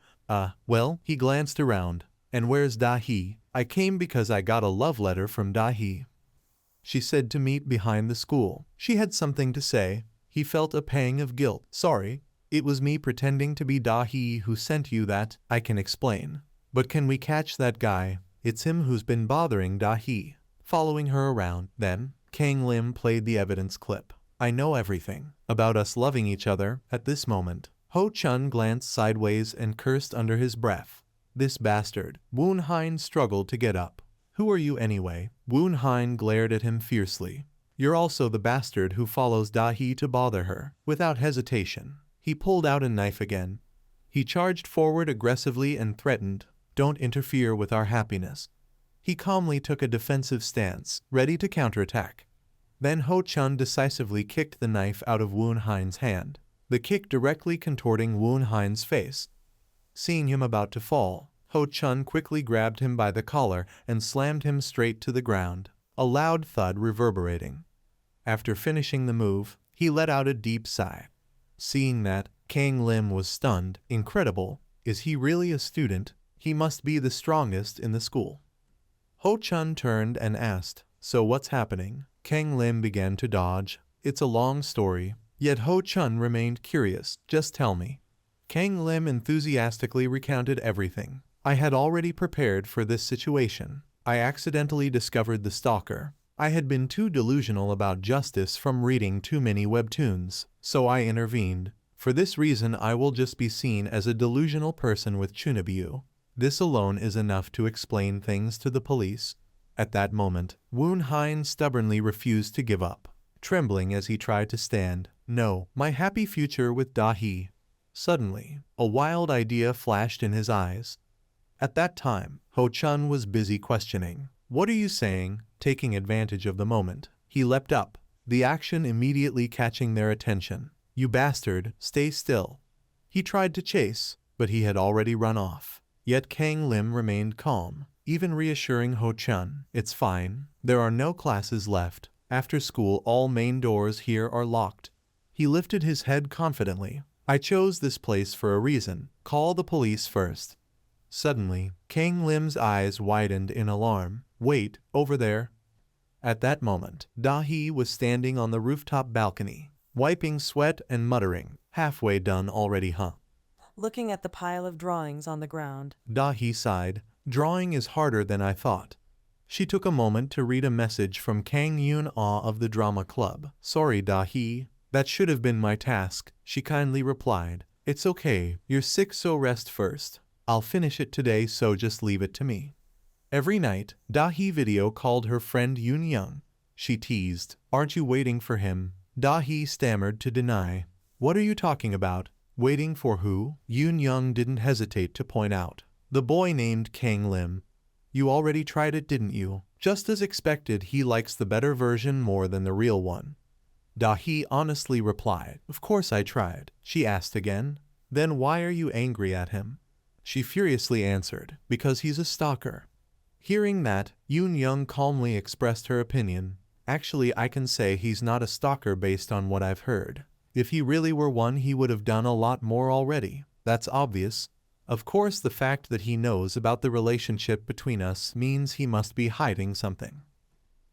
Well," he glanced around. "And where's Da-hee?" "I came because I got a love letter from Da-hee. She said to meet behind the school." She had something to say. He felt a pang of guilt. "Sorry, it was me pretending to be Da-hee who sent you that. I can explain. But can we catch that guy? It's him who's been bothering Da-hee, following her around." Then, Kang Lim played the evidence clip. "I know everything about us loving each other." At this moment, Ho Chun glanced sideways and cursed under his breath. "This bastard." Woon Hein struggled to get up. "Who are you anyway?" Woon Hein glared at him fiercely. "You're also the bastard who follows Da-hee to bother her." Without hesitation, he pulled out a knife again. He charged forward aggressively and threatened, "Don't interfere with our happiness." He calmly took a defensive stance, ready to counterattack. Then Ho Chun decisively kicked the knife out of Woon Hein's hand, the kick directly contorting Woon Hein's face. Seeing him about to fall, Ho Chun quickly grabbed him by the collar and slammed him straight to the ground, a loud thud reverberating. After finishing the move, he let out a deep sigh. Seeing that, Kang Lim was stunned. Incredible. Is he really a student? He must be the strongest in the school. Ho Chun turned and asked, "So what's happening?" Kang Lim began to dodge. "It's a long story." Yet Ho Chun remained curious. "Just tell me." Kang Lim enthusiastically recounted everything. "I had already prepared for this situation. I accidentally discovered the stalker. I had been too delusional about justice from reading too many webtoons, so I intervened. For this reason I will just be seen as a delusional person with Chunibyu. This alone is enough to explain things to the police." At that moment, Woon Hein stubbornly refused to give up, trembling as he tried to stand. "No, my happy future with Da-hee." Suddenly, a wild idea flashed in his eyes. At that time, Ho Chun was busy questioning. "What are you saying?" Taking advantage of the moment, he leapt up, the action immediately catching their attention. "You bastard, stay still." He tried to chase, but he had already run off. Yet Kang Lim remained calm, even reassuring Ho Chun. "It's fine. There are no classes left. After school all main doors here are locked. He lifted his head confidently. I chose this place for a reason. Call the police first. Suddenly, Kang Lim's eyes widened in alarm. Wait, over there. At that moment, Da-hee was standing on the rooftop balcony, wiping sweat and muttering, halfway done already, huh? Looking at the pile of drawings on the ground. Da-hee sighed. Drawing is harder than I thought. She took a moment to read a message from Kang Yun-ah of the drama club. Sorry, Da-hee. That should have been my task, she kindly replied. It's okay, you're sick, so rest first. I'll finish it today, so just leave it to me. Every night, Da-hee video called her friend Yoon-young. She teased, aren't you waiting for him? Da-hee stammered to deny. What are you talking about? Waiting for who? Yoon-young didn't hesitate to point out. The boy named Kang Lim. You already tried it, didn't you? Just as expected, he likes the better version more than the real one. Da-hee honestly replied, of course I tried. She asked again, then why are you angry at him? She furiously answered, because he's a stalker. Hearing that, Yoon-young calmly expressed her opinion. Actually, I can say he's not a stalker based on what I've heard. If he really were one, he would have done a lot more already. That's obvious. Of course, the fact that he knows about the relationship between us means he must be hiding something.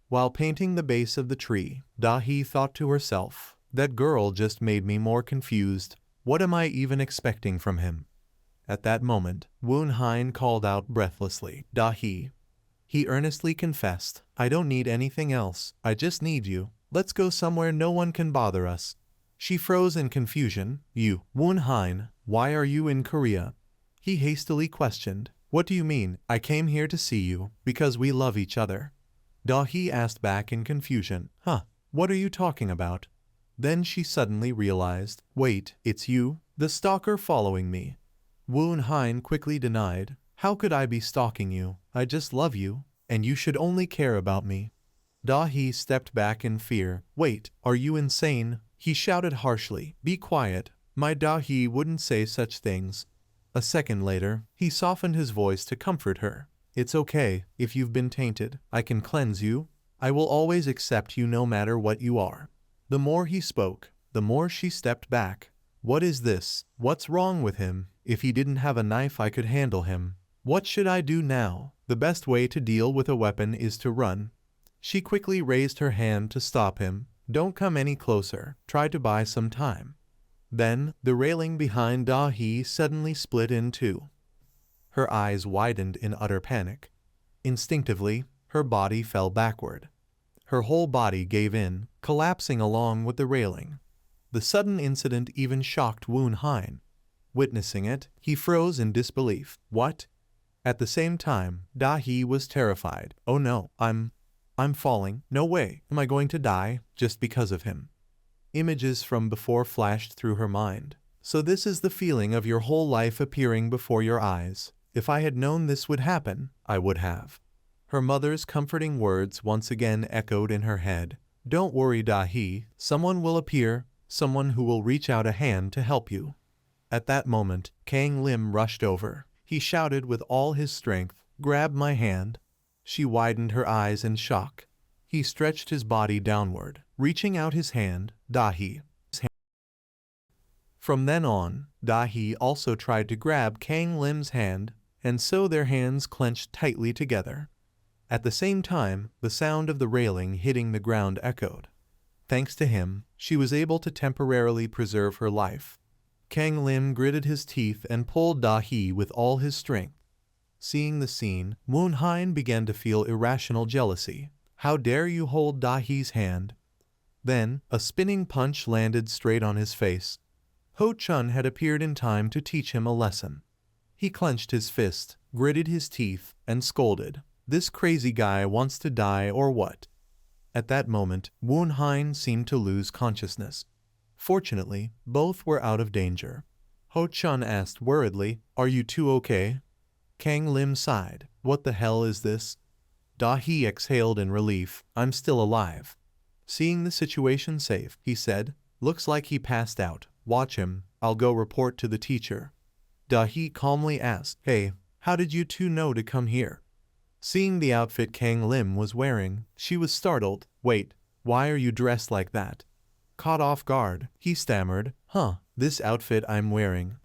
While painting the base of the tree, Da-hee thought to herself, that girl just made me more confused. What am I even expecting from him? At that moment, Woon-hein called out breathlessly, Da-hee. He earnestly confessed, I don't need anything else, I just need you. Let's go somewhere no one can bother us. She froze in confusion. You, Woon-hein, why are you in Korea? He hastily questioned. What do you mean? I came here to see you, because we love each other. Da-hee asked back in confusion. Huh, what are you talking about? Then she suddenly realized, wait, it's you, the stalker following me. Woon-hein quickly denied. How could I be stalking you? I just love you, and you should only care about me. Da-hee stepped back in fear. Wait, are you insane? He shouted harshly. Be quiet. My Da-hee wouldn't say such things. A second later, he softened his voice to comfort her. It's okay, if you've been tainted, I can cleanse you. I will always accept you no matter what you are. The more he spoke, the more she stepped back. What is this? What's wrong with him? If he didn't have a knife, I could handle him. What should I do now? The best way to deal with a weapon is to run. She quickly raised her hand to stop him. Don't come any closer. Try to buy some time. Then, the railing behind Da-hee suddenly split in two. Her eyes widened in utter panic. Instinctively, her body fell backward. Her whole body gave in, collapsing along with the railing. The sudden incident even shocked Woon-hein. Witnessing it, he froze in disbelief. What? At the same time, Da-hee was terrified. Oh no, I'm falling. No way. Am I going to die just because of him? Images from before flashed through her mind. So this is the feeling of your whole life appearing before your eyes. If I had known this would happen, I would have. Her mother's comforting words once again echoed in her head. Don't worry, Da-hee. Someone will appear, someone who will reach out a hand to help you. At that moment, Kang Lim rushed over. He shouted with all his strength, grab my hand. She widened her eyes in shock. He stretched his body downward, reaching out his hand. Da-hee. From then on, Da-hee also tried to grab Kang Lim's hand, and so their hands clenched tightly together. At the same time, the sound of the railing hitting the ground echoed. Thanks to him, she was able to temporarily preserve her life. Kang Lim gritted his teeth and pulled Da-hee with all his strength. Seeing the scene, Woon-hein began to feel irrational jealousy. How dare you hold Da-hee's hand? Then, a spinning punch landed straight on his face. Ho-chun had appeared in time to teach him a lesson. He clenched his fist, gritted his teeth, and scolded. This crazy guy wants to die or what? At that moment, Woon-hein seemed to lose consciousness. Fortunately, both were out of danger. Ho-chun asked worriedly, are you two okay? Kang Lim sighed. What the hell is this? Da-hee exhaled in relief. I'm still alive. Seeing the situation safe, he said, looks like he passed out. Watch him. I'll go report to the teacher. Da-hee calmly asked, hey, how did you two know to come here? Seeing the outfit Kang Lim was wearing, she was startled. Wait, Why are you dressed like that? Caught off guard, he stammered, this outfit I'm wearing.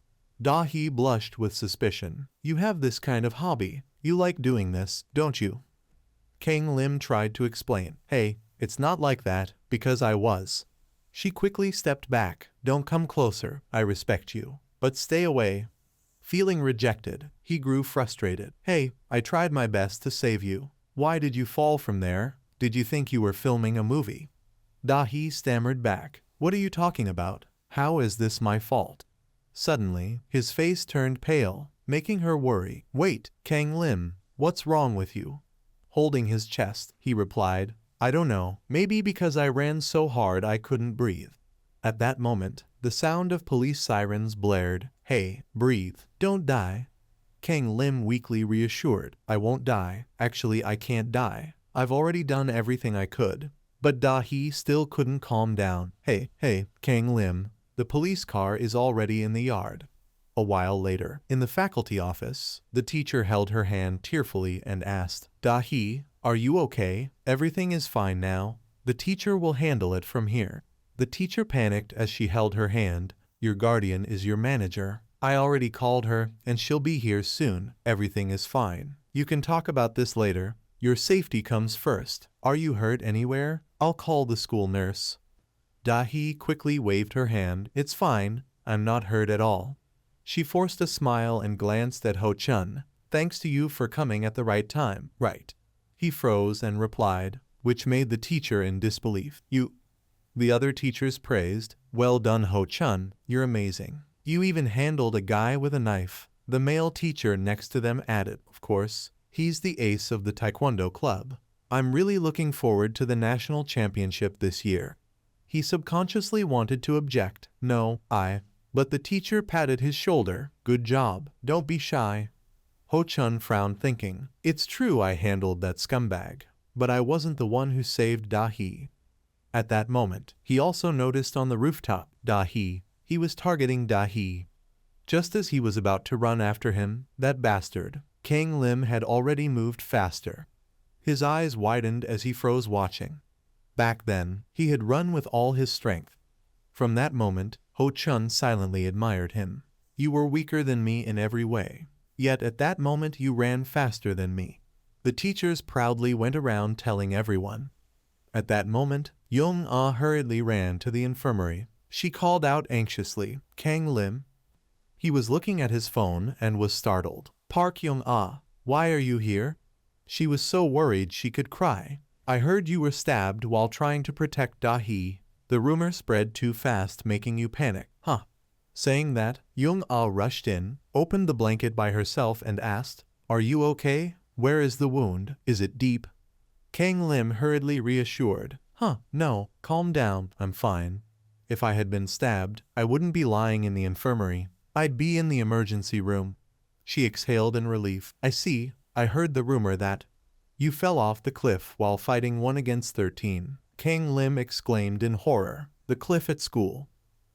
Da-hee blushed with suspicion. You have this kind of hobby. You like doing this, don't you? Kang Lim tried to explain. Hey, it's not like that, because I was. She quickly stepped back. Don't come closer, I respect you. But stay away. Feeling rejected, he grew frustrated. Hey, I tried my best to save you. Why did you fall from there? Did you think you were filming a movie? Da-hee stammered back. What are you talking about? How is this my fault? Suddenly, his face turned pale, making her worry. Wait, Kang Lim, what's wrong with you? Holding his chest, he replied, I don't know, maybe because I ran so hard I couldn't breathe. At that moment, the sound of police sirens blared. Hey, breathe, don't die. Kang Lim weakly reassured, I won't die. Actually, I can't die. I've already done everything I could. But Da-hee still couldn't calm down. Hey, Kang Lim, the police car is already in the yard. A while later, in the faculty office, the teacher held her hand tearfully and asked, Da-hee, are you okay? Everything is fine now. The teacher will handle it from here. The teacher panicked as she held her hand. Your guardian is your manager. I already called her, and she'll be here soon. Everything is fine. You can talk about this later. Your safety comes first. Are you hurt anywhere? I'll call the school nurse. Da-hee quickly waved her hand. It's fine. I'm not hurt at all. She forced a smile and glanced at Ho-chun. Thanks to you for coming at the right time. Right. He froze and replied, which made the teacher in disbelief. You. The other teachers praised. Well done, Ho-chun. You're amazing. You even handled a guy with a knife. The male teacher next to them added, of course. He's the ace of the taekwondo club. I'm really looking forward to the national championship this year. He subconsciously wanted to object. No, But the teacher patted his shoulder. Good job. Don't be shy. Ho-chun frowned thinking, it's true I handled that scumbag, but I wasn't the one who saved Da-hee. At that moment, he also noticed on the rooftop, Da-hee. He was targeting Da-hee. Just as he was about to run after him, that bastard, Kang Lim had already moved faster. His eyes widened as he froze watching. Back then, he had run with all his strength. From that moment, Ho-chun silently admired him. You were weaker than me in every way. Yet at that moment you ran faster than me. The teachers proudly went around telling everyone. At that moment, Young-ah hurriedly ran to the infirmary. She called out anxiously, Kang Lim? He was looking at his phone and was startled. Park Young-ah, why are you here? She was so worried she could cry. I heard you were stabbed while trying to protect Da-hee. The rumor spread too fast, making you panic. Saying that, Young-ah rushed in, opened the blanket by herself and asked, Are you okay? Where is the wound? Is it deep? Kang Lim hurriedly reassured. No, calm down, I'm fine. If I had been stabbed, I wouldn't be lying in the infirmary. I'd be in the emergency room. She exhaled in relief. I see, I heard the rumor that you fell off the cliff while fighting 1 against 13. Kang Lim exclaimed in horror. The cliff at school.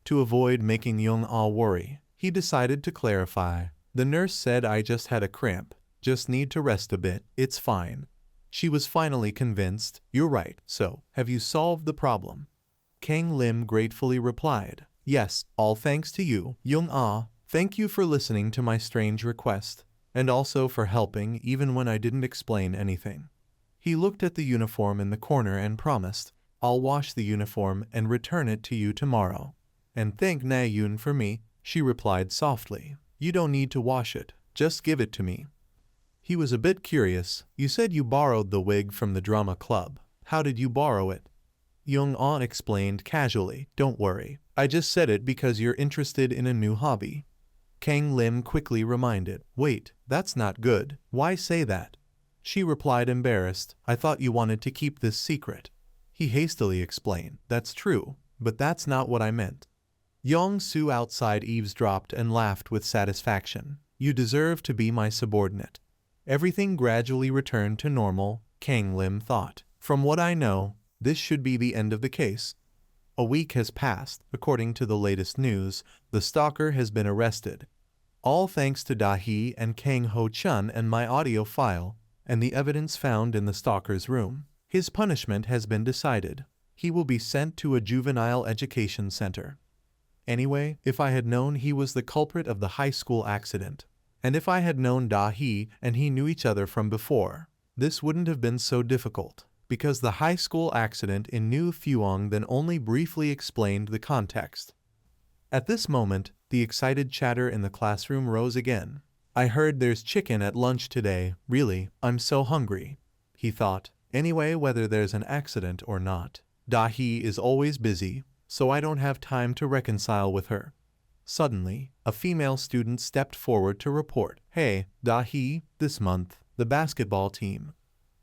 To avoid making Young-ah worry, he decided to clarify. The nurse said I just had a cramp. Just need to rest a bit. It's fine. She was finally convinced. You're right. So, have you solved the problem? Kang Lim gratefully replied. Yes, all thanks to you, Young-ah. Thank you for listening to my strange request, and also for helping even when I didn't explain anything. He looked at the uniform in the corner and promised, I'll wash the uniform and return it to you tomorrow. And thank Na-yoon for me, she replied softly. You don't need to wash it, just give it to me. He was a bit curious. You said you borrowed the wig from the drama club. How did you borrow it? Young-ah explained casually. Don't worry, I just said it because you're interested in a new hobby. Kang Lim quickly reminded. Wait, that's not good. Why say that? She replied embarrassed. I thought you wanted to keep this secret. He hastily explained. That's true, but that's not what I meant. Yong-soo outside eavesdropped and laughed with satisfaction. You deserve to be my subordinate. Everything gradually returned to normal, Kang Lim thought. From what I know, this should be the end of the case. A week has passed. According to the latest news, the stalker has been arrested. All thanks to Da-hee and Kang Ho-chun and my audio file, and the evidence found in the stalker's room. His punishment has been decided. he will be sent to a juvenile education center. Anyway, if I had known he was the culprit of the high school accident, and if I had known Da-hee and he knew each other from before, this wouldn't have been so difficult, because the high school accident in New Phuong then only briefly explained the context. At this moment, the excited chatter in the classroom rose again. I heard there's chicken at lunch today. Really, I'm so hungry, he thought. Anyway, whether there's an accident or not, Da-hee is always busy, so I don't have time to reconcile with her. Suddenly, a female student stepped forward to report, "Hey, Da-hee, this month, the basketball team."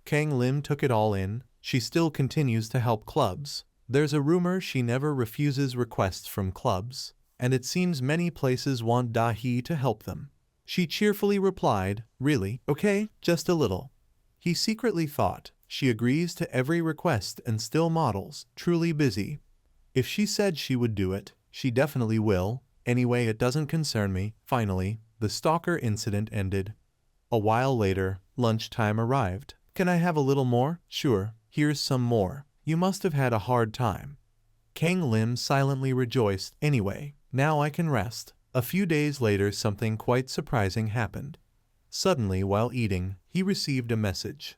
Kang Lim took it all in. She still continues to help clubs. There's a rumor she never refuses requests from clubs, and it seems many places want Da-hee to help them. She cheerfully replied, "Really? Okay, just a little." He secretly thought, she agrees to every request and still models, truly busy. If she said she would do it, she definitely will. Anyway, it doesn't concern me. Finally, the stalker incident ended. A while later, lunchtime arrived. "Can I have a little more?" "Sure, here's some more. You must have had a hard time." Kang Lim silently rejoiced. "Anyway, now I can rest." A few days later, something quite surprising happened. Suddenly, while eating, he received a message.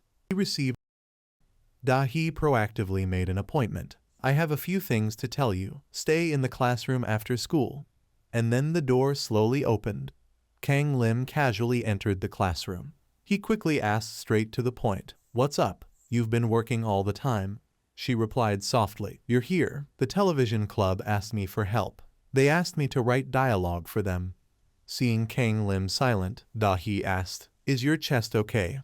Da-hee proactively made an appointment. "I have a few things to tell you. Stay in the classroom after school." And then the door slowly opened. Kang Lim casually entered the classroom. He quickly asked straight to the point, "What's up? You've been working all the time." She replied softly, "You're here. The television club asked me for help. They asked me to write dialogue for them." Seeing Kang Lim silent, Da-hee asked, "Is your chest okay?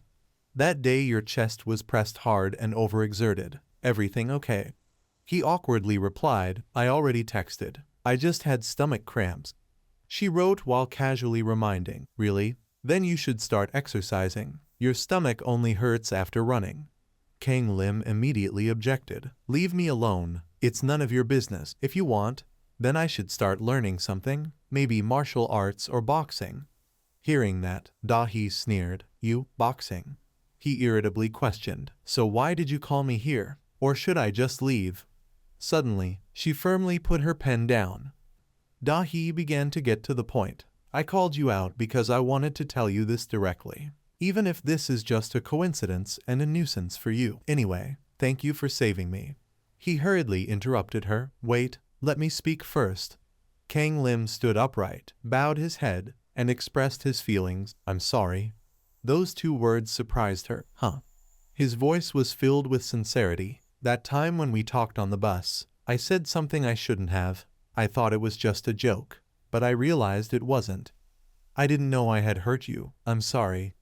That day your chest was pressed hard and overexerted. Everything okay?" He awkwardly replied, "I already texted. I just had stomach cramps." She wrote while casually reminding, "Really? Then you should start exercising. Your stomach only hurts after running." Kang Lim immediately objected, "Leave me alone. It's none of your business. If you want, then I should start learning something, maybe martial arts or boxing." Hearing that, Da-hee sneered, "You, boxing?" He irritably questioned, "So why did you call me here? Or should I just leave?" Suddenly, she firmly put her pen down. Da-hee began to get to the point. "I called you out because I wanted to tell you this directly. Even if this is just a coincidence and a nuisance for you. Anyway, thank you for saving me." He hurriedly interrupted her, "Wait, let me speak first." Kang Lim stood upright, bowed his head, and expressed his feelings. "I'm sorry." Those two words surprised her. "Huh?" His voice was filled with sincerity. "That time when we talked on the bus, I said something I shouldn't have. I thought it was just a joke, but I realized it wasn't. I didn't know I had hurt you. I'm sorry."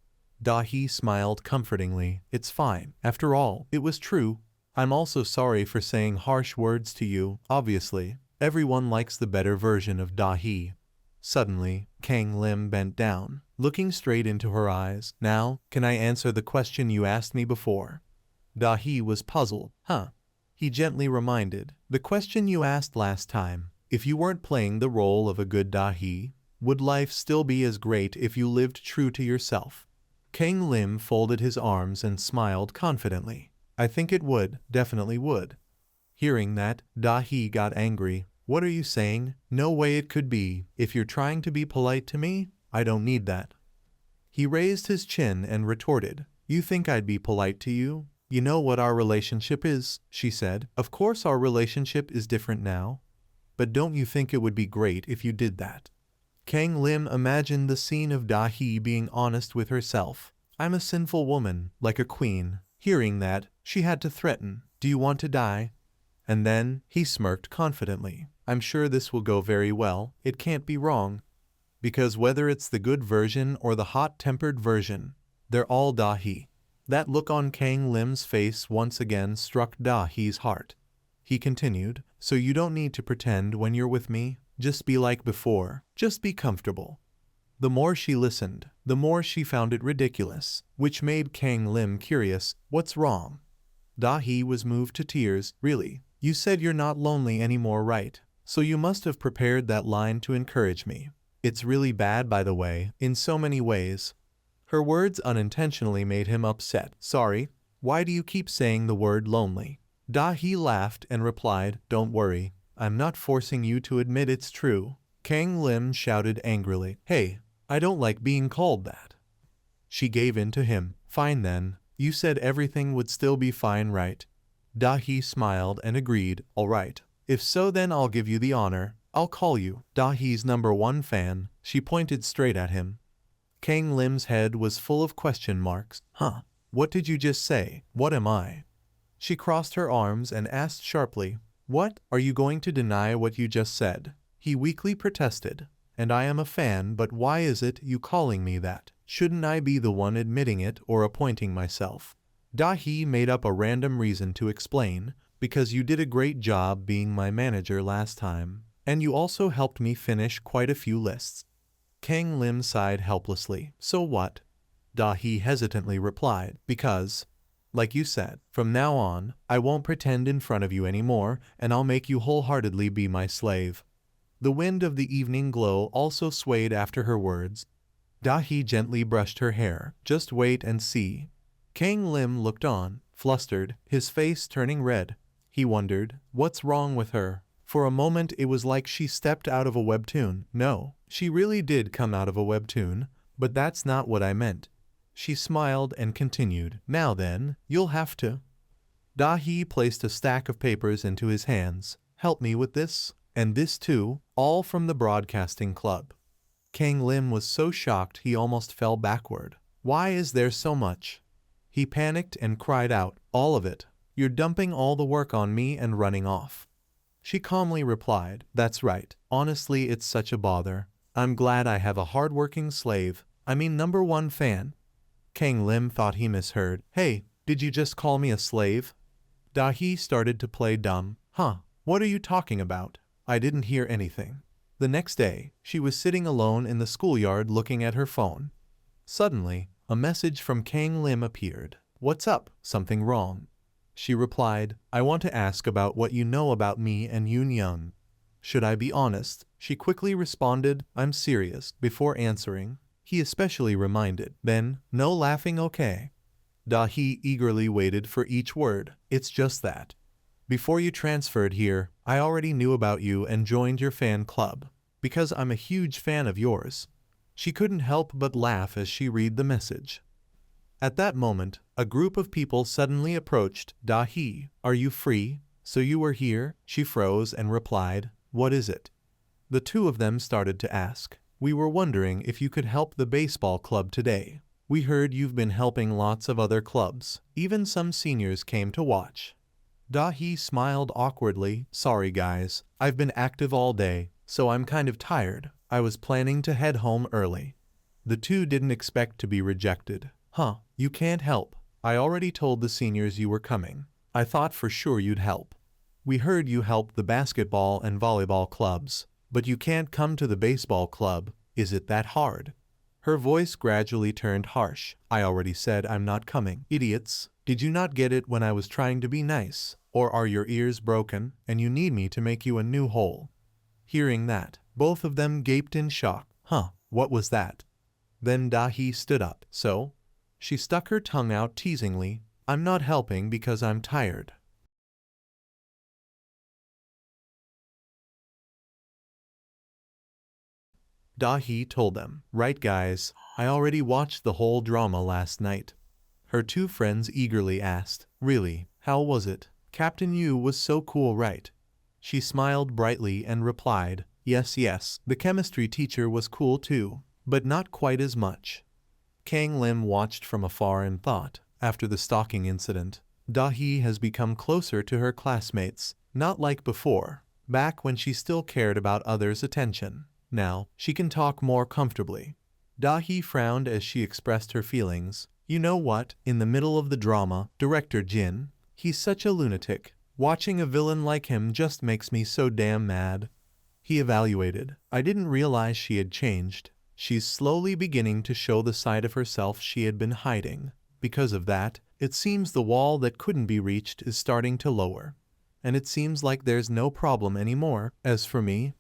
Da-hee smiled comfortingly. "It's fine. After all, it was true. I'm also sorry for saying harsh words to you. Obviously, everyone likes the better version of Da-hee." Suddenly, Kang Lim bent down, looking straight into her eyes. "Now, can I answer the question you asked me before?" Da-hee was puzzled. "Huh?" He gently reminded, "The question you asked last time. If you weren't playing the role of a good Da-hee, would life still be as great if you lived true to yourself?" Kang Lim folded his arms and smiled confidently. "I think it would, definitely would." Hearing that, Da-hee got angry. "What are you saying? No way it could be. If you're trying to be polite to me, I don't need that." He raised his chin and retorted, "You think I'd be polite to you? You know what our relationship is," she said. "Of course our relationship is different now. But don't you think it would be great if you did that?" Kang Lim imagined the scene of Da-hee being honest with herself. "I'm a sinful woman, like a queen." Hearing that, she had to threaten, "Do you want to die?" And then, he smirked confidently. "I'm sure this will go very well. It can't be wrong. Because whether it's the good version or the hot-tempered version, they're all Da-hee." That look on Kang Lim's face once again struck Da-hee's heart. He continued, "So you don't need to pretend when you're with me. Just be like before. Just be comfortable." The more she listened, the more she found it ridiculous, which made Kang Lim curious. "What's wrong?" Da-hee was moved to tears. "Really? You said you're not lonely anymore, right? So you must have prepared that line to encourage me. It's really bad, by the way, in so many ways." Her words unintentionally made him upset. "Sorry, why do you keep saying the word lonely?" Da-hee laughed and replied, don't worry, I'm not forcing you to admit it's true. Kang Lim shouted angrily, hey, I don't like being called that. She gave in to him. Fine then, you said everything would still be fine, right? Da-hee smiled and agreed, alright. If so, then I'll give you the honor. I'll call you Da-hee's #1 fan. She pointed straight at him. Kang Lim's head was full of question marks. Huh? What did you just say? What am I? She crossed her arms and asked sharply, what? Are you going to deny what you just said? He weakly protested. And I am a fan, but why is it you calling me that? Shouldn't I be the one admitting it or appointing myself? Da-hee made up a random reason to explain, because you did a great job being my manager last time, and you also helped me finish quite a few lists. Kang Lim sighed helplessly. So what? Da-hee hesitantly replied, because, like you said, from now on, I won't pretend in front of you anymore, and I'll make you wholeheartedly be my slave. The wind of the evening glow also swayed after her words. Da-hee gently brushed her hair. Just wait and see. Kang Lim looked on, flustered, his face turning red. He wondered, what's wrong with her? For a moment it was like she stepped out of a webtoon. No, she really did come out of a webtoon, but that's not what I meant. She smiled and continued, now then, you'll have to. Da-hee placed a stack of papers into his hands. Help me with this, and this too, all from the broadcasting club. Kang Lim was so shocked he almost fell backward. Why is there so much? He panicked and cried out, all of it. You're dumping all the work on me and running off. She calmly replied, that's right. Honestly, it's such a bother. I'm glad I have a hard-working slave. I mean #1 fan. Kang Lim thought he misheard. Hey, did you just call me a slave? Da-hee started to play dumb. Huh, what are you talking about? I didn't hear anything. The next day, she was sitting alone in the schoolyard looking at her phone. Suddenly, a message from Kang Lim appeared. What's up? Something wrong? She replied, I want to ask about what you know about me and Yoon Young. Should I be honest? She quickly responded, I'm serious, before answering. He especially reminded, then, no laughing, okay? Da-hee eagerly waited for each word. It's just that. Before you transferred here, I already knew about you and joined your fan club, because I'm a huge fan of yours. She couldn't help but laugh as she read the message. At that moment, a group of people suddenly approached. Da-hee, are you free? So you were here? She froze and replied, what is it? The two of them started to ask. We were wondering if you could help the baseball club today. We heard you've been helping lots of other clubs. Even some seniors came to watch. Da-hee smiled awkwardly. Sorry guys, I've been active all day, so I'm kind of tired. I was planning to head home early. The two didn't expect to be rejected. Huh, you can't help. I already told the seniors you were coming. I thought for sure you'd help. We heard you helped the basketball and volleyball clubs, but you can't come to the baseball club. Is it that hard? Her voice gradually turned harsh. I already said I'm not coming. Idiots, did you not get it when I was trying to be nice? Or are your ears broken and you need me to make you a new hole? Hearing that, both of them gaped in shock. Huh, what was that? Then Da-hee stood up. So? She stuck her tongue out teasingly. I'm not helping because I'm tired. Da-hee told them, right guys, I already watched the whole drama last night. Her two friends eagerly asked, really, how was it? Captain Yu was so cool, right? She smiled brightly and replied, yes, the chemistry teacher was cool too, but not quite as much. Kang Lim watched from afar and thought, after the stalking incident, Da-hee has become closer to her classmates, not like before, back when she still cared about others' attention. Now, she can talk more comfortably. Da-hee frowned as she expressed her feelings. You know what? In the middle of the drama, Director Jin, he's such a lunatic. Watching a villain like him just makes me so damn mad. He evaluated. I didn't realize she had changed. She's slowly beginning to show the side of herself she had been hiding. Because of that, it seems the wall that couldn't be reached is starting to lower. And it seems like there's no problem anymore. As for me,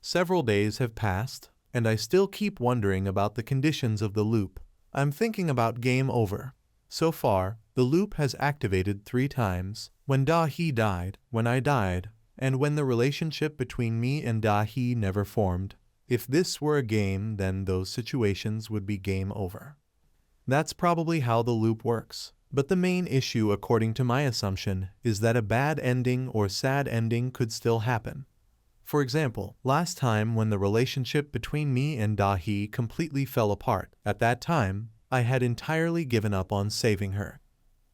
several days have passed, and I still keep wondering about the conditions of the loop. I'm thinking about game over. So far, The loop has activated 3 times. When Da-hee died, when I died, and when the relationship between me and Da-hee never formed. If this were a game, then those situations would be game over. That's probably how the loop works. But the main issue, according to my assumption, is that a bad ending or sad ending could still happen. For example, last time when the relationship between me and Da-hee completely fell apart, at that time, I had entirely given up on saving her.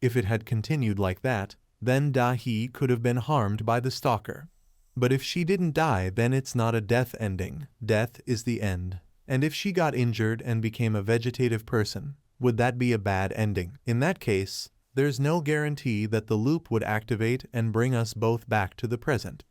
If it had continued like that, then Da-hee could have been harmed by the stalker. But if she didn't die, then it's not a death ending. Death is the end. And if she got injured and became a vegetative person, would that be a bad ending? In that case, there's no guarantee that the loop would activate and bring us both back to the present.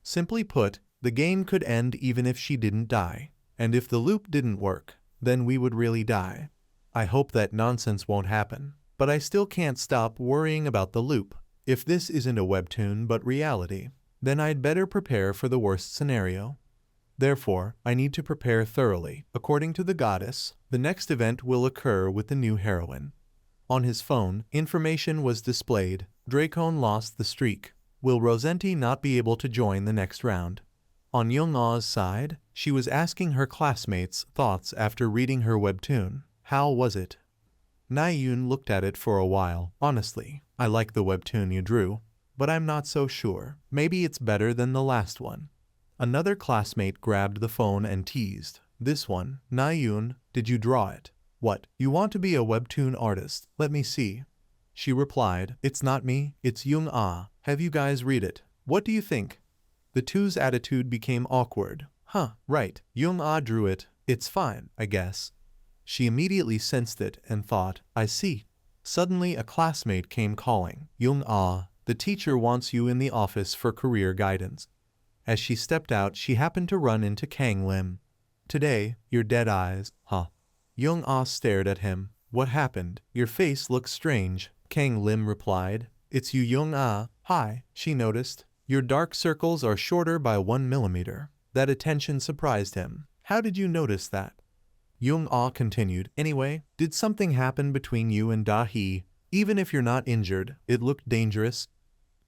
Simply put, the game could end even if she didn't die. And if the loop didn't work, then we would really die. I hope that nonsense won't happen. But I still can't stop worrying about the loop. If this isn't a webtoon but reality, then I'd better prepare for the worst scenario. Therefore, I need to prepare thoroughly. According to the goddess, the next event will occur with the new heroine. On his phone, information was displayed. Dracone lost the streak. Will Rosenti not be able to join the next round? On Young-ah's side, she was asking her classmates' thoughts after reading her webtoon. How was it? Na-yoon looked at it for a while. Honestly, I like the webtoon you drew, but I'm not so sure. Maybe it's better than the last one. Another classmate grabbed the phone and teased. This one, Na-yoon, did you draw it? What, you want to be a webtoon artist? Let me see. She replied, it's not me, it's Young-ah. Have you guys read it? What do you think? The two's attitude became awkward. Huh, right, Young-ah drew it. It's fine, I guess. She immediately sensed it and thought, I see. Suddenly a classmate came calling. Young-ah, the teacher wants you in the office for career guidance. As she stepped out, she happened to run into Kang Lim. Today, your dead eyes, huh? Young-ah stared at him. What happened? Your face looks strange. Kang Lim replied. It's you, Young-ah. Hi, she noticed. Your dark circles are shorter by 1 millimeter. That attention surprised him. How did you notice that? Young-ah continued. Anyway, did something happen between you and Da-hee? Even if you're not injured, it looked dangerous.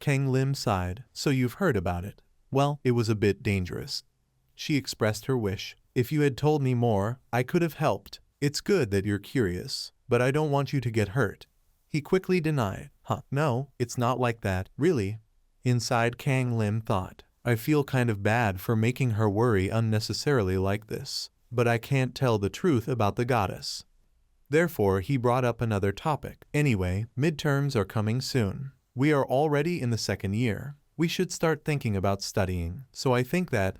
Kang Lim sighed. So you've heard about it. Well, it was a bit dangerous. She expressed her wish. If you had told me more, I could have helped. It's good that you're curious, but I don't want you to get hurt. He quickly denied. No, it's not like that, really. Inside, Kang Lim thought, I feel kind of bad for making her worry unnecessarily like this, but I can't tell the truth about the goddess. Therefore, he brought up another topic. Anyway, midterms are coming soon. We are already in the 2nd year. We should start thinking about studying, so I think that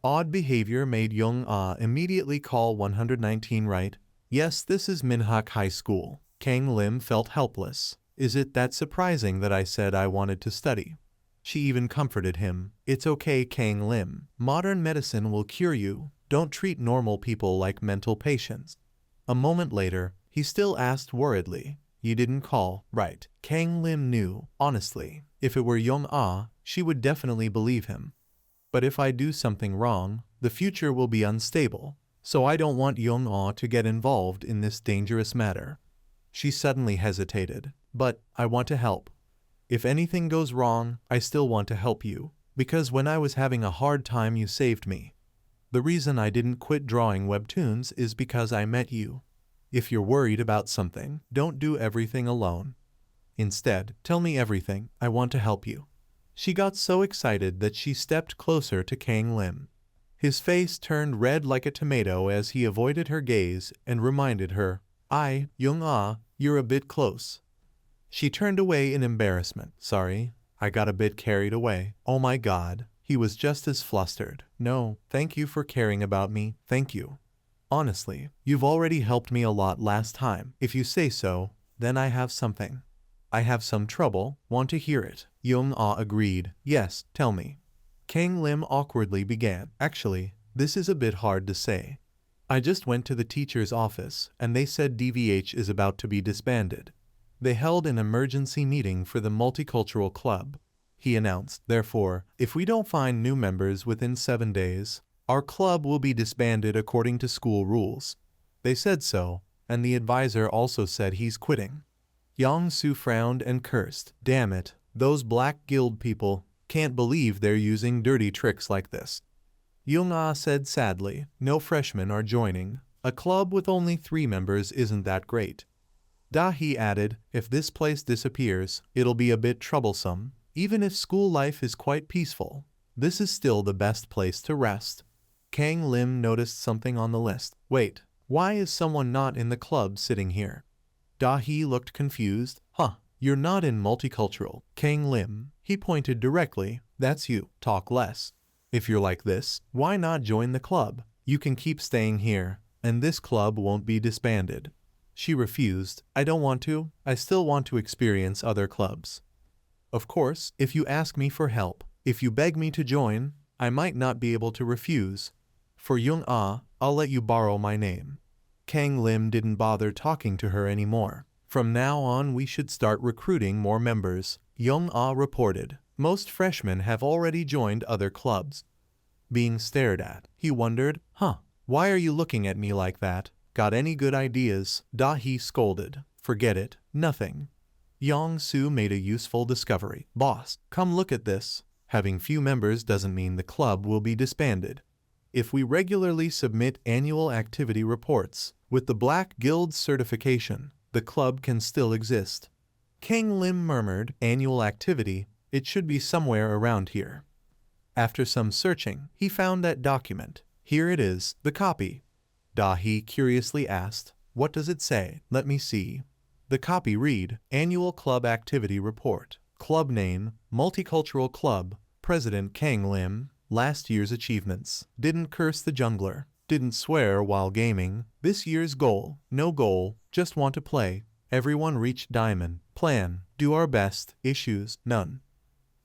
odd behavior made Young-ah immediately call 119 right? Yes, this is Minhak High School. Kang Lim felt helpless. Is it that surprising that I said I wanted to study? She even comforted him. It's okay, Kang Lim. Modern medicine will cure you. Don't treat normal people like mental patients. A moment later, he still asked worriedly. You didn't call, right? Kang Lim knew, honestly, if it were Young-ah, she would definitely believe him. But if I do something wrong, the future will be unstable, so I don't want Young-ah to get involved in this dangerous matter. She suddenly hesitated. But I want to help. If anything goes wrong, I still want to help you, because when I was having a hard time you saved me. The reason I didn't quit drawing webtoons is because I met you. If you're worried about something, don't do everything alone. Instead, tell me everything. I want to help you. She got so excited that she stepped closer to Kang Lim. His face turned red like a tomato as he avoided her gaze and reminded her, Young-ah, you're a bit close. She turned away in embarrassment. Sorry, I got a bit carried away. Oh my God, he was just as flustered. No, thank you for caring about me, thank you. Honestly, you've already helped me a lot last time. If you say so, then I have something. I have some trouble, want to hear it. Young-ah agreed. Yes, tell me. Kang Lim awkwardly began. Actually, this is a bit hard to say. I just went to the teacher's office, and they said DVH is about to be disbanded. They held an emergency meeting for the multicultural club. He announced, therefore, if we don't find new members within 7 days, our club will be disbanded according to school rules. They said so, and the advisor also said he's quitting. Yang-su frowned and cursed. Damn it, those Black Guild people. Can't believe they're using dirty tricks like this. Young-ah said sadly, no freshmen are joining. A club with only 3 members isn't that great. Da-hee added, if this place disappears, it'll be a bit troublesome. Even if school life is quite peaceful, this is still the best place to rest. Kang Lim noticed something on the list. Wait, why is someone not in the club sitting here? Da-hee looked confused. Huh, you're not in multicultural. Kang Lim, he pointed directly, that's you. Talk less. If you're like this, why not join the club? You can keep staying here, and this club won't be disbanded. She refused. I don't want to. I still want to experience other clubs. Of course, if you ask me for help, if you beg me to join, I might not be able to refuse. For Young-ah, I'll let you borrow my name. Kang Lim didn't bother talking to her anymore. From now on we should start recruiting more members, Young-ah reported. Most freshmen have already joined other clubs. Being stared at, he wondered, why are you looking at me like that? Got any good ideas? Da-hee scolded. Forget it, nothing. Yang-su made a useful discovery. Boss, come look at this. Having few members doesn't mean the club will be disbanded. If we regularly submit annual activity reports, with the Black Guild certification, the club can still exist. Kang Lim murmured, annual activity, it should be somewhere around here. After some searching, he found that document. Here it is, the copy. Da-hee curiously asked, what does it say? Let me see. The copy read, Annual Club Activity Report. Club name, Multicultural Club. President Kang Lim. Last year's achievements. Didn't curse the jungler. Didn't swear while gaming. This year's goal. No goal. Just want to play. Everyone reached diamond. Plan. Do our best. Issues. None.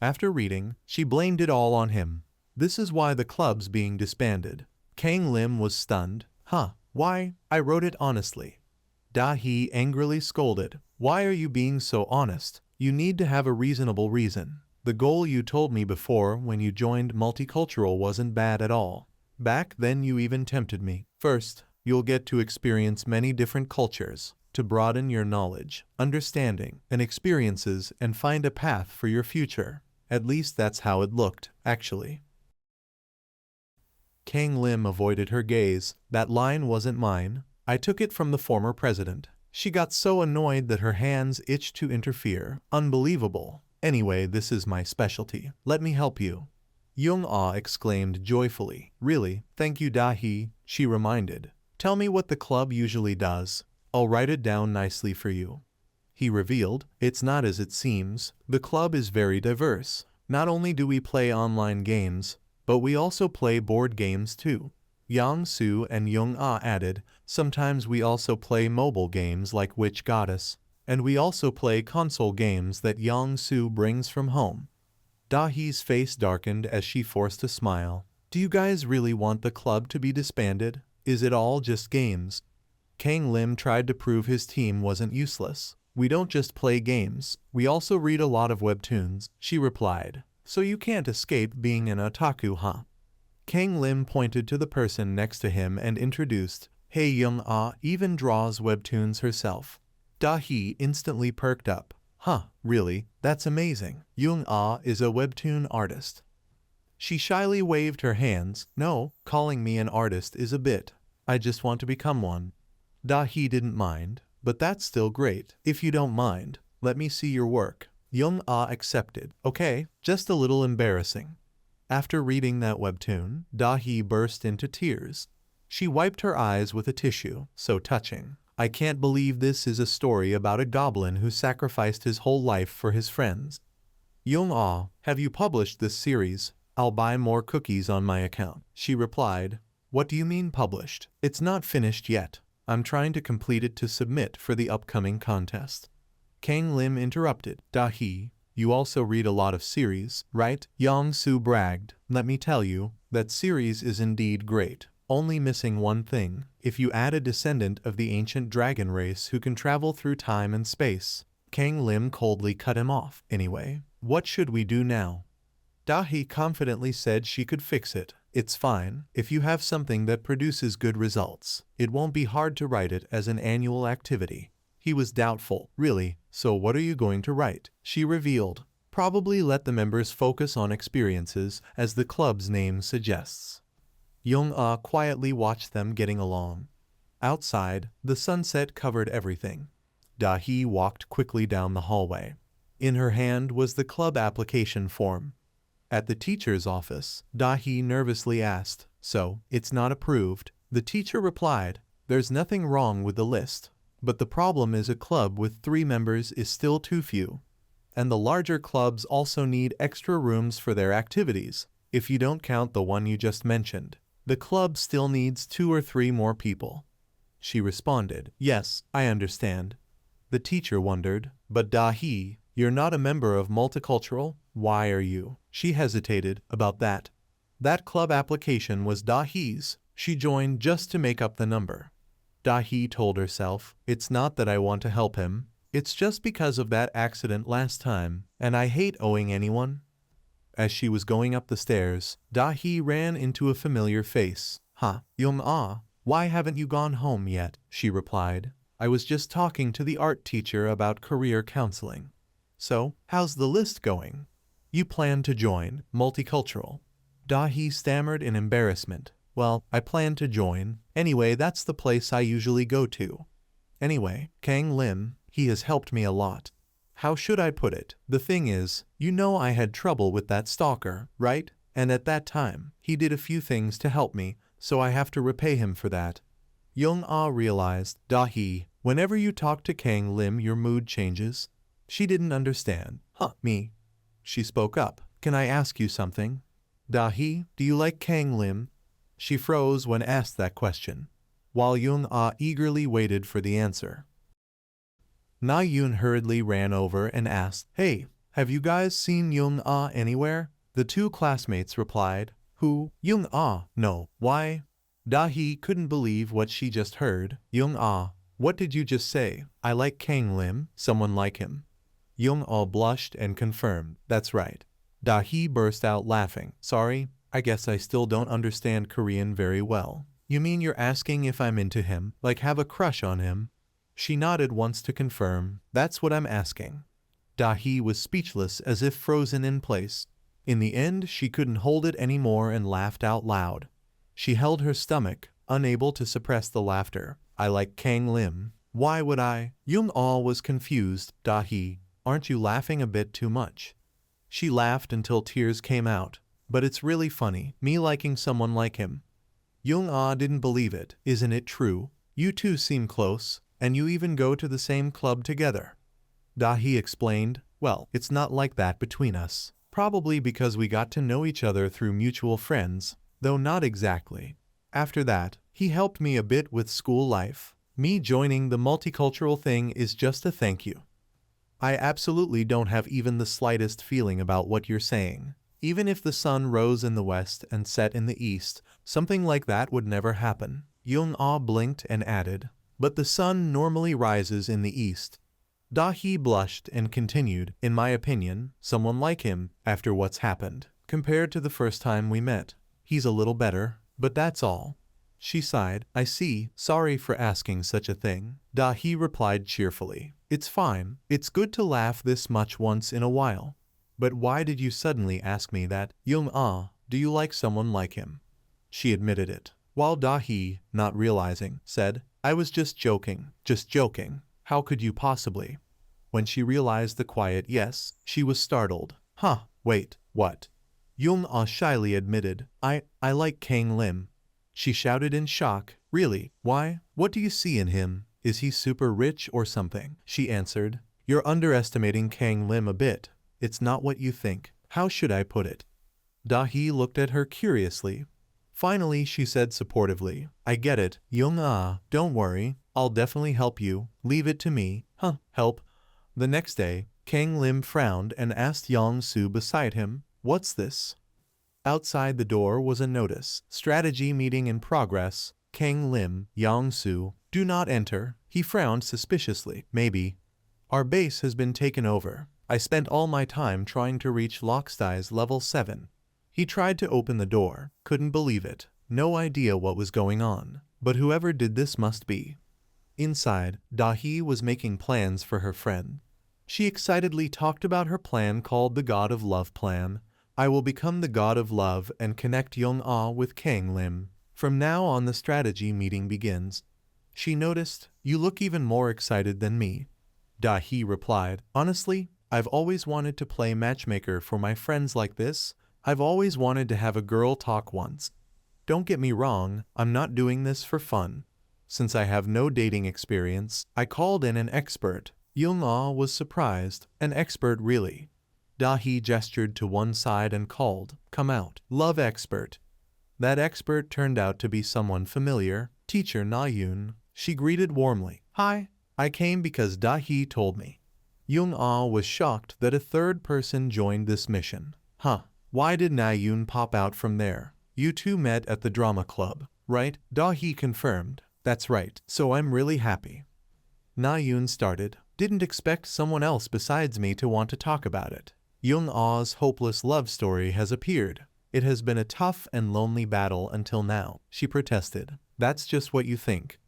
After reading, she blamed it all on him. This is why the club's being disbanded. Kang Lim was stunned. Why? I wrote it honestly. Da-hee angrily scolded. Why are you being so honest? You need to have a reasonable reason. The goal you told me before when you joined multicultural wasn't bad at all. Back then you even tempted me. First, you'll get to experience many different cultures, to broaden your knowledge, understanding, and experiences and find a path for your future. At least that's how it looked, actually. Kang Lim avoided her gaze. That line wasn't mine. I took it from the former president. She got so annoyed that her hands itched to interfere. Unbelievable. Anyway, this is my specialty. Let me help you. Young-ah exclaimed joyfully. Really? Thank you, Da-hee, she reminded. Tell me what the club usually does. I'll write it down nicely for you. He revealed, it's not as it seems. The club is very diverse. Not only do we play online games, but we also play board games too. Yang-su and Young-ah added, sometimes we also play mobile games like Witch Goddess, and we also play console games that Yang-su brings from home. Da-hee's face darkened as she forced a smile. Do you guys really want the club to be disbanded? Is it all just games? Kang Lim tried to prove his team wasn't useless. We don't just play games, we also read a lot of webtoons, she replied. So you can't escape being an otaku, huh? Kang Lim pointed to the person next to him and introduced, hey, Young-ah even draws webtoons herself. Da-hee instantly perked up. Really? That's amazing. Young-ah is a webtoon artist. She shyly waved her hands. No, calling me an artist is a bit. I just want to become one. Da-hee didn't mind, but that's still great. If you don't mind, let me see your work. Young-ah accepted. Okay, just a little embarrassing. After reading that webtoon, Da-hee burst into tears. She wiped her eyes with a tissue. So touching. I can't believe this is a story about a goblin who sacrificed his whole life for his friends. Young-ah, have you published this series? I'll buy more cookies on my account. She replied, what do you mean published? It's not finished yet. I'm trying to complete it to submit for the upcoming contest. Kang Lim interrupted. Da-hee, you also read a lot of series, right? Yang-su bragged. Let me tell you, that series is indeed great. Only missing one thing. If you add a descendant of the ancient dragon race who can travel through time and space. Kang Lim coldly cut him off. Anyway, what should we do now? Da-hee confidently said she could fix it. It's fine. If you have something that produces good results, it won't be hard to write it as an annual activity. He was doubtful. Really? So what are you going to write? She revealed. Probably let the members focus on experiences, as the club's name suggests. Young-ah quietly watched them getting along. Outside, the sunset covered everything. Da-hee walked quickly down the hallway. In her hand was the club application form. At the teacher's office, Da-hee nervously asked, "So, it's not approved?" The teacher replied, "There's nothing wrong with the list. But the problem is a club with 3 members is still too few. And the larger clubs also need extra rooms for their activities, if you don't count the one you just mentioned. The club still needs 2 or 3 more people." She responded, "Yes, I understand." The teacher wondered, "But Da-hee, you're not a member of Multicultural, why are you?" She hesitated about that. That club application was Da-hee's. She joined just to make up the number. Da-hee told herself, "It's not that I want to help him, it's just because of that accident last time, and I hate owing anyone." As she was going up the stairs, Da-hee ran into a familiar face. Young-ah, why haven't you gone home yet?" she replied. "I was just talking to the art teacher about career counseling." "So, how's the list going? You plan to join Multicultural?" Da-hee stammered in embarrassment. "Well, I plan to join. Anyway, that's the place I usually go to. Anyway, Kang Lim, he has helped me a lot. How should I put it? The thing is, you know I had trouble with that stalker, right? And at that time, he did a few things to help me, so I have to repay him for that." Young-ah realized, Da-hee, whenever you talk to Kang Lim your mood changes. She didn't understand. Me?" She spoke up. "Can I ask you something? Da-hee, do you like Kang Lim?" She froze when asked that question, while Young-ah eagerly waited for the answer. Na-yoon hurriedly ran over and asked, "Hey, have you guys seen Young-ah anywhere?" The 2 classmates replied, "Who? Young-ah? No. Why?" Da-hee couldn't believe what she just heard. "Young-ah, what did you just say? I like Kang Lim, someone like him?" Young-ah blushed and confirmed, "That's right." Da-hee burst out laughing. "Sorry, I guess I still don't understand Korean very well. You mean you're asking if I'm into him, like have a crush on him?" She nodded once to confirm, "That's what I'm asking." Da-hee was speechless, as if frozen in place. In the end, she couldn't hold it anymore and laughed out loud. She held her stomach, unable to suppress the laughter. "I like Kang Lim. Why would I?" Young-ah was confused. "Da-hee, aren't you laughing a bit too much?" She laughed until tears came out. "But it's really funny, me liking someone like him." Young-ah didn't believe it. "Isn't it true? You two seem close, and you even go to the same club together." Da-hee explained, "Well, it's not like that between us. Probably because we got to know each other through mutual friends, though not exactly. After that, he helped me a bit with school life. Me joining the multicultural thing is just a thank you. I absolutely don't have even the slightest feeling about what you're saying. Even if the sun rose in the west and set in the east, something like that would never happen." Young-ah blinked and added, "But the sun normally rises in the east." Da-hee blushed and continued, "In my opinion, someone like him, after what's happened, compared to the first time we met, he's a little better, but that's all." She sighed. "I see, sorry for asking such a thing." Da-hee replied cheerfully, "It's fine, it's good to laugh this much once in a while. But why did you suddenly ask me that? Young-ah, do you like someone like him?" She admitted it, while Da-hee, not realizing, said, "I was just joking, just joking. How could you possibly?" When she realized the quiet yes, she was startled. Wait, what?" Young-ah shyly admitted, I like Kang Lim." She shouted in shock, "Really? Why? What do you see in him? Is he super rich or something?" She answered, "You're underestimating Kang Lim a bit. It's not what you think. How should I put it?" Da-hee looked at her curiously. Finally, she said supportively, "I get it, Young-ah, don't worry. I'll definitely help you. Leave it to me." Help? The next day, Kang Lim frowned and asked Yang-soo beside him, "What's this?" Outside the door was a notice, "Strategy meeting in progress. Kang Lim, Yang-soo, do not enter." He frowned suspiciously. "Maybe. Our base has been taken over. I spent all my time trying to reach Lokstai's level 7. He tried to open the door, couldn't believe it. No idea what was going on. But whoever did this must be Inside, Dahi was making plans for her friend. She excitedly talked about her plan called the God of Love plan. I will become the God of Love and connect Young-ah with Kang Lim. From now on the strategy meeting begins. She noticed, you look even more excited than me. Dahi replied, honestly, I've always wanted to play matchmaker for my friends like this. I've always wanted to have a girl talk once. Don't get me wrong, I'm not doing this for fun. Since I have no dating experience, I called in an expert. Young-ah was surprised. An expert really? Dahi gestured to one side and called, come out, love expert. That expert turned out to be someone familiar, teacher Na-yoon. She greeted warmly, hi, I came because Dahi told me. Young-ah was shocked that a third person joined this mission. Huh, why did Na-yoon pop out from there? You two met at the drama club, right? Dahi confirmed, that's right, so I'm really happy. Na-yoon started, didn't expect someone else besides me to want to talk about it. Young-ah's hopeless love story has appeared. It has been a tough and lonely battle until now, she protested. That's just what you think.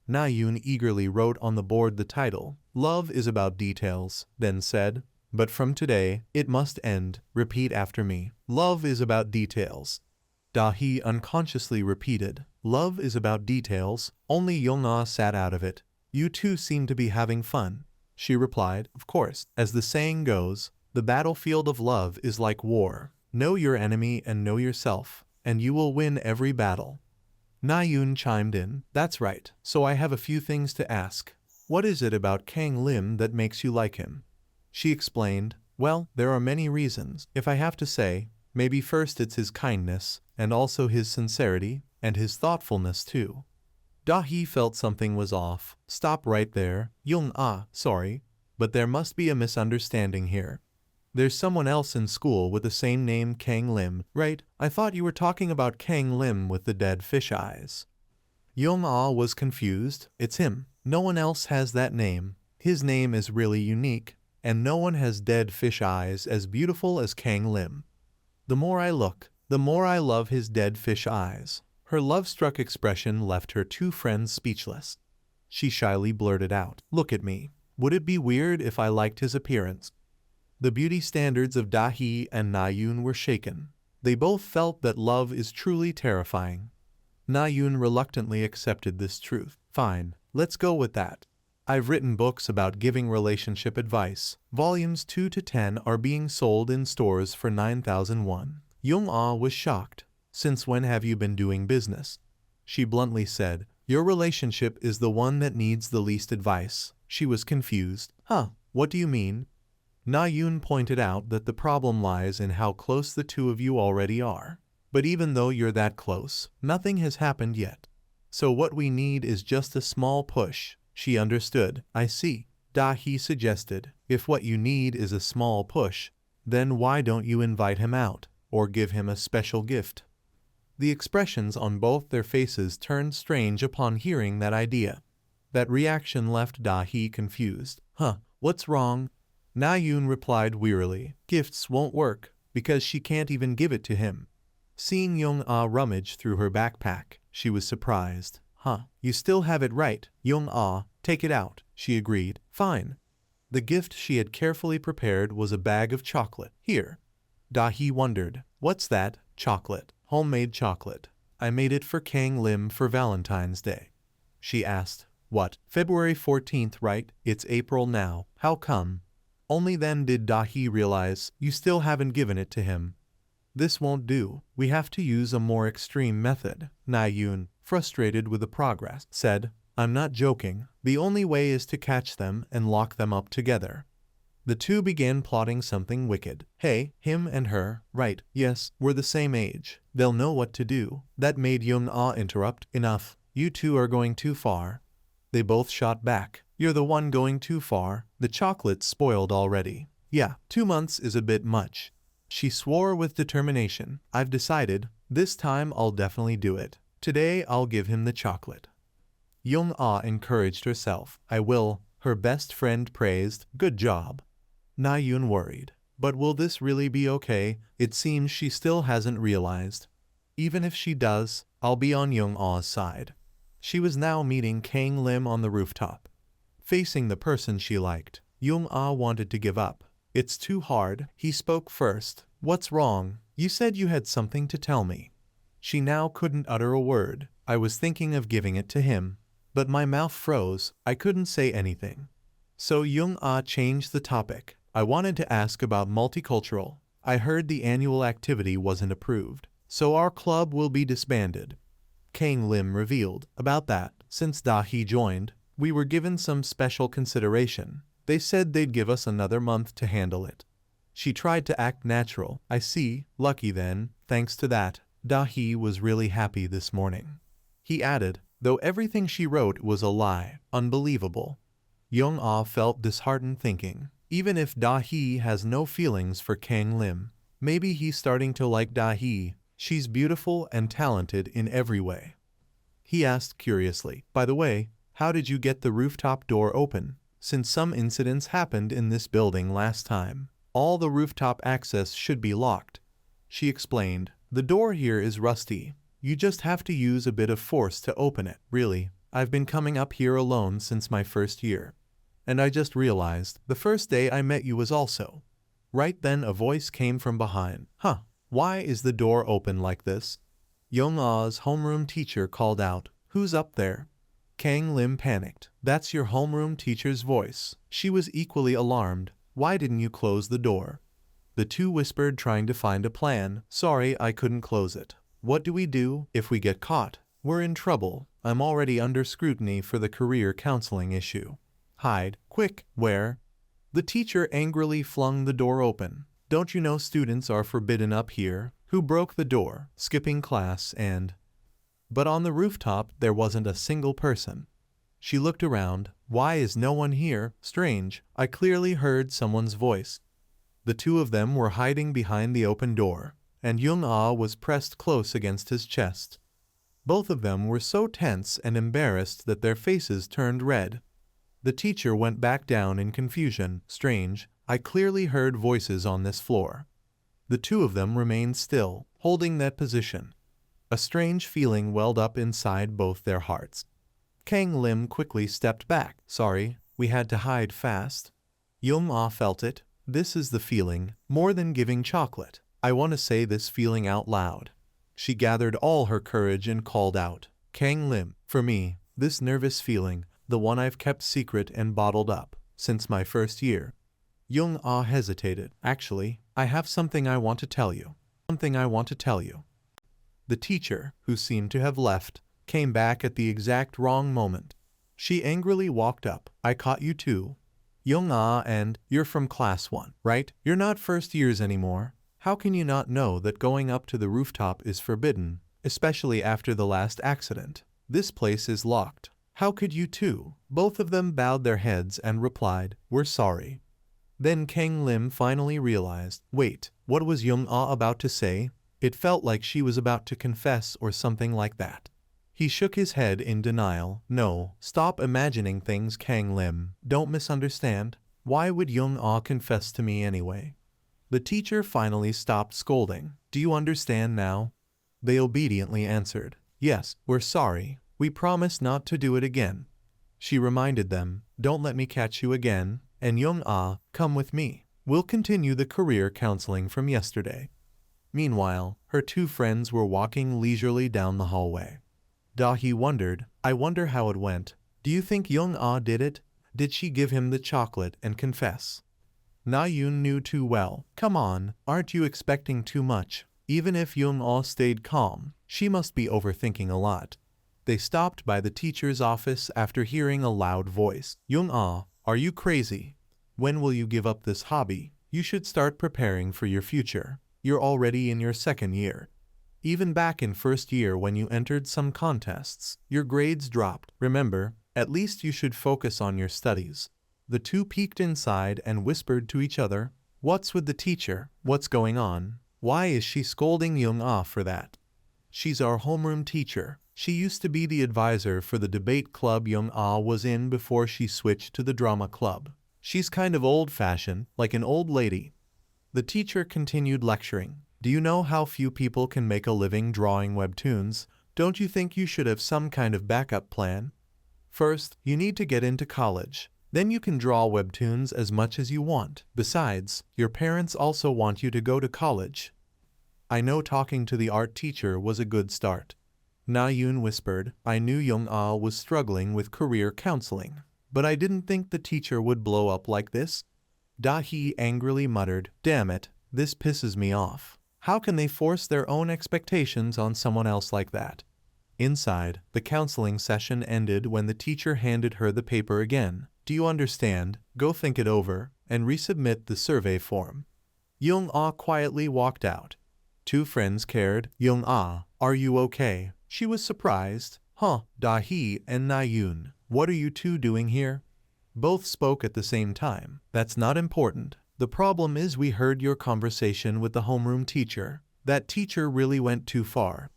Na-yoon eagerly wrote on the board the title, Love is about details, then said, but from today, it must end. Repeat after me. Love is about details. Dahi unconsciously repeated, love is about details. Only Young-ah sat out of it. You two seem to be having fun. She replied, of course. As the saying goes, the battlefield of love is like war. Know your enemy and know yourself, and you will win every battle. Na-yoon chimed in, that's right, so I have a few things to ask. What is it about Kang Lim that makes you like him? She explained, well, there are many reasons. If I have to say, maybe first it's his kindness, and also his sincerity, and his thoughtfulness too. Dahi felt something was off. Stop right there. Young-ah, sorry, but there must be a misunderstanding here. There's someone else in school with the same name, Kang Lim, right? I thought you were talking about Kang Lim with the dead fish eyes. Young-ah was confused. It's him. No one else has that name. His name is really unique, and no one has dead fish eyes as beautiful as Kang Lim. The more I look, the more I love his dead fish eyes. Her love-struck expression left her two friends speechless. She shyly blurted out, look at me. Would it be weird if I liked his appearance? The beauty standards of Dahi and Na-yoon were shaken. They both felt that love is truly terrifying. Na-yoon reluctantly accepted this truth. Fine, let's go with that. I've written books about giving relationship advice. Volumes 2 to 10 are being sold in stores for 9,001. Young-ah was shocked. Since when have you been doing business? She bluntly said, your relationship is the one that needs the least advice. She was confused. Huh, what do you mean? Na-yoon pointed out that the problem lies in how close the two of you already are. But even though you're that close, nothing has happened yet. So what we need is just a small push. She understood. I see. Dahi suggested, if what you need is a small push, then why don't you invite him out, or give him a special gift? The expressions on both their faces turned strange upon hearing that idea. That reaction left Dahi confused. Huh, what's wrong? Na-yoon replied wearily, gifts won't work, because she can't even give it to him. Seeing Young-ah rummage through her backpack, she was surprised. Huh, you still have it right, Young-ah, take it out, she agreed. Fine. The gift she had carefully prepared was a bag of chocolate. Here. Dahi wondered, what's that? Chocolate. Homemade chocolate. I made it for Kang Lim for Valentine's Day. She asked, what? February 14th, right? It's April now. How come? Only then did Dahi realize, you still haven't given it to him. This won't do. We have to use a more extreme method. Na-yoon, frustrated with the progress, said, I'm not joking. The only way is to catch them and lock them up together. The two began plotting something wicked. Hey, him and her, right, yes, we're the same age. They'll know what to do. That made Young-ah interrupt. Enough. You two are going too far. They both shot back. You're the one going too far. The chocolate's spoiled already. Yeah, 2 months is a bit much. She swore with determination. I've decided. This time I'll definitely do it. Today I'll give him the chocolate. Young-ah encouraged herself. I will. Her best friend praised. Good job. Na-yoon worried. But will this really be okay? It seems she still hasn't realized. Even if she does, I'll be on Young-ah's side. She was now meeting Kang Lim on the rooftop. Facing the person she liked, Young-ah wanted to give up. It's too hard, he spoke first. What's wrong? You said you had something to tell me. She now couldn't utter a word. I was thinking of giving it to him, but my mouth froze. I couldn't say anything. So Young-ah changed the topic. I wanted to ask about multicultural. I heard the annual activity wasn't approved, so our club will be disbanded. Kang Lim revealed. About that, since Da-hee joined, we were given some special consideration. They said they'd give us another month to handle it. She tried to act natural. I see, lucky then, thanks to that. Da-hee was really happy this morning. He added, though everything she wrote was a lie. Unbelievable. Young-ah felt disheartened thinking, even if Da-hee has no feelings for Kang Lim, maybe he's starting to like Da-hee. She's beautiful and talented in every way. He asked curiously, by the way, how did you get the rooftop door open? Since some incidents happened in this building last time, all the rooftop access should be locked. She explained, the door here is rusty. You just have to use a bit of force to open it. Really, I've been coming up here alone since my first year. And I just realized, the first day I met you was also. Right then a voice came from behind. Huh, why is the door open like this? Young-ah's homeroom teacher called out, who's up there? Kang Lim panicked. That's your homeroom teacher's voice. She was equally alarmed. Why didn't you close the door? The two whispered, trying to find a plan. Sorry, I couldn't close it. What do we do if we get caught? We're in trouble. I'm already under scrutiny for the career counseling issue. Hide, quick, where? The teacher angrily flung the door open. Don't you know students are forbidden up here? Who broke the door, skipping class and... But on the rooftop there wasn't a single person. She looked around. Why is no one here? Strange, I clearly heard someone's voice. The two of them were hiding behind the open door, and Young-ah was pressed close against his chest. Both of them were so tense and embarrassed that their faces turned red. The teacher went back down in confusion. Strange, I clearly heard voices on this floor. The two of them remained still, holding that position. A strange feeling welled up inside both their hearts. Kang Lim quickly stepped back. Sorry, we had to hide fast. Young-ah felt it. This is the feeling, more than giving chocolate. I want to say this feeling out loud. She gathered all her courage and called out, Kang Lim, for me, this nervous feeling, the one I've kept secret and bottled up, since my first year. Young-ah hesitated. Actually, I have something I want to tell you. Something I want to tell you. The teacher, who seemed to have left, came back at the exact wrong moment. She angrily walked up. I caught you too. Young-ah, and you're from class 1, right? You're not first years anymore. How can you not know that going up to the rooftop is forbidden, especially after the last accident? This place is locked. How could you too? Both of them bowed their heads and replied, we're sorry. Then Kang Lim finally realized, wait, what was Young-ah about to say? It felt like she was about to confess or something like that. He shook his head in denial. No, stop imagining things, Kang Lim. Don't misunderstand. Why would Young-ah confess to me anyway? The teacher finally stopped scolding. Do you understand now? They obediently answered, yes, we're sorry. We promise not to do it again. She reminded them, don't let me catch you again, and Young-ah, come with me. We'll continue the career counseling from yesterday. Meanwhile, her two friends were walking leisurely down the hallway. Da-hee wondered, I wonder how it went. Do you think Young-ah did it? Did she give him the chocolate and confess? Na-yoon knew too well. Come on, aren't you expecting too much? Even if Young-ah stayed calm, she must be overthinking a lot. They stopped by the teacher's office after hearing a loud voice. Young-ah, are you crazy? When will you give up this hobby? You should start preparing for your future. You're already in your second year. Even back in first year when you entered some contests, your grades dropped. Remember, at least you should focus on your studies. The two peeked inside and whispered to each other, what's with the teacher? What's going on? Why is she scolding Young-ah for that? She's our homeroom teacher. She used to be the advisor for the debate club Young-ah was in before she switched to the drama club. She's kind of old-fashioned, like an old lady. The teacher continued lecturing. Do you know how few people can make a living drawing webtoons? Don't you think you should have some kind of backup plan? First, you need to get into college. Then you can draw webtoons as much as you want. Besides, your parents also want you to go to college. I know talking to the art teacher was a good start. Na Yoon whispered. I knew Young-ah was struggling with career counseling, but I didn't think the teacher would blow up like this. Da-hee angrily muttered, damn it, this pisses me off. How can they force their own expectations on someone else like that? Inside, the counseling session ended when the teacher handed her the paper again. Do you understand? Go think it over, and resubmit the survey form. Young-ah quietly walked out. Two friends cared. Young-ah, are you okay? She was surprised. Huh, Da-hee and Na-yoon, what are you two doing here? Both spoke at the same time. That's not important. The problem is we heard your conversation with the homeroom teacher. That teacher really went too far.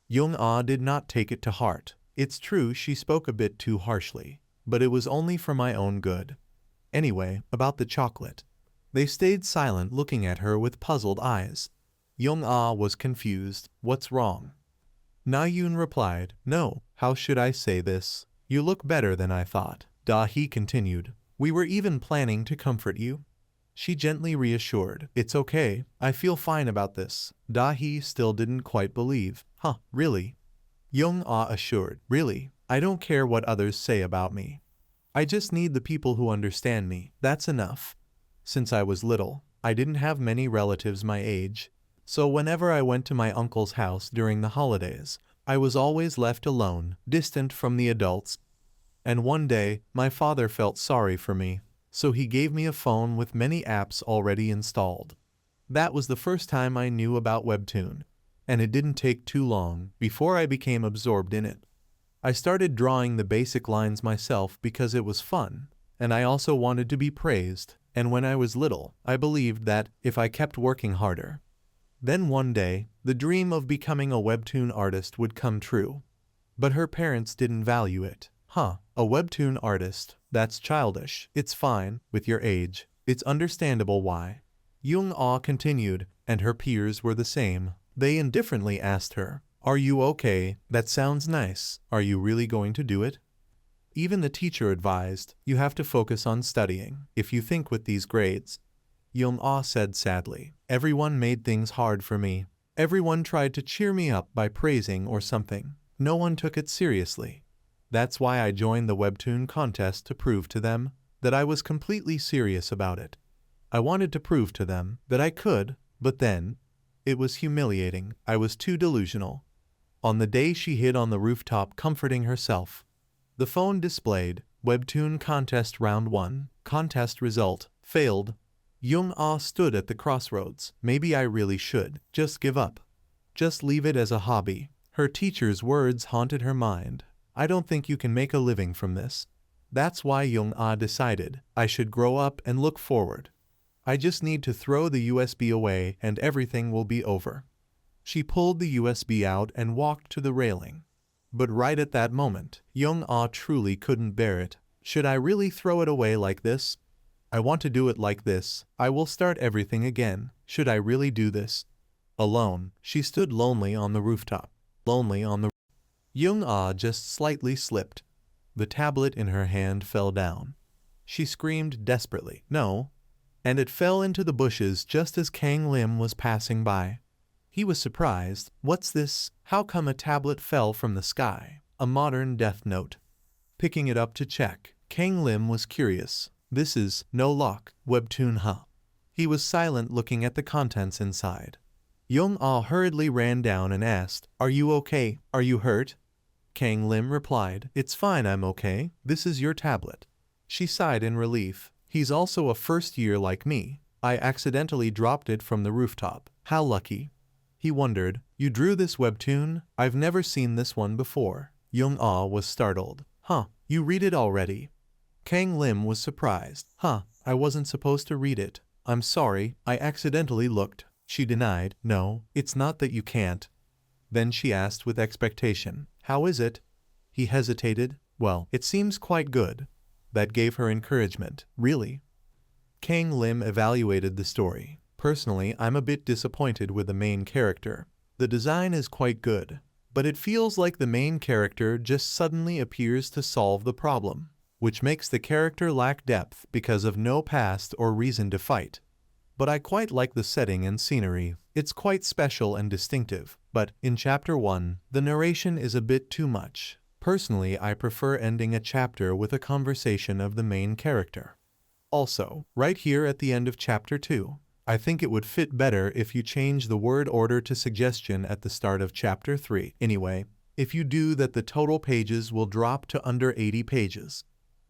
Young-ah did not take it to heart. It's true she spoke a bit too harshly, but it was only for my own good. Anyway, about the chocolate. They stayed silent, looking at her with puzzled eyes. Young-ah was confused. What's wrong? Na-yoon replied, no, how should I say this? You look better than I thought. Da-hee continued, we were even planning to comfort you. She gently reassured, it's okay, I feel fine about this. Da-hee still didn't quite believe. Huh, really? Young-ah assured, really, I don't care what others say about me. I just need the people who understand me, that's enough. Since I was little, I didn't have many relatives my age, so whenever I went to my uncle's house during the holidays, I was always left alone, distant from the adults. And one day, my father felt sorry for me, so he gave me a phone with many apps already installed. That was the first time I knew about Webtoon, and it didn't take too long before I became absorbed in it. I started drawing the basic lines myself because it was fun, and I also wanted to be praised, and when I was little, I believed that if I kept working harder, then one day, the dream of becoming a webtoon artist would come true. But her parents didn't value it. Huh, a webtoon artist, that's childish. It's fine, with your age. It's understandable why. Young-ah continued, and her peers were the same. They indifferently asked her, are you okay? That sounds nice. Are you really going to do it? Even the teacher advised, you have to focus on studying. If you think with these grades. Young-ah said sadly, everyone made things hard for me. Everyone tried to cheer me up by praising or something. No one took it seriously. That's why I joined the webtoon contest to prove to them that I was completely serious about it. I wanted to prove to them that I could, but then, it was humiliating. I was too delusional. On the day she hid on the rooftop comforting herself, the phone displayed, Webtoon Contest Round 1, Contest Result, Failed. Young-ah stood at the crossroads. Maybe I really should just give up. Just leave it as a hobby. Her teacher's words haunted her mind. I don't think you can make a living from this. That's why Young-ah decided I should grow up and look forward. I just need to throw the USB away and everything will be over. She pulled the USB out and walked to the railing. But right at that moment, Young-ah truly couldn't bear it. Should I really throw it away like this? I want to do it like this. I will start everything again. Should I really do this? Alone, she stood lonely on the rooftop. Lonely on the... Young-ah just slightly slipped. The tablet in her hand fell down. She screamed desperately, no. And it fell into the bushes just as Kang Lim was passing by. He was surprised. What's this? How come a tablet fell from the sky? A modern death note. Picking it up to check, Kang Lim was curious. This is no lock, webtoon huh? He was silent looking at the contents inside. Young-ah hurriedly ran down and asked, are you okay? Are you hurt? Kang Lim replied, it's fine, I'm okay. This is your tablet. She sighed in relief. He's also a first year like me. I accidentally dropped it from the rooftop. How lucky. He wondered, you drew this webtoon? I've never seen this one before. Young-ah was startled. Huh, you read it already? Kang Lim was surprised. Huh, I wasn't supposed to read it. I'm sorry, I accidentally looked. She denied, no, it's not that you can't. Then she asked with expectation, how is it? He hesitated. Well, it seems quite good. That gave her encouragement. Really? Kang Lim evaluated the story. Personally, I'm a bit disappointed with the main character. The design is quite good, but it feels like the main character just suddenly appears to solve the problem, which makes the character lack depth because of no past or reason to fight. But I quite like the setting and scenery. It's quite special and distinctive, but in Chapter 1, the narration is a bit too much. Personally, I prefer ending a chapter with a conversation of the main character. Also, right here at the end of Chapter 2, I think it would fit better if you change the word order to suggestion at the start of Chapter 3. Anyway, if you do that, the total pages will drop to under 80 pages.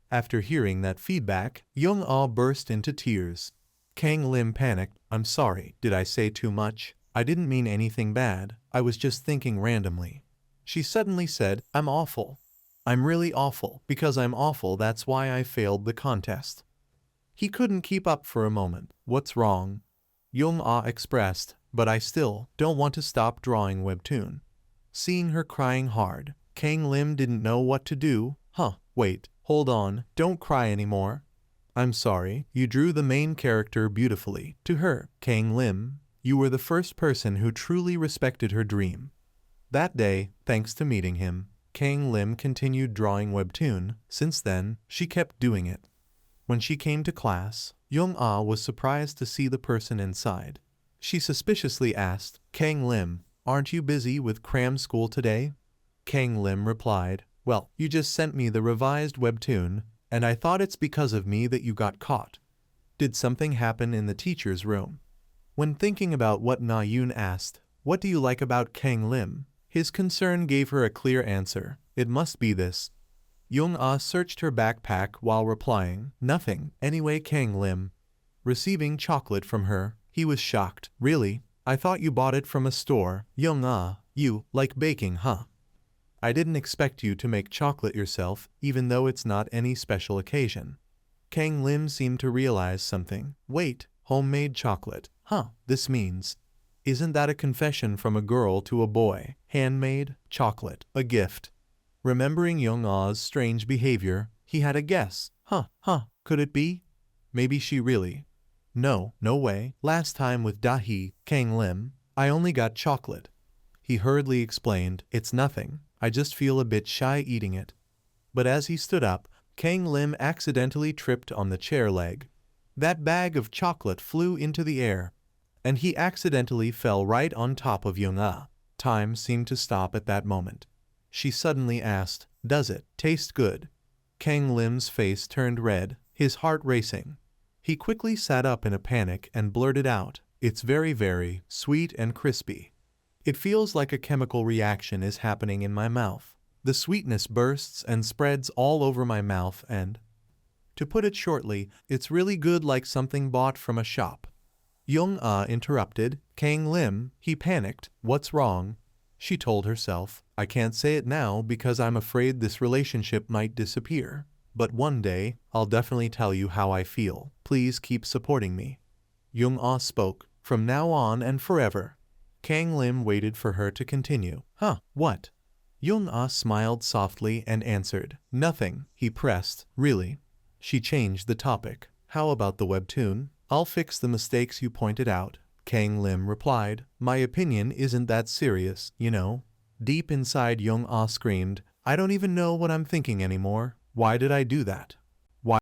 After hearing that feedback, Young-ah burst into tears. Kang Lim panicked. I'm sorry, did I say too much? I didn't mean anything bad, I was just thinking randomly. She suddenly said, I'm awful. I'm really awful. Because I'm awful, that's why I failed the contest. He couldn't keep up for a moment. What's wrong? Young-ah expressed, but I still don't want to stop drawing webtoon. Seeing her crying hard, Kang Lim didn't know what to do. Wait, hold on, don't cry anymore. I'm sorry, you drew the main character beautifully. To her, Kang Lim, you were the first person who truly respected her dream. That day, thanks to meeting him, Kang Lim continued drawing webtoon. Since then, she kept doing it. When she came to class, Young-ah was surprised to see the person inside. She suspiciously asked, Kang Lim, aren't you busy with cram school today? Kang Lim replied, well, you just sent me the revised webtoon, and I thought it's because of me that you got caught. Did something happen in the teacher's room? When thinking about what Na Yoon asked, what do you like about Kang Lim? His concern gave her a clear answer. It must be this. Young-ah searched her backpack while replying, nothing. Anyway, Kang Lim. Receiving chocolate from her, he was shocked. Really? I thought you bought it from a store. Young-ah, you like baking, huh? I didn't expect you to make chocolate yourself, even though it's not any special occasion. Kang Lim seemed to realize something. Wait, homemade chocolate. This means. Isn't that a confession from a girl to a boy? Handmade chocolate, a gift. Remembering Young-ah's strange behavior, he had a guess. Could it be? Maybe she really. No way. Last time with Dahi, Kang Lim, I only got chocolate. He hurriedly explained, it's nothing. I just feel a bit shy eating it. But as he stood up, Kang Lim accidentally tripped on the chair leg. That bag of chocolate flew into the air, and he accidentally fell right on top of Young-ah. Time seemed to stop at that moment. She suddenly asked, does it taste good? Kang Lim's face turned red, his heart racing. He quickly sat up in a panic and blurted out, it's very, very sweet and crispy. It feels like a chemical reaction is happening in my mouth. The sweetness bursts and spreads all over my mouth and, to put it shortly, it's really good, like something bought from a shop. Young-ah interrupted, Kang Lim, he panicked, what's wrong? She told herself, I can't say it now because I'm afraid this relationship might disappear. But one day, I'll definitely tell you how I feel. Please keep supporting me. Young-ah spoke, from now on and forever. Kang Lim waited for her to continue. What? Young-ah smiled softly and answered, nothing. He pressed, really? She changed the topic. How about the webtoon? I'll fix the mistakes you pointed out. Kang Lim replied, my opinion isn't that serious, you know. Deep inside, Young-ah screamed, I don't even know what I'm thinking anymore. Why did I do that? Why?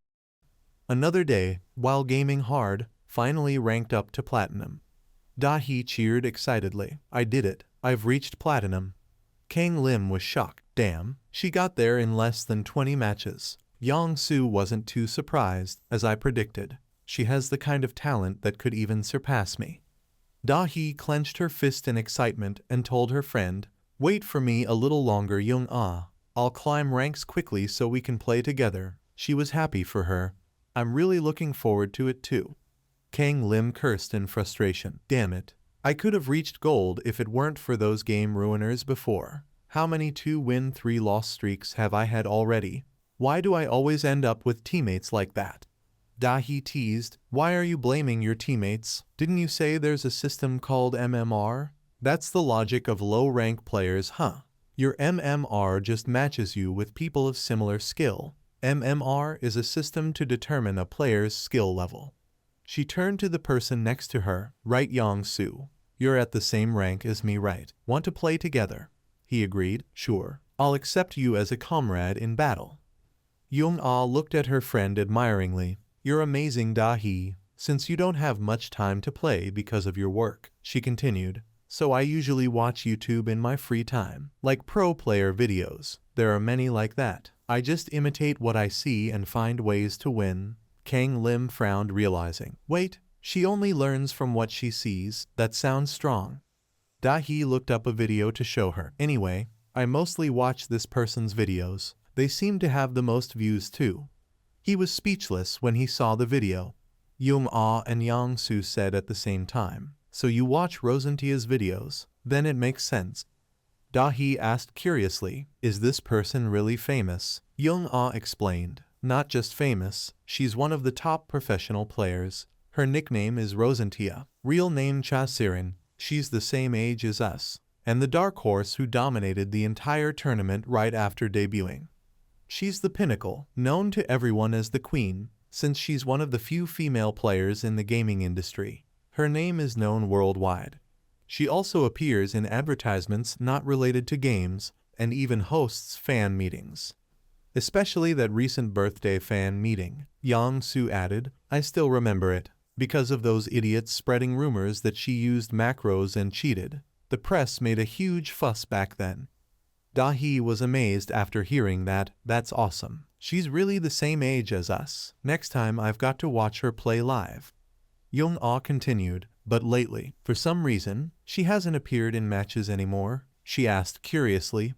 Another day, while gaming hard, finally ranked up to platinum. Dahi cheered excitedly. I did it. I've reached platinum. Kang Lim was shocked. Damn, she got there in less than 20 matches. Yang-soo wasn't too surprised, as I predicted. She has the kind of talent that could even surpass me. Dahi clenched her fist in excitement and told her friend, wait for me a little longer, Young-ah. I'll climb ranks quickly so we can play together. She was happy for her. I'm really looking forward to it too. Kang Lim cursed in frustration. Damn it. I could have reached gold if it weren't for those game ruiners before. How many 2-win 3-loss streaks have I had already? Why do I always end up with teammates like that? Dahi teased, why are you blaming your teammates? Didn't you say there's a system called MMR? That's the logic of low-rank players, huh? Your MMR just matches you with people of similar skill. MMR is a system to determine a player's skill level. She turned to the person next to her, right, Yang-soo? You're at the same rank as me, right? Want to play together? he agreed. Sure, I'll accept you as a comrade in battle. Young-ah looked at her friend admiringly. You're amazing, Da-hee. Since you don't have much time to play because of your work, she continued, so I usually watch YouTube in my free time. Like pro player videos, there are many like that. I just imitate what I see and find ways to win. Kang Lim frowned, realizing, wait, she only learns from what she sees. That sounds strong. Da-hee looked up a video to show her. Anyway, I mostly watch this person's videos. They seem to have the most views too. He was speechless when he saw the video. Young-ah and Yang-soo said at the same time, so you watch Rosentia's videos, then it makes sense. Da-hee asked curiously, is this person really famous? Young-ah explained, not just famous, she's one of the top professional players. Her nickname is Rosentia, real name Cha-siren. She's the same age as us, and the dark horse who dominated the entire tournament right after debuting. She's the pinnacle, known to everyone as the queen, since she's one of the few female players in the gaming industry. Her name is known worldwide. She also appears in advertisements not related to games and even hosts fan meetings. Especially that recent birthday fan meeting, Yang-soo added, I still remember it. Because of those idiots spreading rumors that she used macros and cheated. The press made a huge fuss back then. Da-hee was amazed after hearing that. That's awesome. She's really the same age as us. Next time I've got to watch her play live. Young-ah continued, but lately, for some reason, she hasn't appeared in matches anymore. She asked curiously,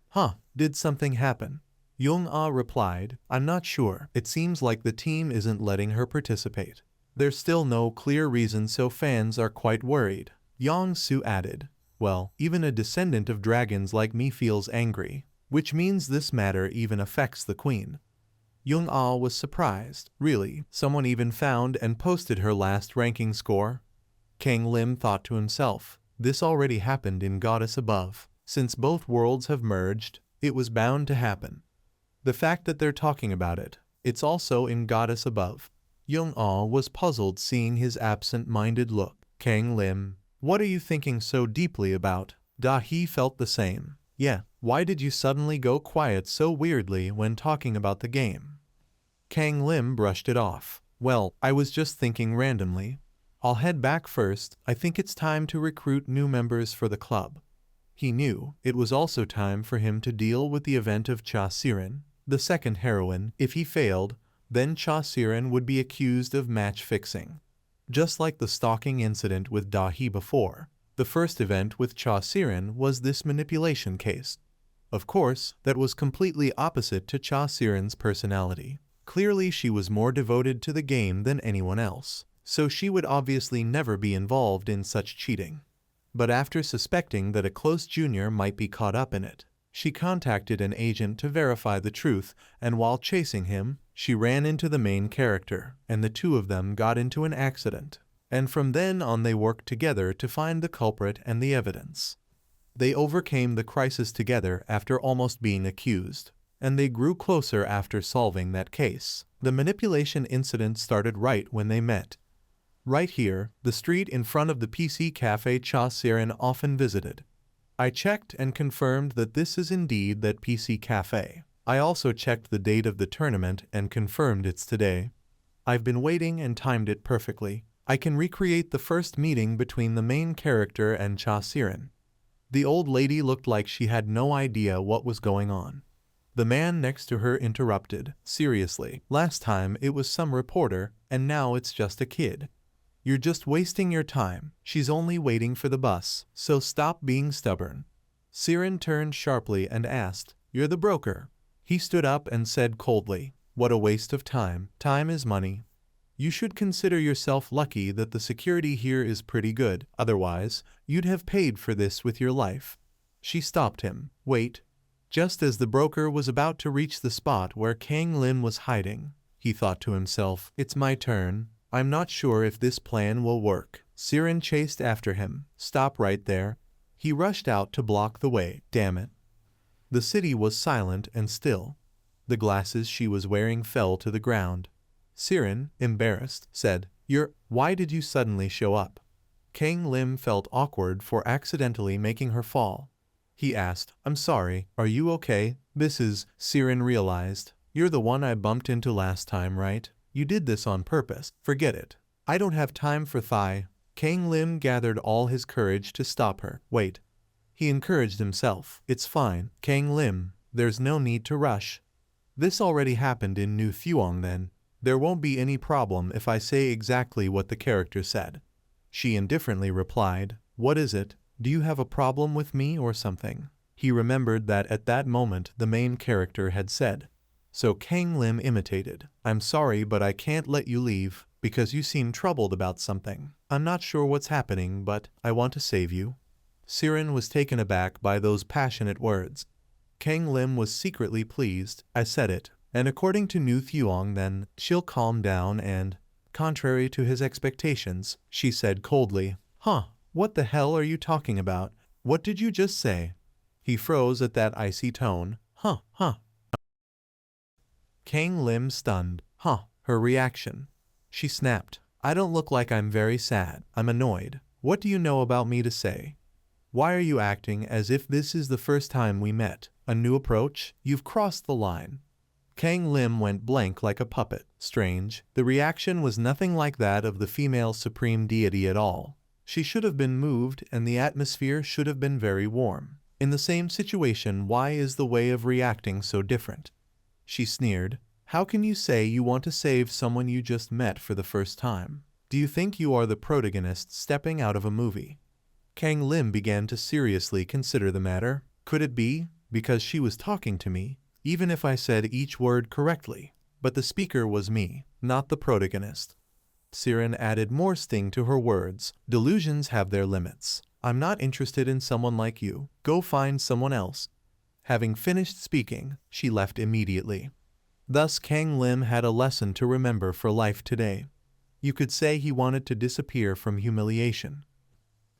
did something happen? Young-ah replied, I'm not sure. It seems like the team isn't letting her participate. There's still no clear reason, so fans are quite worried. Yang-soo added, well, even a descendant of dragons like me feels angry, which means this matter even affects the queen. Young-ah was surprised. Really, someone even found and posted her last ranking score? Kang Lim thought to himself, this already happened in Goddess Above. Since both worlds have merged, it was bound to happen. The fact that they're talking about it, it's also in Goddess Above. Young-ah was puzzled seeing his absent-minded look. Kang Lim, what are you thinking so deeply about? Da-hee felt the same. Yeah, why did you suddenly go quiet so weirdly when talking about the game? Kang Lim brushed it off. Well, I was just thinking randomly. I'll head back first. I think it's time to recruit new members for the club. He knew it was also time for him to deal with the event of Cha-siren, the second heroine. If he failed, then Cha-siren would be accused of match fixing. Just like the stalking incident with Da-hee before, the first event with Cha-siren was this manipulation case. Of course, that was completely opposite to Cha-siren's personality. Clearly she was more devoted to the game than anyone else, so she would obviously never be involved in such cheating. But after suspecting that a close junior might be caught up in it, she contacted an agent to verify the truth, and while chasing him, she ran into the main character, and the two of them got into an accident. And from then on they worked together to find the culprit and the evidence. They overcame the crisis together after almost being accused, and they grew closer after solving that case. The manipulation incident started right when they met. Right here, the street in front of the PC cafe Cha-siren often visited. I checked and confirmed that this is indeed that PC cafe. I also checked the date of the tournament and confirmed it's today. I've been waiting and timed it perfectly. I can recreate the first meeting between the main character and Cha-siren. The old lady looked like she had no idea what was going on. The man next to her interrupted. Seriously, last time it was some reporter, and now it's just a kid. You're just wasting your time. She's only waiting for the bus, so stop being stubborn. Siren turned sharply and asked, You're the broker? He stood up and said coldly, What a waste of time. Time is money. You should consider yourself lucky that the security here is pretty good, otherwise, you'd have paid for this with your life. She stopped him. Wait. Just as the broker was about to reach the spot where Kang Lim was hiding, he thought to himself, It's my turn. I'm not sure if this plan will work. Siren chased after him. Stop right there. He rushed out to block the way. Damn it. The city was silent and still. The glasses she was wearing fell to the ground. Siren, embarrassed, said, Why did you suddenly show up? Kang Lim felt awkward for accidentally making her fall. He asked. I'm sorry, are you okay? This is, Siren realized. You're the one I bumped into last time, right? You did this on purpose. Forget it. I don't have time for Thai. Kang Lim gathered all his courage to stop her. Wait. He encouraged himself. It's fine, Kang Lim. There's no need to rush. This already happened in New Thuong then. There won't be any problem if I say exactly what the character said. She indifferently replied. What is it? Do you have a problem with me or something? He remembered that at that moment the main character had said. So Kang Lim imitated. I'm sorry, but I can't let you leave, because you seem troubled about something. I'm not sure what's happening, but I want to save you. Siren was taken aback by those passionate words. Kang Lim was secretly pleased. I said it, and according to New Thuong then, she'll calm down and, contrary to his expectations, she said coldly, what the hell are you talking about? What did you just say? He froze at that icy tone. Kang Lim stunned. Her reaction. She snapped. I don't look like I'm very sad. I'm annoyed. What do you know about me to say? Why are you acting as if this is the first time we met? A new approach? You've crossed the line. Kang Lim went blank like a puppet. Strange. The reaction was nothing like that of the female supreme deity at all. She should have been moved and the atmosphere should have been very warm. In the same situation, why is the way of reacting so different? She sneered. How can you say you want to save someone you just met for the first time? Do you think you are the protagonist stepping out of a movie? Kang Lim began to seriously consider the matter. Could it be because she was talking to me, even if I said each word correctly? But the speaker was me, not the protagonist. Siren added more sting to her words. Delusions have their limits. I'm not interested in someone like you. Go find someone else. Having finished speaking, she left immediately. Thus Kang Lim had a lesson to remember for life today. You could say he wanted to disappear from humiliation.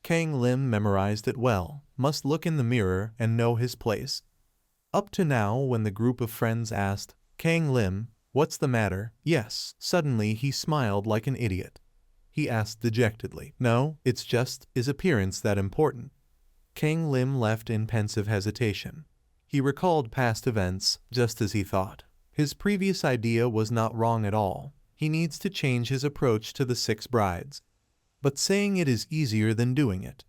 Kang Lim memorized it well, must look in the mirror and know his place. Up to now, when the group of friends asked, Kang Lim, what's the matter? Yes. Suddenly he smiled like an idiot. He asked dejectedly. No, it's just, is appearance that important? Kang Lim left in pensive hesitation. He recalled past events, just as he thought. His previous idea was not wrong at all. He needs to change his approach to the 6 brides. But saying it is easier than doing it.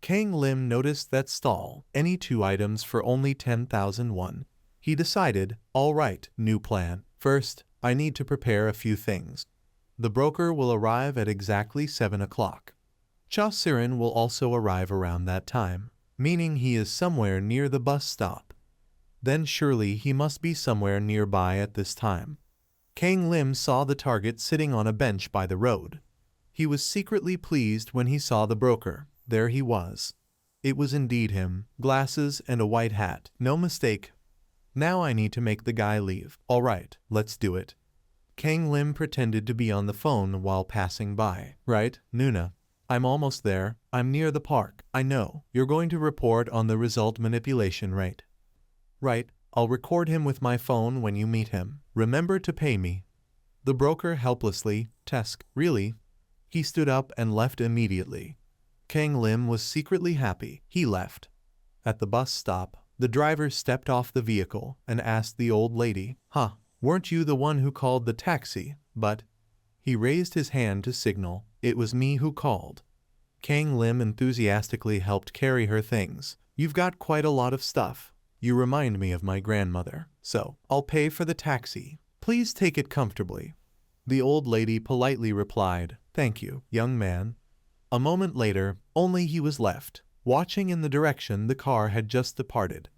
Kang Lim noticed that stall, any 2 items for only 10,000 won. He decided, all right, new plan. First, I need to prepare a few things. The broker will arrive at exactly 7 o'clock. Cha Siren will also arrive around that time, meaning he is somewhere near the bus stop. Then surely he must be somewhere nearby at this time. Kang Lim saw the target sitting on a bench by the road. He was secretly pleased when he saw the broker. There he was. It was indeed him, glasses and a white hat, no mistake. Now I need to make the guy leave. All right, let's do it. Kang Lim pretended to be on the phone while passing by. Right, Nuna. I'm almost there. I'm near the park. I know. You're going to report on the result manipulation, right? Right. I'll record him with my phone when you meet him. Remember to pay me. The broker helplessly, Tesk, really? He stood up and left immediately. Kang Lim was secretly happy. He left. At the bus stop, the driver stepped off the vehicle and asked the old lady, weren't you the one who called the taxi? But he raised his hand to signal. It was me who called. Kang Lim enthusiastically helped carry her things. You've got quite a lot of stuff. You remind me of my grandmother. So, I'll pay for the taxi. Please take it comfortably. The old lady politely replied, Thank you, young man. A moment later, only he was left, watching in the direction the car had just departed.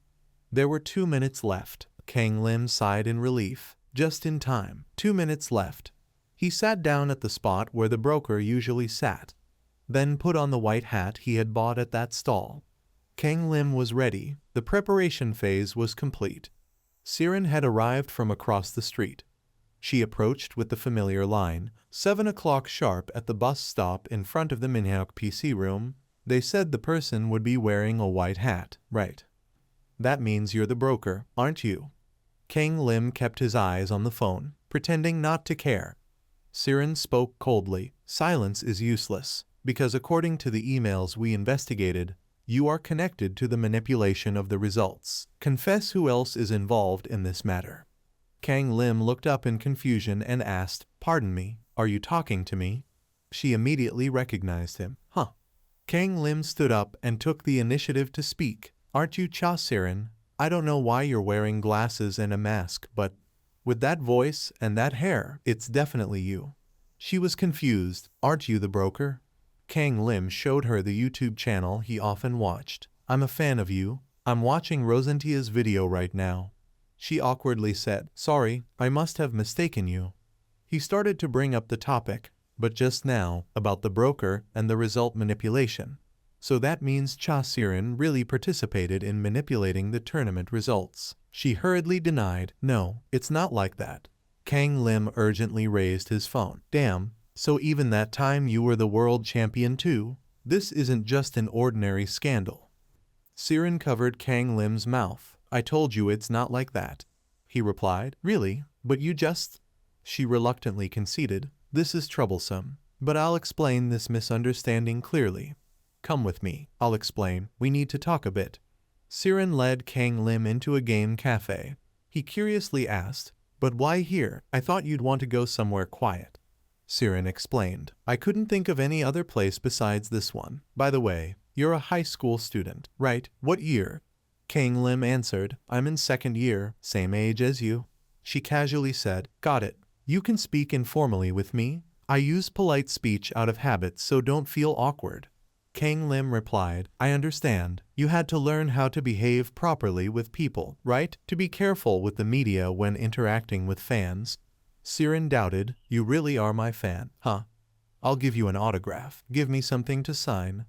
There were 2 minutes left. Kang Lim sighed in relief. Just in time. 2 minutes left. He sat down at the spot where the broker usually sat, then put on the white hat he had bought at that stall. Kang Lim was ready. The preparation phase was complete. Siren had arrived from across the street. She approached with the familiar line, 7 o'clock sharp at the bus stop in front of the Manhwa PC room. They said the person would be wearing a white hat, right? That means you're the broker, aren't you? Kang Lim kept his eyes on the phone, pretending not to care. Siren spoke coldly. Silence is useless, because according to the emails we investigated, You are connected to the manipulation of the results. Confess who else is involved in this matter. Kang Lim looked up in confusion and asked, "Pardon me, are you talking to me?" She immediately recognized him. Huh. Kang Lim stood up and took the initiative to speak. "Aren't you Cha Sirin? I don't know why you're wearing glasses and a mask, but with that voice and that hair, it's definitely you." She was confused. "Aren't you the broker?" Kang Lim showed her the YouTube channel he often watched. "I'm a fan of you. I'm watching Rosentia's video right now." She awkwardly said, "Sorry, I must have mistaken you." He started to bring up the topic, but just now, about the broker and the result manipulation. So that means Cha Sirin really participated in manipulating the tournament results. She hurriedly denied, "No, it's not like that." Kang Lim urgently raised his phone. "Damn, so even that time you were the world champion too? This isn't just an ordinary scandal." Sirin covered Kang Lim's mouth. "I told you it's not like that," he replied. "Really? But you just—" She reluctantly conceded, "This is troublesome, but I'll explain this misunderstanding clearly. Come with me, I'll explain. We need to talk a bit." Sirin led Kang Lim into a game cafe. He curiously asked, "But why here? I thought you'd want to go somewhere quiet." Sirin explained, "I couldn't think of any other place besides this one. By the way, you're a high school student, right? What year?" Kang Lim answered, "I'm in second year, same age as you." She casually said, "Got it. You can speak informally with me. I use polite speech out of habit, so don't feel awkward." Kang Lim replied, "I understand. You had to learn how to behave properly with people, right? To be careful with the media when interacting with fans." Sirin doubted, "You really are my fan, huh? I'll give you an autograph. Give me something to sign."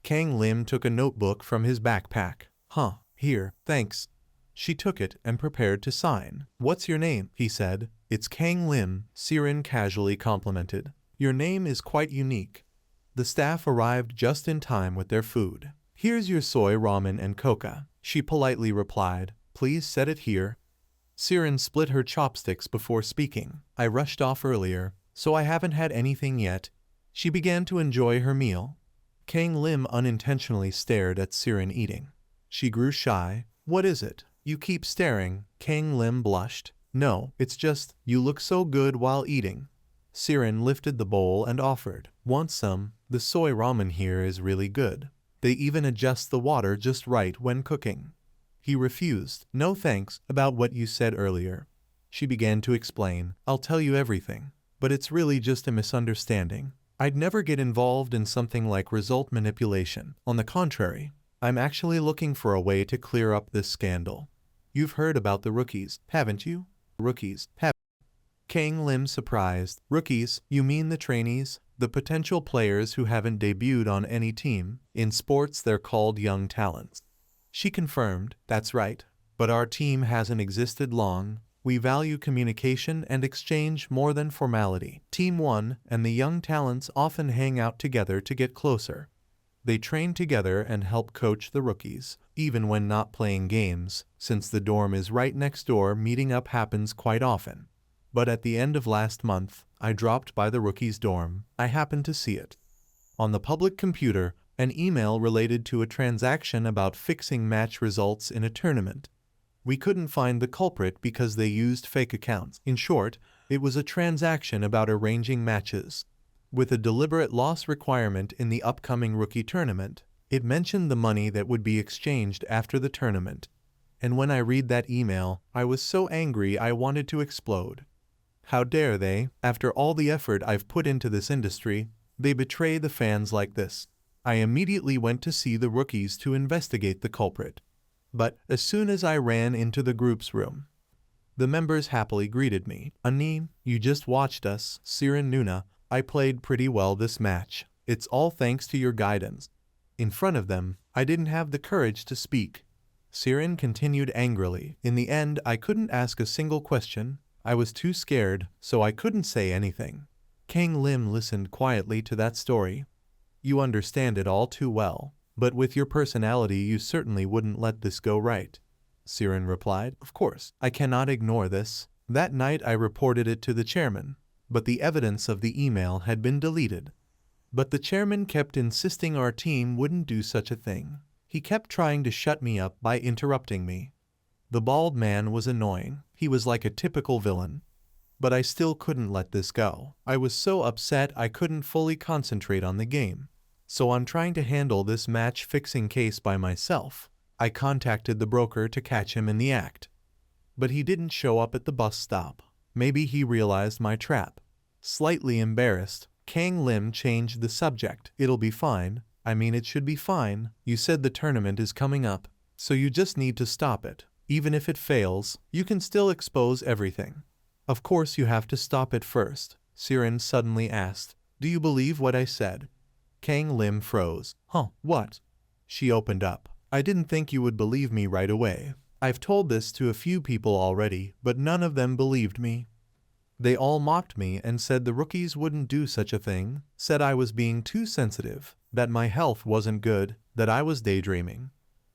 Kang Lim took a notebook from his backpack. "Huh, here, thanks." She took it and prepared to sign. "What's your name?" he said. "It's Kang Lim," Sirin casually complimented. "Your name is quite unique." The staff arrived just in time with their food. "Here's your soy ramen and coca," she politely replied. "Please set it here." Sirin split her chopsticks before speaking. "I rushed off earlier, so I haven't had anything yet." She began to enjoy her meal. Kang Lim unintentionally stared at Sirin eating. She grew shy. "What is it? You keep staring." Kang Lim blushed. "No, it's just, you look so good while eating." Sirin lifted the bowl and offered, "Want some? The soy ramen here is really good. They even adjust the water just right when cooking." He refused. "No thanks, about what you said earlier." She began to explain, "I'll tell you everything. But it's really just a misunderstanding. I'd never get involved in something like result manipulation. On the contrary, I'm actually looking for a way to clear up this scandal. You've heard about the rookies, haven't you?" "Rookies, have—" Kang Lim surprised. "Rookies, you mean the trainees? The potential players who haven't debuted on any team? In sports they're called young talents." She confirmed, "That's right. But our team hasn't existed long. We value communication and exchange more than formality. Team 1 and the young talents often hang out together to get closer. They train together and help coach the rookies, even when not playing games. Since the dorm is right next door, meeting up happens quite often. But at the end of last month, I dropped by the rookies' dorm. I happened to see it on the public computer, an email related to a transaction about fixing match results in a tournament. We couldn't find the culprit because they used fake accounts. In short, it was a transaction about arranging matches. With a deliberate loss requirement in the upcoming rookie tournament, it mentioned the money that would be exchanged after the tournament. And when I read that email, I was so angry I wanted to explode. How dare they, after all the effort I've put into this industry, they betray the fans like this. I immediately went to see the rookies to investigate the culprit. But as soon as I ran into the group's room, the members happily greeted me. "Ani, you just watched us, Sirin Nuna. I played pretty well this match. It's all thanks to your guidance." In front of them, I didn't have the courage to speak. Sirin continued angrily. "In the end, I couldn't ask a single question. I was too scared, so I couldn't say anything." Kang Lim listened quietly to that story. "You understand it all too well. But with your personality you certainly wouldn't let this go right." Sirin replied, "Of course, I cannot ignore this. That night I reported it to the chairman, but the evidence of the email had been deleted." But the chairman kept insisting our team wouldn't do such a thing. He kept trying to shut me up by interrupting me. The bald man was annoying. He was like a typical villain. But I still couldn't let this go. I was so upset I couldn't fully concentrate on the game. So I'm trying to handle this match-fixing case by myself. I contacted the broker to catch him in the act. But he didn't show up at the bus stop. Maybe he realized my trap. Slightly embarrassed, Kang Lim changed the subject. It'll be fine. I mean, it should be fine. You said the tournament is coming up, so you just need to stop it. Even if it fails, you can still expose everything. Of course you have to stop it first. Siren suddenly asked, "Do you believe what I said?" Kang Lim froze. "Huh, what?" She opened up. "I didn't think you would believe me right away. I've told this to a few people already, but none of them believed me. They all mocked me and said the rookies wouldn't do such a thing, said I was being too sensitive, that my health wasn't good, that I was daydreaming.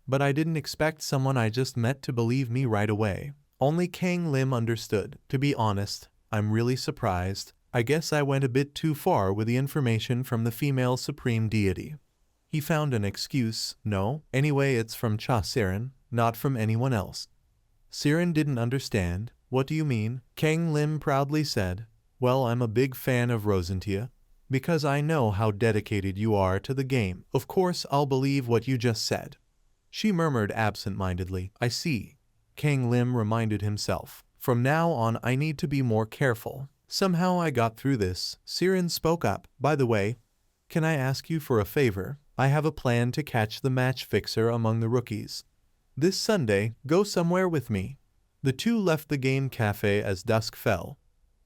But I didn't expect someone I just met to believe me right away." Only Kang Lim understood. "To be honest, I'm really surprised. I guess I went a bit too far with the information from the female supreme deity." He found an excuse. "No, anyway it's from Cha Siren, not from anyone else." Siren didn't understand. "What do you mean?" Kang Lim proudly said, "Well, I'm a big fan of Rosentia, because I know how dedicated you are to the game. Of course I'll believe what you just said." She murmured absent-mindedly, "I see." Kang Lim reminded himself, "From now on I need to be more careful." Somehow I got through this. Siren spoke up. "By the way, can I ask you for a favor? I have a plan to catch the match fixer among the rookies. This Sunday, go somewhere with me." The two left the game cafe as dusk fell.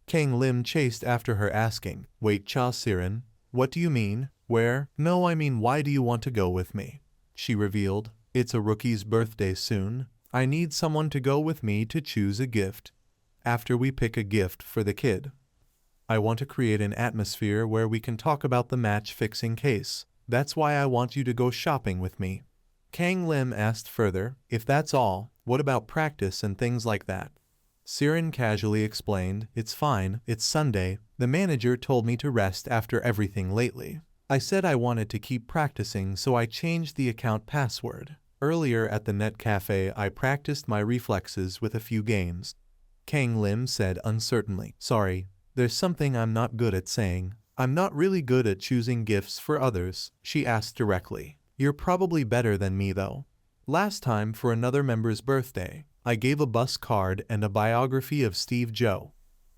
Kang Lim chased after her asking, "Wait, Cha Siren, what do you mean? Where?" "No, I mean why do you want to go with me?" She revealed, "It's a rookie's birthday soon. I need someone to go with me to choose a gift. After we pick a gift for the kid, I want to create an atmosphere where we can talk about the match-fixing case. That's why I want you to go shopping with me." Kang Lim asked further, "If that's all, what about practice and things like that?" Siren casually explained, "It's fine, it's Sunday. The manager told me to rest after everything lately. I said I wanted to keep practicing, so I changed the account password. Earlier at the net cafe I practiced my reflexes with a few games." Kang Lim said uncertainly, "Sorry, there's something I'm not good at saying. I'm not really good at choosing gifts for others." She asked directly, "You're probably better than me though. Last time for another member's birthday, I gave a bus card and a biography of Steve Joe.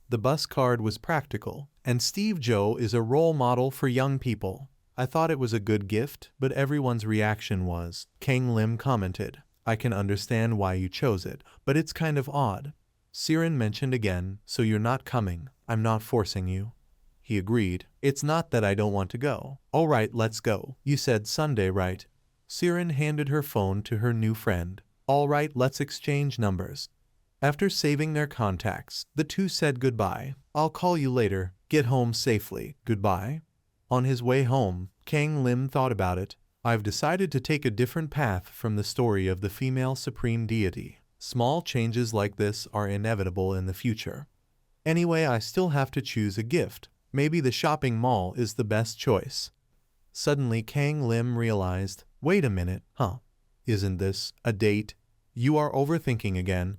The bus card was practical, and Steve Joe is a role model for young people. I thought it was a good gift, but everyone's reaction was," Kang Lim commented, "I can understand why you chose it, but it's kind of odd." Siren mentioned again, "So you're not coming. I'm not forcing you." He agreed. "It's not that I don't want to go." "All right, let's go. You said Sunday, right?" Siren handed her phone to her new friend. "All right, let's exchange numbers." After saving their contacts, the two said goodbye. "I'll call you later. Get home safely. Goodbye." On his way home, Kang Lim thought about it. "I've decided to take a different path from the story of the female supreme deity. Small changes like this are inevitable in the future. Anyway, I still have to choose a gift. Maybe the shopping mall is the best choice." Suddenly Kang Lim realized, "Wait a minute, Isn't this a date? You are overthinking again."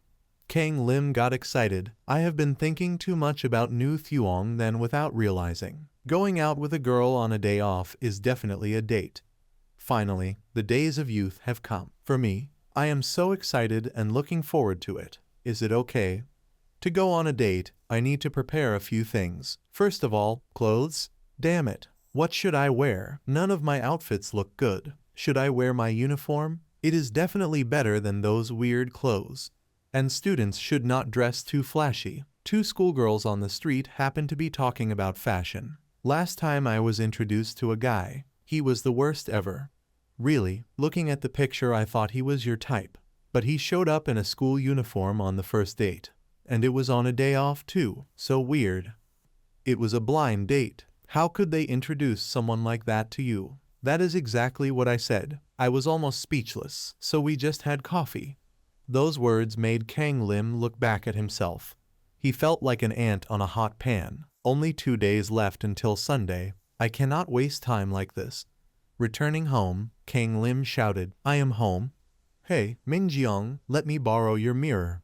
Kang Lim got excited. "I have been thinking too much about Nu Thuong then without realizing. Going out with a girl on a day off is definitely a date. Finally, the days of youth have come. For me, I am so excited and looking forward to it. Is it okay? To go on a date, I need to prepare a few things. First of all, clothes. Damn it. What should I wear? None of my outfits look good. Should I wear my uniform? It is definitely better than those weird clothes. And students should not dress too flashy." Two schoolgirls on the street happened to be talking about fashion. "Last time I was introduced to a guy. He was the worst ever. Really, looking at the picture I thought he was your type. But he showed up in a school uniform on the first date. And it was on a day off too. So weird. It was a blind date. How could they introduce someone like that to you?" "That is exactly what I said. I was almost speechless. So we just had coffee." Those words made Kang Lim look back at himself. He felt like an ant on a hot pan. Only 2 days left until Sunday. I cannot waste time like this. Returning home, Kang Lim shouted, I am home. Hey, Minjeong, let me borrow your mirror.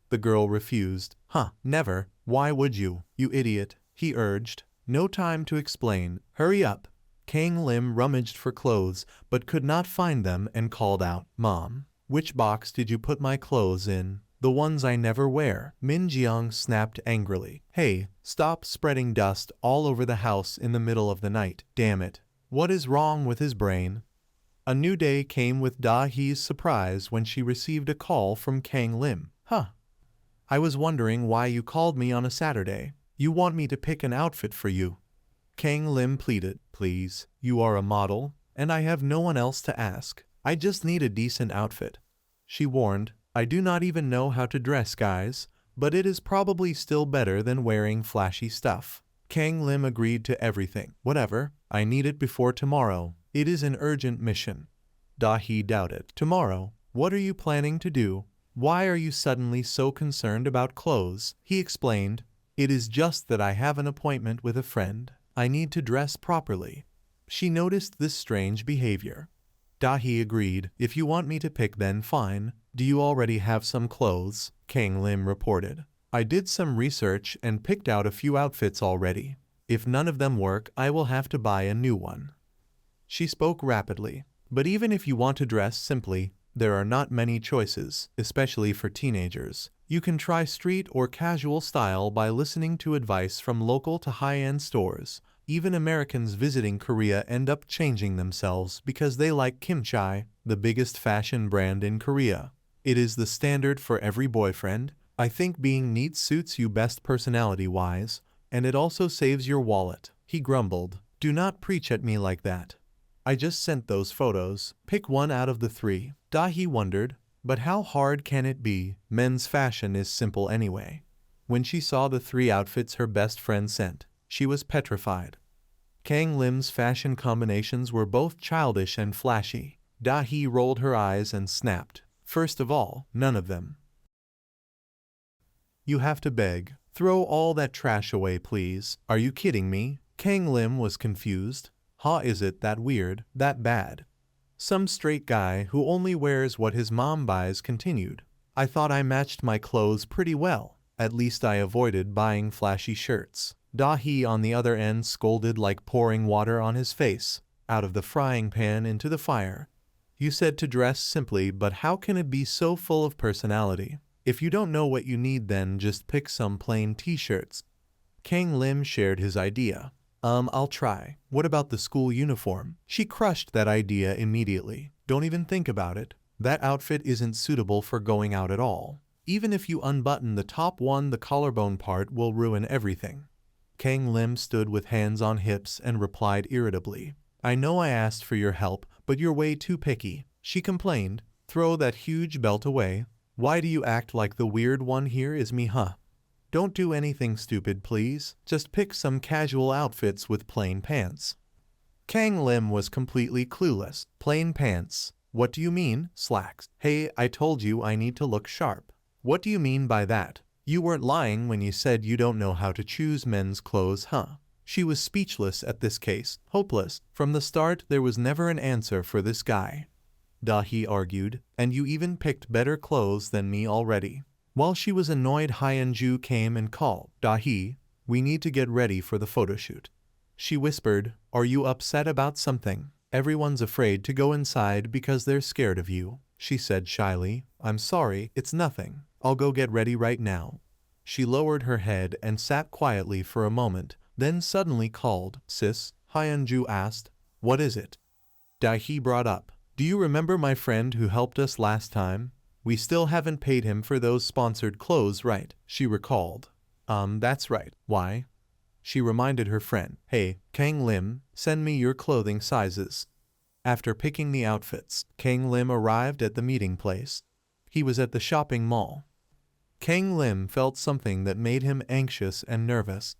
The girl refused. Huh, never. Why would you, you idiot? He urged. No time to explain. Hurry up. Kang Lim rummaged for clothes, but could not find them and called out, Mom, which box did you put my clothes in? The ones I never wear. Min Jiang snapped angrily. Hey, stop spreading dust all over the house in the middle of the night. Damn it. What is wrong with his brain? A new day came with Da Hee's surprise when she received a call from Kang Lim. Huh. I was wondering why you called me on a Saturday. You want me to pick an outfit for you. Kang Lim pleaded. Please, you are a model, and I have no one else to ask. I just need a decent outfit. She warned. I do not even know how to dress, guys, but it is probably still better than wearing flashy stuff. Kang Lim agreed to everything. Whatever, I need it before tomorrow. It is an urgent mission. Da Hee doubted. Tomorrow? What are you planning to do? Why are you suddenly so concerned about clothes? He explained. It is just that I have an appointment with a friend. I need to dress properly. She noticed this strange behavior. Da Hee agreed. If you want me to pick, then fine. Do you already have some clothes? Kang Lim reported. I did some research and picked out a few outfits already. If none of them work, I will have to buy a new one. She spoke rapidly. But even if you want to dress simply, there are not many choices, especially for teenagers. You can try street or casual style by listening to advice from local to high-end stores. Even Americans visiting Korea end up changing themselves because they like Kimchi, the biggest fashion brand in Korea. It is the standard for every boyfriend. I think being neat suits you best personality-wise, and it also saves your wallet. He grumbled. Do not preach at me like that. I just sent those photos. Pick one out of the three. Da Hee wondered. But how hard can it be? Men's fashion is simple anyway. When she saw the three outfits her best friend sent, she was petrified. Kang Lim's fashion combinations were both childish and flashy. Da Hee rolled her eyes and snapped. First of all, none of them. You have to beg. Throw all that trash away, please. Are you kidding me? Kang Lim was confused. How is it that weird, that bad? Some straight guy who only wears what his mom buys continued. I thought I matched my clothes pretty well. At least I avoided buying flashy shirts. Da Hee on the other end scolded like pouring water on his face, out of the frying pan into the fire. You said to dress simply, but how can it be so full of personality? If you don't know what you need, then just pick some plain t-shirts. Kang Lim shared his idea. I'll try. What about the school uniform? She crushed that idea immediately. Don't even think about it. That outfit isn't suitable for going out at all. Even if you unbutton the top one, the collarbone part will ruin everything. Kang Lim stood with hands on hips and replied irritably. I know I asked for your help, but you're way too picky. She complained. Throw that huge belt away. Why do you act like the weird one here is me, huh? Don't do anything stupid, please. Just pick some casual outfits with plain pants. Kang Lim was completely clueless. Plain pants? What do you mean? Slacks. Hey, I told you I need to look sharp. What do you mean by that? You weren't lying when you said you don't know how to choose men's clothes, huh? She was speechless at this case, hopeless. From the start, there was never an answer for this guy. Da Hee argued, and you even picked better clothes than me already. While she was annoyed, Hyunju came and called. Da Hee, we need to get ready for the photoshoot. She whispered, are you upset about something? Everyone's afraid to go inside because they're scared of you. She said shyly, I'm sorry, it's nothing. I'll go get ready right now. She lowered her head and sat quietly for a moment, then suddenly called, sis? Hyunju asked, what is it? Da Hee brought up, do you remember my friend who helped us last time? We still haven't paid him for those sponsored clothes, right? She recalled. That's right. Why? She reminded her friend. Hey, Kang Lim, send me your clothing sizes. After picking the outfits, Kang Lim arrived at the meeting place. He was at the shopping mall. Kang Lim felt something that made him anxious and nervous.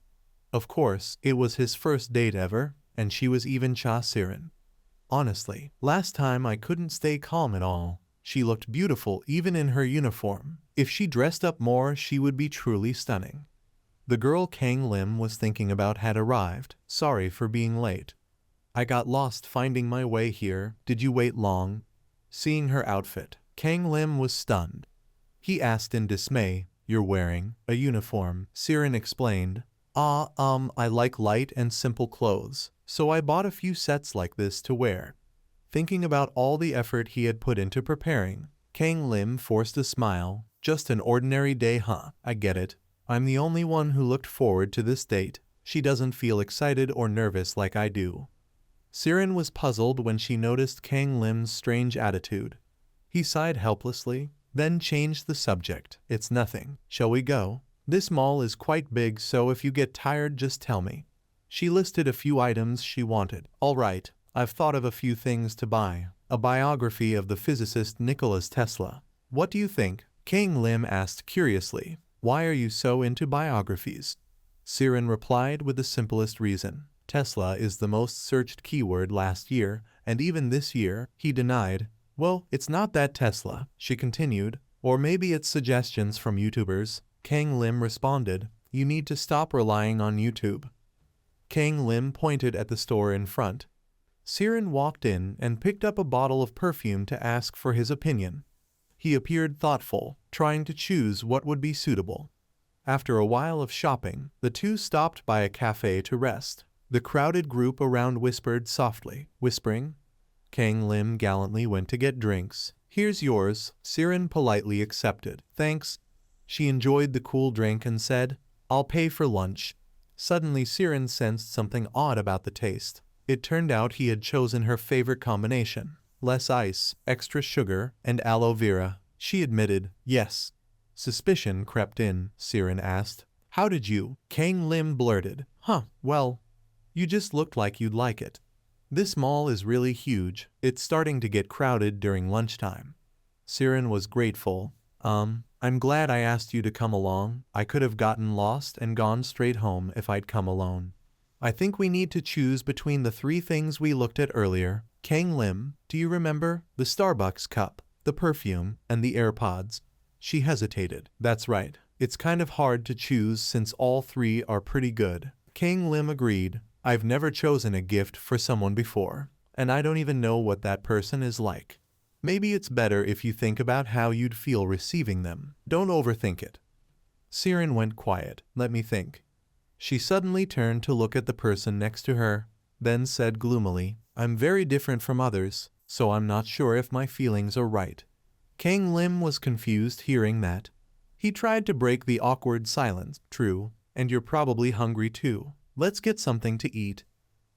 Of course, it was his first date ever, and she was even Cha Sirin. Honestly, last time I couldn't stay calm at all. She looked beautiful even in her uniform. If she dressed up more, she would be truly stunning. The girl Kang Lim was thinking about had arrived. Sorry for being late. I got lost finding my way here. Did you wait long? Seeing her outfit, Kang Lim was stunned. He asked in dismay, "You're wearing a uniform," Siren explained. I like light and simple clothes, so I bought a few sets like this to wear." Thinking about all the effort he had put into preparing, Kang Lim forced a smile. "Just an ordinary day, huh? I get it. I'm the only one who looked forward to this date. She doesn't feel excited or nervous like I do." Siren was puzzled when she noticed Kang Lim's strange attitude. He sighed helplessly, then changed the subject. "It's nothing. Shall we go? This mall is quite big, so if you get tired just tell me." She listed a few items she wanted. "All right, I've thought of a few things to buy. A biography of the physicist Nikola Tesla. What do you think?" Kang Lim asked curiously. "Why are you so into biographies?" Siren replied with the simplest reason. "Tesla is the most searched keyword last year, and even this year," he denied. "Well, it's not that Tesla," she continued. "Or maybe it's suggestions from YouTubers." Kang Lim responded, "You need to stop relying on YouTube." Kang Lim pointed at the store in front. Siren walked in and picked up a bottle of perfume to ask for his opinion. He appeared thoughtful, trying to choose what would be suitable. After a while of shopping, the two stopped by a cafe to rest. The crowded group around whispered softly, whispering. Kang Lim gallantly went to get drinks. "Here's yours." Siren politely accepted. "Thanks." She enjoyed the cool drink and said, "I'll pay for lunch." Suddenly Siren sensed something odd about the taste. It turned out he had chosen her favorite combination. Less ice, extra sugar, and aloe vera. She admitted, "Yes." Suspicion crept in. Siren asked, "How did you?" Kang Lim blurted, Well, you just looked like you'd like it. This mall is really huge. It's starting to get crowded during lunchtime." Siren was grateful. I'm glad I asked you to come along. I could have gotten lost and gone straight home if I'd come alone. I think we need to choose between the three things we looked at earlier. Kang Lim, do you remember? The Starbucks cup, the perfume, and the AirPods." She hesitated. "That's right. It's kind of hard to choose since all three are pretty good." Kang Lim agreed. "I've never chosen a gift for someone before, and I don't even know what that person is like. Maybe it's better if you think about how you'd feel receiving them. Don't overthink it." Siren went quiet. "Let me think." She suddenly turned to look at the person next to her, then said gloomily, "I'm very different from others, so I'm not sure if my feelings are right." Kang Lim was confused hearing that. He tried to break the awkward silence. "True, and you're probably hungry too. Let's get something to eat."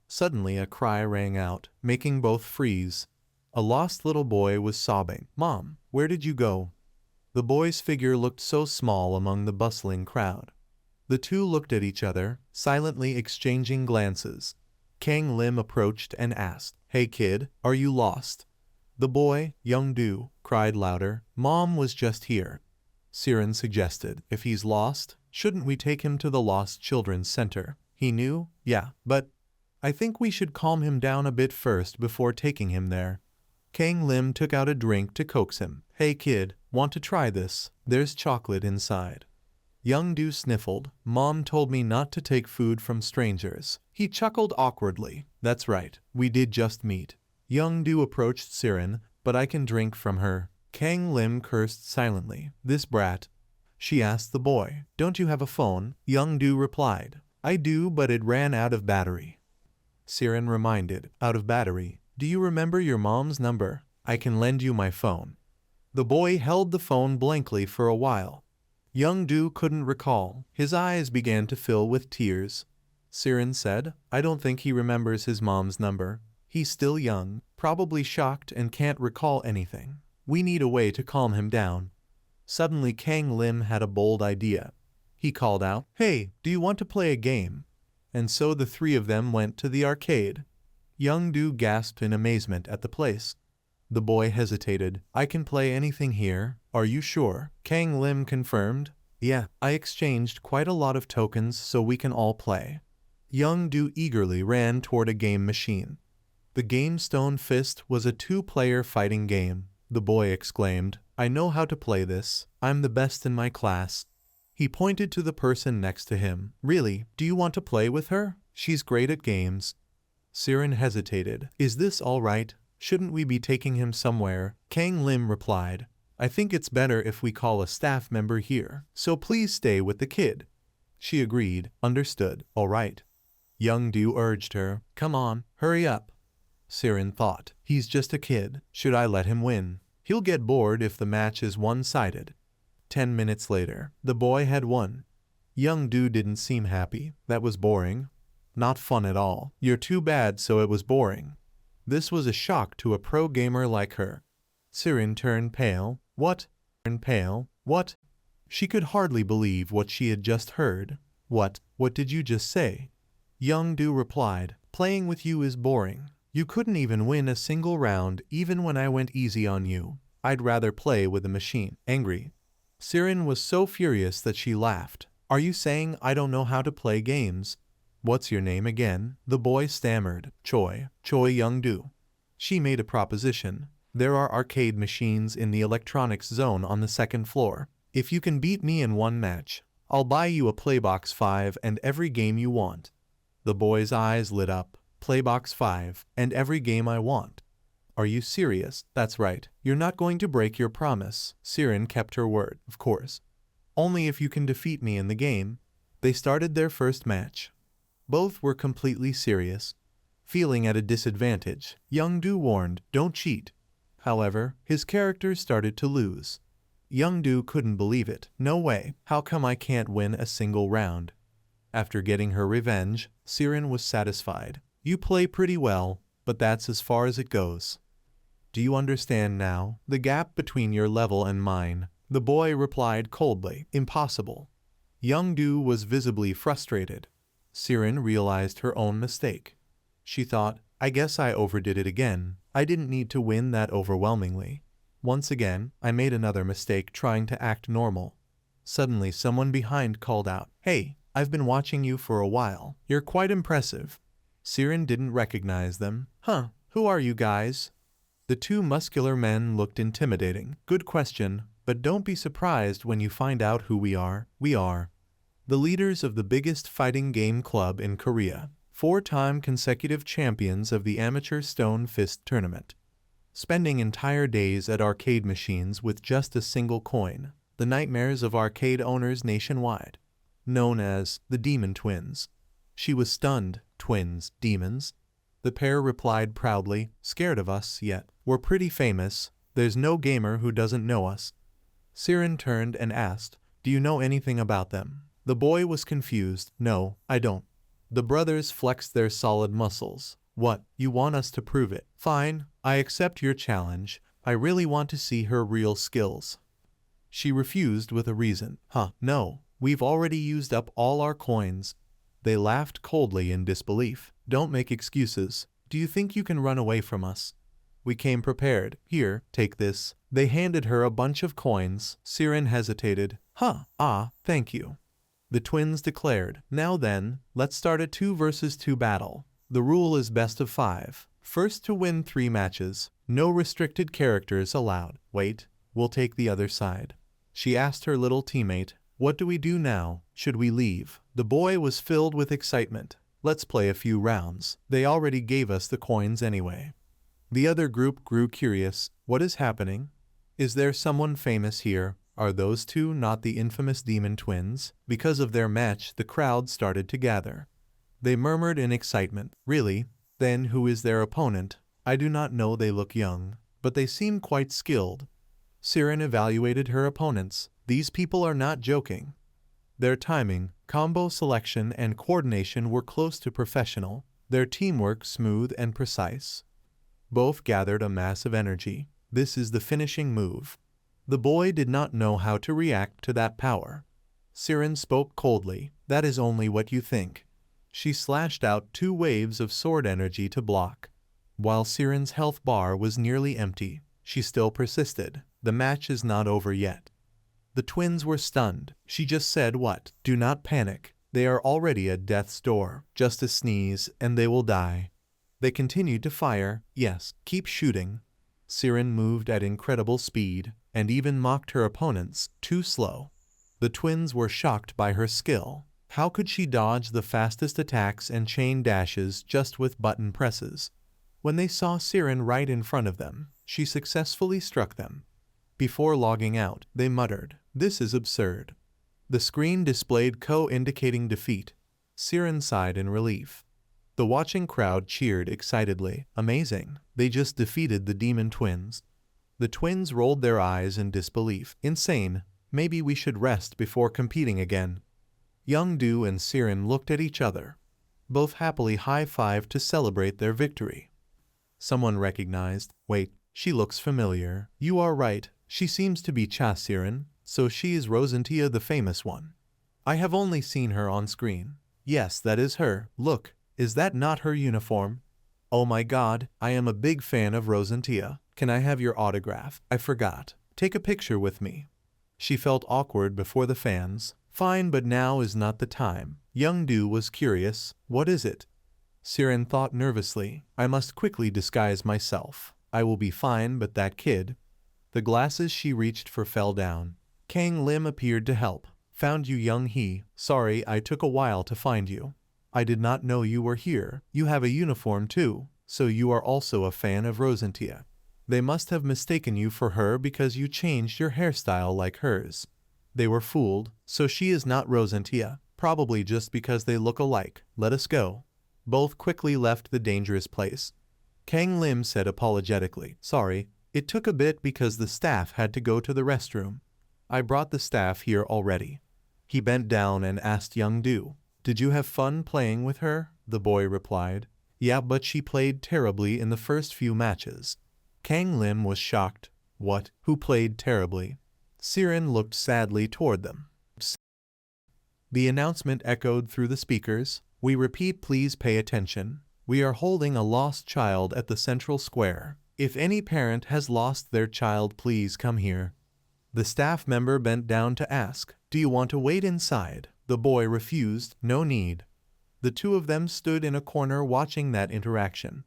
Suddenly a cry rang out, making both freeze. A lost little boy was sobbing. "Mom, where did you go?" The boy's figure looked so small among the bustling crowd. The two looked at each other, silently exchanging glances. Kang Lim approached and asked, "Hey kid, are you lost?" The boy, Young Do, cried louder. "Mom was just here." Siren suggested, "If he's lost, shouldn't we take him to the Lost Children's Center?" He knew, "Yeah, but I think we should calm him down a bit first before taking him there." Kang Lim took out a drink to coax him. "Hey kid, want to try this? There's chocolate inside." Young Do sniffled. "Mom told me not to take food from strangers." He chuckled awkwardly. "That's right, we did just meet." Young Do approached Siren, "But I can drink from her." Kang Lim cursed silently. "This brat." She asked the boy, "Don't you have a phone?" Young Do replied, "I do, but it ran out of battery." Siren reminded, "Out of battery? Do you remember your mom's number? I can lend you my phone." The boy held the phone blankly for a while. Young Do couldn't recall. His eyes began to fill with tears. Siren said, "I don't think he remembers his mom's number. He's still young, probably shocked and can't recall anything. We need a way to calm him down." Suddenly Kang Lim had a bold idea. He called out, "Hey, do you want to play a game?" And so the three of them went to the arcade. Young Do gasped in amazement at the place. The boy hesitated. "I can play anything here. Are you sure?" Kang Lim confirmed. "Yeah, I exchanged quite a lot of tokens so we can all play." Young Do eagerly ran toward a game machine. The game Stone Fist was a two-player fighting game. The boy exclaimed, "I know how to play this. I'm the best in my class." He pointed to the person next to him. Really, do you want to play with her? She's great at games. Siren hesitated. Is this all right? Shouldn't we be taking him somewhere? Kang Lim replied. I think it's better if we call a staff member here, so please stay with the kid. She agreed. Understood. All right. Young Do urged her. Come on, hurry up. Siren thought. He's just a kid. Should I let him win? He'll get bored if the match is one-sided. 10 minutes later, the boy had won. Young Do didn't seem happy. That was boring. Not fun at all. You're too bad, so it was boring. This was a shock to a pro gamer like her. Siren turned pale. What? Turned pale. What? She could hardly believe what she had just heard. What did you just say? Young Do replied, playing with you is boring. You couldn't even win a single round even when I went easy on you. I'd rather play with a machine. Angry. Siren was so furious that she laughed. Are you saying I don't know how to play games? What's your name again? The boy stammered. Choi Young Do. She made a proposition. There are arcade machines in the electronics zone on the second floor. If you can beat me in one match, I'll buy you a Playbox 5 and every game you want. The boy's eyes lit up. Playbox 5 and every game I want. Are you serious? That's right. You're not going to break your promise. Siren kept her word, of course. Only if you can defeat me in the game. They started their first match. Both were completely serious. Feeling at a disadvantage, Young Do warned, don't cheat. However, his character started to lose. Young Do couldn't believe it. No way. How come I can't win a single round? After getting her revenge, Siren was satisfied. You play pretty well, but that's as far as it goes. Do you understand now? The gap between your level and mine. The boy replied coldly. Impossible. Young Do was visibly frustrated. Siren realized her own mistake. She thought, I guess I overdid it again. I didn't need to win that overwhelmingly. Once again, I made another mistake trying to act normal. Suddenly someone behind called out, Hey, I've been watching you for a while. You're quite impressive. Siren didn't recognize them. Huh, who are you guys? The two muscular men looked intimidating. Good question, but don't be surprised when you find out who we are. We are the leaders of the biggest fighting game club in Korea, 4-time consecutive champions of the amateur Stone Fist tournament. Spending entire days at arcade machines with just a single coin, the nightmares of arcade owners nationwide. Known as the Demon Twins. She was stunned. Twins, demons? The pair replied proudly, scared of us yet. We're pretty famous. There's no gamer who doesn't know us. Siren turned and asked, Do you know anything about them? The boy was confused. No, I don't. The brothers flexed their solid muscles. What, you want us to prove it? Fine, I accept your challenge. I really want to see her real skills. She refused with a reason. No, we've already used up all our coins. They laughed coldly in disbelief. Don't make excuses. Do you think you can run away from us? We came prepared. Here, take this. They handed her a bunch of coins. Siren hesitated. Thank you. The twins declared. Now then, let's start a 2 versus 2 battle. The rule is best of 5. First to win 3 matches. No restricted characters allowed. Wait, we'll take the other side. She asked her little teammate. What do we do now? Should we leave? The boy was filled with excitement. Let's play a few rounds. They already gave us the coins anyway. The other group grew curious. What is happening? Is there someone famous here? Are those two not the infamous Demon Twins? Because of their match, the crowd started to gather. They murmured in excitement. Really? Then who is their opponent? I do not know. They look young, but they seem quite skilled. Siren evaluated her opponents. These people are not joking. Their timing, combo selection, and coordination were close to professional. Their teamwork smooth and precise. Both gathered a mass of energy. This is the finishing move. The boy did not know how to react to that power. Siren spoke coldly. That is only what you think. She slashed out 2 waves of sword energy to block. While Siren's health bar was nearly empty, she still persisted. The match is not over yet. The twins were stunned. She just said what? Do not panic. They are already at death's door. Just a sneeze, and they will die. They continued to fire. Yes, keep shooting. Siren moved at incredible speed, and even mocked her opponents. Too slow. The twins were shocked by her skill. How could she dodge the fastest attacks and chain dashes just with button presses? When they saw Siren right in front of them, she successfully struck them. Before logging out, they muttered, "This is absurd." The screen displayed Ko indicating defeat. Siren sighed in relief. The watching crowd cheered excitedly. Amazing, they just defeated the demon twins. The twins rolled their eyes in disbelief. Insane, maybe we should rest before competing again. Youngdu and Siren looked at each other. Both happily high-fived to celebrate their victory. Someone recognized, "Wait, she looks familiar." "You are right, she seems to be Cha Siren, so she is Rosantia the famous one. I have only seen her on screen." "Yes, that is her. Look, is that not her uniform?" "Oh my god, I am a big fan of Rosantia. Can I have your autograph? I forgot. Take a picture with me." She felt awkward before the fans. "Fine, but now is not the time." Youngdu was curious. "What is it?" Siren thought nervously. "I must quickly disguise myself. I will be fine, but that kid." The glasses she reached for fell down. Kang Lim appeared to help. "Found you, Young Hee. Sorry I took a while to find you. I did not know you were here. You have a uniform too, so you are also a fan of Rosantia. They must have mistaken you for her because you changed your hairstyle like hers. They were fooled, so she is not Rosantia, probably just because they look alike. Let us go." Both quickly left the dangerous place. Kang Lim said apologetically, "Sorry, it took a bit because the staff had to go to the restroom. I brought the staff here already." He bent down and asked Youngdu, "Did you have fun playing with her?" The boy replied, "Yeah, but she played terribly in the first few matches." Kang Lim was shocked. "What? Who played terribly?" Siren looked sadly toward them. The announcement echoed through the speakers. "We repeat, please pay attention. We are holding a lost child at the central square. If any parent has lost their child, please come here." The staff member bent down to ask, "Do you want to wait inside?" The boy refused. "No need." The two of them stood in a corner watching that interaction.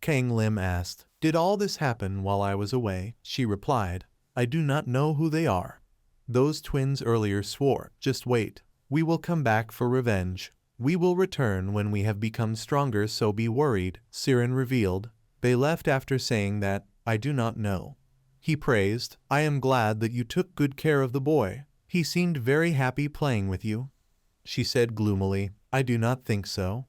Kang Lim asked, "Did all this happen while I was away?" She replied, "I do not know who they are. Those twins earlier swore. Just wait. We will come back for revenge. We will return when we have become stronger, so be worried." Siren revealed. They left after saying that, "I do not know." He praised, "I am glad that you took good care of the boy. He seemed very happy playing with you." She said gloomily, "I do not think so.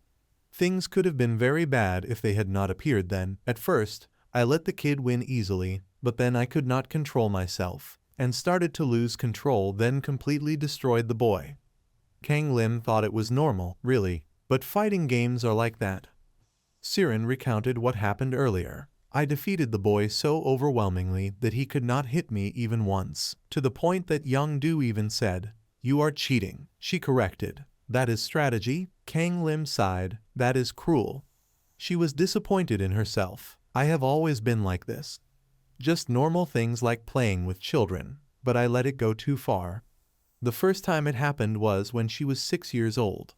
Things could have been very bad if they had not appeared then. At first, I let the kid win easily, but then I could not control myself, and started to lose control, then completely destroyed the boy." Kang Lim thought it was normal, really, but fighting games are like that. Siren recounted what happened earlier. "I defeated the boy so overwhelmingly that he could not hit me even once, to the point that Youngdu even said, 'You are cheating.'" She corrected, "That is strategy." Kang Lim sighed, "That is cruel." She was disappointed in herself. "I have always been like this. Just normal things like playing with children, but I let it go too far." The first time it happened was when she was 6 years old.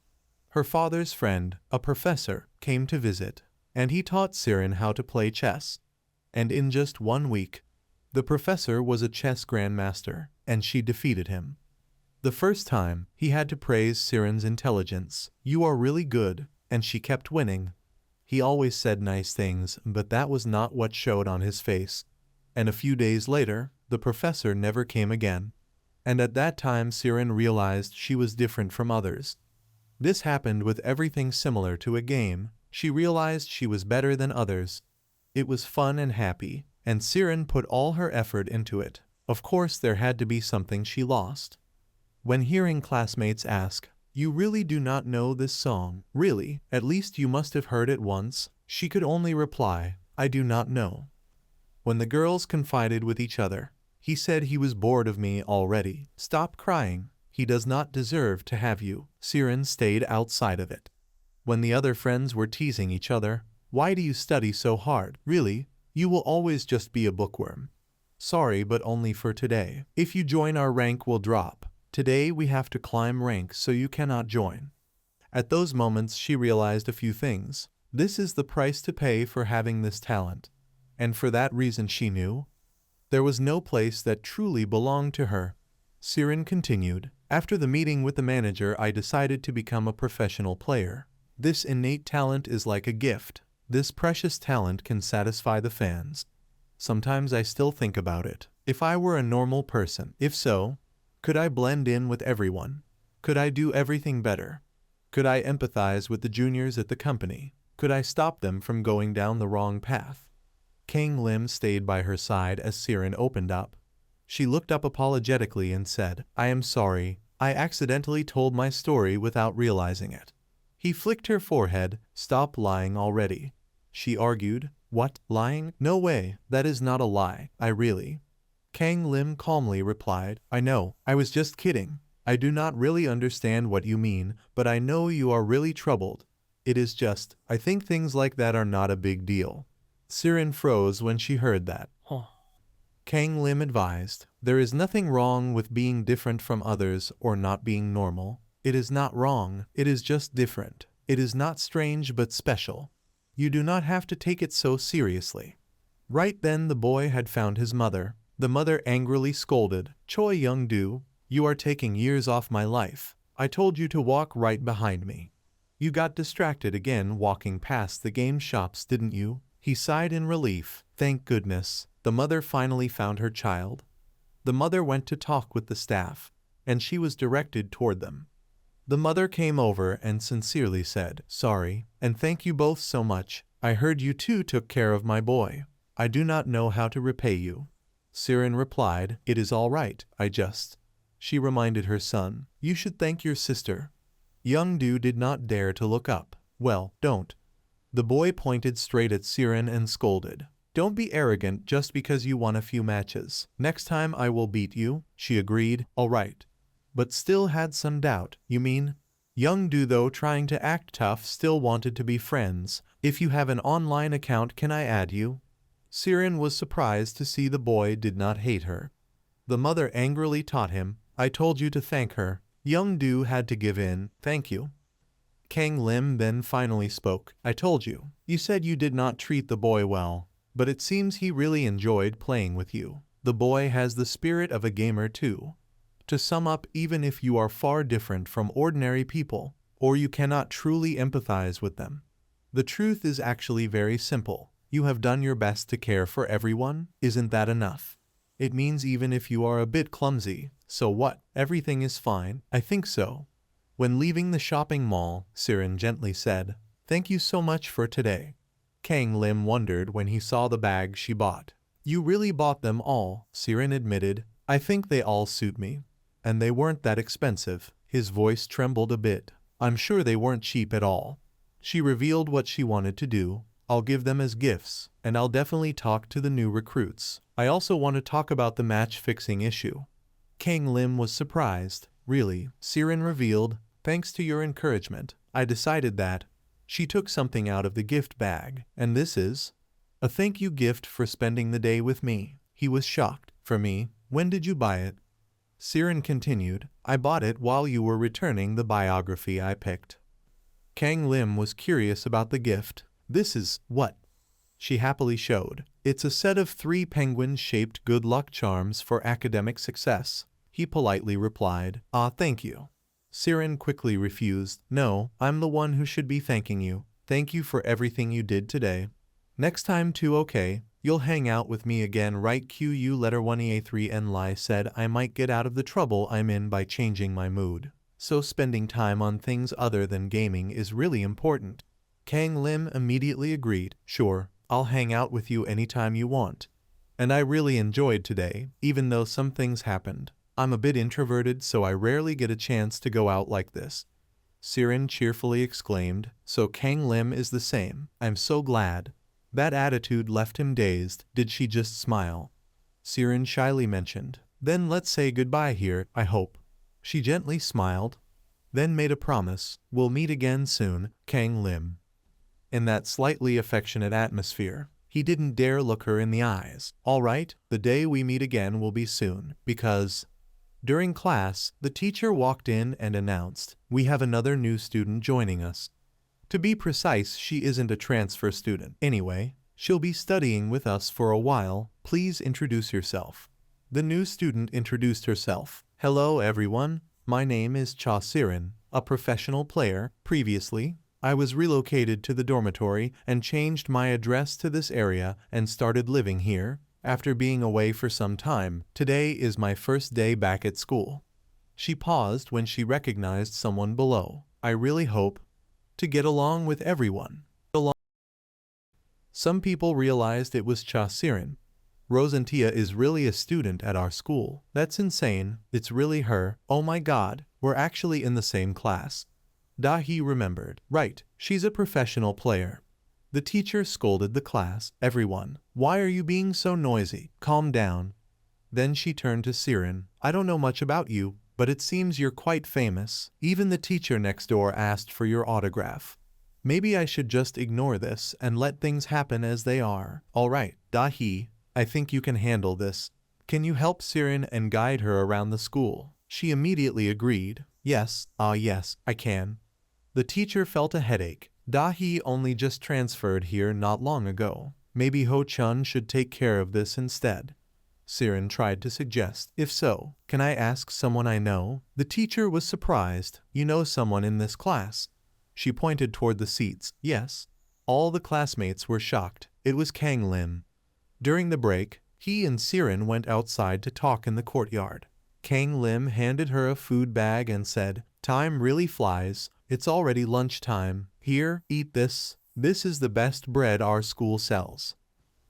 Her father's friend, a professor, came to visit, and he taught Siren how to play chess. And in just 1 week, the professor was a chess grandmaster, and she defeated him. The first time, he had to praise Siren's intelligence. "You are really good," and she kept winning. He always said nice things, but that was not what showed on his face. And a few days later, the professor never came again. And at that time Siren realized she was different from others. This happened with everything similar to a game. She realized she was better than others. It was fun and happy, and Siren put all her effort into it. Of course there had to be something she lost. When hearing classmates ask, "You really do not know this song? Really? At least you must have heard it once?" she could only reply, "I do not know." When the girls confided with each other, "He said he was bored of me already. Stop crying. He does not deserve to have you." Siren stayed outside of it. When the other friends were teasing each other, "Why do you study so hard? Really? You will always just be a bookworm." "Sorry, but only for today. If you join our rank will drop. Today we have to climb ranks, so you cannot join." At those moments she realized a few things. This is the price to pay for having this talent. And for that reason she knew there was no place that truly belonged to her. Siren continued, After the meeting with the manager, I decided to become a professional player. This innate talent is like a gift. This precious talent can satisfy the fans. Sometimes I still think about it. If I were a normal person, if so, could I blend in with everyone? Could I do everything better? Could I empathize with the juniors at the company? Could I stop them from going down the wrong path? Kang Lim stayed by her side as Siren opened up. She looked up apologetically and said, "I am sorry, I accidentally told my story without realizing it." He flicked her forehead. "Stop lying already." She argued, "What, lying? No way, that is not a lie, I really." Kang Lim calmly replied, "I know, I was just kidding. I do not really understand what you mean, but I know you are really troubled. It is just, I think things like that are not a big deal." Siren froze when she heard that. Kang Lim advised, "There is nothing wrong with being different from others or not being normal. It is not wrong, it is just different. It is not strange but special. You do not have to take it so seriously." Right then the boy had found his mother. The mother angrily scolded, "Choi Young-do, you are taking years off my life. I told you to walk right behind me. You got distracted again walking past the game shops, didn't you?" He sighed in relief. Thank goodness, the mother finally found her child. The mother went to talk with the staff, and she was directed toward them. The mother came over and sincerely said, "Sorry, and thank you both so much. I heard you two took care of my boy. I do not know how to repay you." Siren replied, "It is all right, I just..." She reminded her son, "You should thank your sister." Young-do did not dare to look up. "Well, don't." The boy pointed straight at Siren and scolded, "Don't be arrogant just because you won a few matches. Next time I will beat you." She agreed, "All right," but still had some doubt. "You mean?" Young-do, though trying to act tough, still wanted to be friends. "If you have an online account, can I add you?" Siren was surprised to see the boy did not hate her. The mother angrily taught him, "I told you to thank her." Young-do had to give in, "Thank you." Kang Lim then finally spoke, "I told you. You said you did not treat the boy well, but it seems he really enjoyed playing with you. The boy has the spirit of a gamer too. To sum up, even if you are far different from ordinary people, or you cannot truly empathize with them, the truth is actually very simple. You have done your best to care for everyone. Isn't that enough? It means even if you are a bit clumsy, so what? Everything is fine." "I think so." When leaving the shopping mall, Siren gently said, "Thank you so much for today." Kang Lim wondered when he saw the bags she bought. "You really bought them all," Siren admitted. "I think they all suit me. And they weren't that expensive." His voice trembled a bit. "I'm sure they weren't cheap at all." She revealed what she wanted to do. "I'll give them as gifts, and I'll definitely talk to the new recruits. I also want to talk about the match-fixing issue." Kang Lim was surprised. "Really?" Siren revealed, "Thanks to your encouragement, I decided that." She took something out of the gift bag. "And this is?" "A thank you gift for spending the day with me." He was shocked. "For me? When did you buy it?" Siren continued, "I bought it while you were returning the biography I picked." Kang Lim was curious about the gift. "This is what?" She happily showed. "It's a set of 3 penguin-shaped good luck charms for academic success." He politely replied, "Ah, thank you." Siren quickly refused. "No, I'm the one who should be thanking you. Thank you for everything you did today. Next time too, okay? You'll hang out with me again, right?" Qu letter 1EA3 and Lai said, "I might get out of the trouble I'm in by changing my mood. So spending time on things other than gaming is really important." Kang Lim immediately agreed. "Sure, I'll hang out with you anytime you want. And I really enjoyed today, even though some things happened. I'm a bit introverted, so I rarely get a chance to go out like this." Siren cheerfully exclaimed, "So Kang Lim is the same. I'm so glad." That attitude left him dazed. Did she just smile? Siren shyly mentioned, "Then let's say goodbye here, I hope." She gently smiled, then made a promise, "We'll meet again soon, Kang Lim." In that slightly affectionate atmosphere, he didn't dare look her in the eyes. "All right, the day we meet again will be soon, because..." During class, the teacher walked in and announced, "We have another new student joining us. To be precise, she isn't a transfer student. Anyway, she'll be studying with us for a while. Please introduce yourself." The new student introduced herself. "Hello everyone, My name is Cha Sirin, a professional player. Previously, I was relocated to the dormitory and changed my address to this area and started living here. After being away for some time, today is my first day back at school. She paused when she recognized someone below. I really hope to get along with everyone. Some people realized it was Cha Sirin. Rosantia is really a student at our school. That's insane. It's really her. Oh my god, we're actually in the same class. Dahi remembered. Right, she's a professional player. The teacher scolded the class. Everyone, why are you being so noisy? Calm down. Then she turned to Sirin. I don't know much about you, but it seems you're quite famous. Even the teacher next door asked for your autograph. Maybe I should just ignore this and let things happen as they are. Alright, Dahi, I think you can handle this. Can you help Sirin and guide her around the school? She immediately agreed. Yes, yes, I can. The teacher felt a headache. Dahi only just transferred here not long ago. Maybe Ho-chun should take care of this instead. Sirin tried to suggest. If so, can I ask someone I know? The teacher was surprised. You know someone in this class? She pointed toward the seats. Yes. All the classmates were shocked. It was Kang Lim. During the break, he and Sirin went outside to talk in the courtyard. Kang Lim handed her a food bag and said, Time really flies. It's already lunchtime. Here, eat this. This is the best bread our school sells.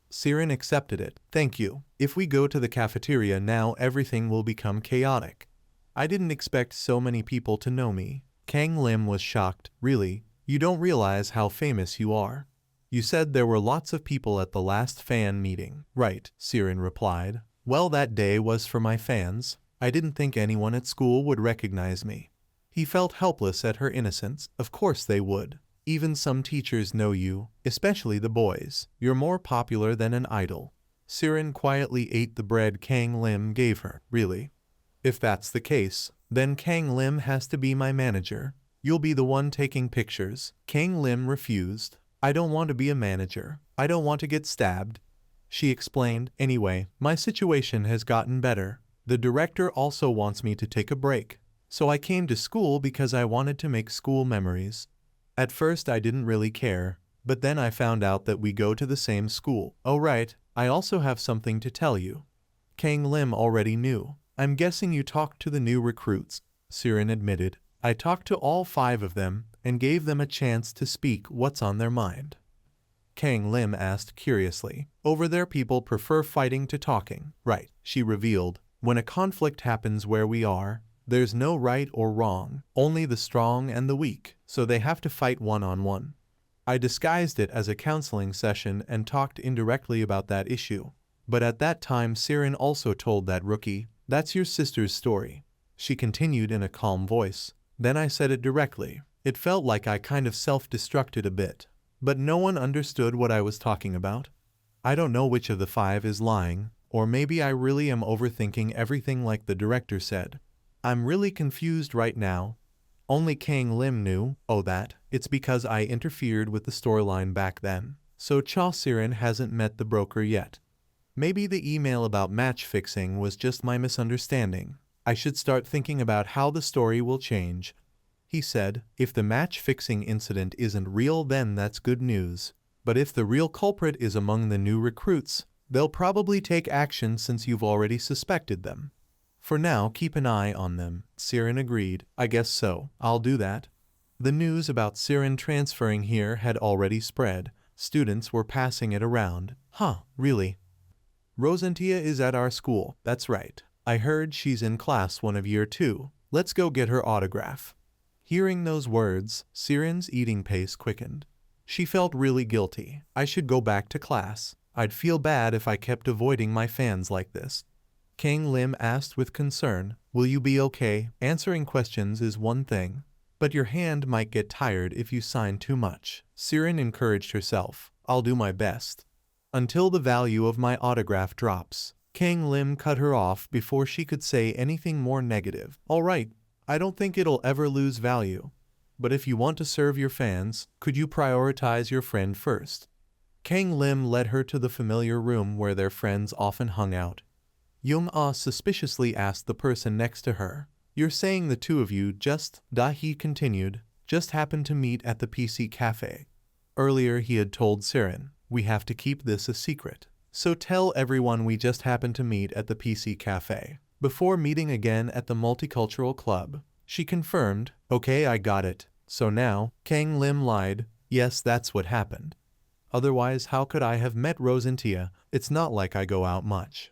Sirin accepted it. Thank you. If we go to the cafeteria now, everything will become chaotic. I didn't expect so many people to know me. Kang Lim was shocked. Really? You don't realize how famous you are. You said there were lots of people at the last fan meeting. Right, Sirin replied. Well, that day was for my fans. I didn't think anyone at school would recognize me. He felt helpless at her innocence. Of course they would. Even some teachers know you, especially the boys. You're more popular than an idol. Sirin quietly ate the bread Kang Lim gave her. Really? If that's the case, then Kang Lim has to be my manager. You'll be the one taking pictures. Kang Lim refused. I don't want to be a manager. I don't want to get stabbed. She explained. Anyway, my situation has gotten better. The director also wants me to take a break. So I came to school because I wanted to make school memories. At first I didn't really care, but then I found out that we go to the same school. Oh right, I also have something to tell you. Kang Lim already knew. I'm guessing you talked to the new recruits, Sirin admitted. I talked to all 5 of them and gave them a chance to speak what's on their mind. Kang Lim asked curiously. Over there people prefer fighting to talking. Right, she revealed. When a conflict happens where we are, there's no right or wrong, only the strong and the weak, so they have to fight one-on-one. I disguised it as a counseling session and talked indirectly about that issue. But at that time Sirin also told that rookie, that's your sister's story. She continued in a calm voice. Then I said it directly. It felt like I kind of self-destructed a bit. But no one understood what I was talking about. I don't know which of the 5 is lying, or maybe I really am overthinking everything like the director said. I'm really confused right now. Only Kang Lim knew. Oh that, it's because I interfered with the storyline back then. So Cha Sirin hasn't met the broker yet. Maybe the email about match fixing was just my misunderstanding. I should start thinking about how the story will change. He said, if the match fixing incident isn't real then that's good news. But if the real culprit is among the new recruits, they'll probably take action since you've already suspected them. For now, keep an eye on them. Sirin agreed. I guess so. I'll do that. The news about Sirin transferring here had already spread. Students were passing it around. Huh, really? Rosantia is at our school. That's right. I heard she's in class 1 of year 2. Let's go get her autograph. Hearing those words, Sirin's eating pace quickened. She felt really guilty. I should go back to class. I'd feel bad if I kept avoiding my fans like this. Kang Lim asked with concern, will you be okay? Answering questions is one thing, but your hand might get tired if you sign too much. Sirin encouraged herself. I'll do my best. Until the value of my autograph drops. Kang Lim cut her off before she could say anything more negative. All right, I don't think it'll ever lose value. But if you want to serve your fans, could you prioritize your friend first? Kang Lim led her to the familiar room where their friends often hung out. Young-ah suspiciously asked the person next to her, You're saying the two of you just, Dahi continued, just happened to meet at the PC cafe. Earlier he had told Siren, we have to keep this a secret. So tell everyone we just happened to meet at the PC cafe. Before meeting again at the multicultural club, she confirmed, okay, I got it. So now, Kang Lim lied, yes, that's what happened. Otherwise, how could I have met Rosentia? It's not like I go out much.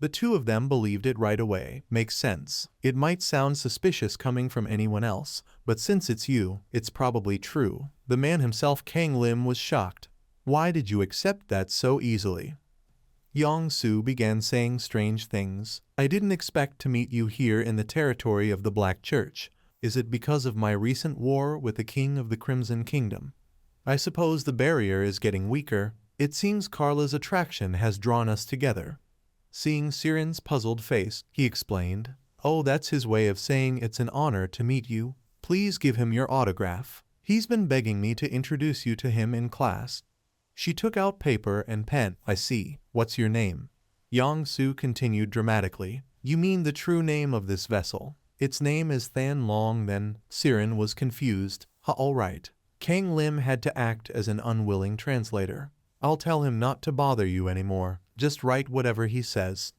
The two of them believed it right away. Makes sense. It might sound suspicious coming from anyone else, but since it's you, it's probably true. The man himself, Kang Lim, was shocked. Why did you accept that so easily? Yong-Su began saying strange things. I didn't expect to meet you here in the territory of the Black Church. Is it because of my recent war with the King of the Crimson Kingdom? I suppose the barrier is getting weaker. It seems Carla's attraction has drawn us together. Seeing Siren's puzzled face, he explained, oh, that's his way of saying it's an honor to meet you. Please give him your autograph. He's been begging me to introduce you to him in class. She took out paper and pen. I see. What's your name? Yong-Su continued dramatically. You mean the true name of this vessel? Its name is Than Long then. Siren was confused. All right. Kang Lim had to act as an unwilling translator. I'll tell him not to bother you anymore. Just write whatever he says.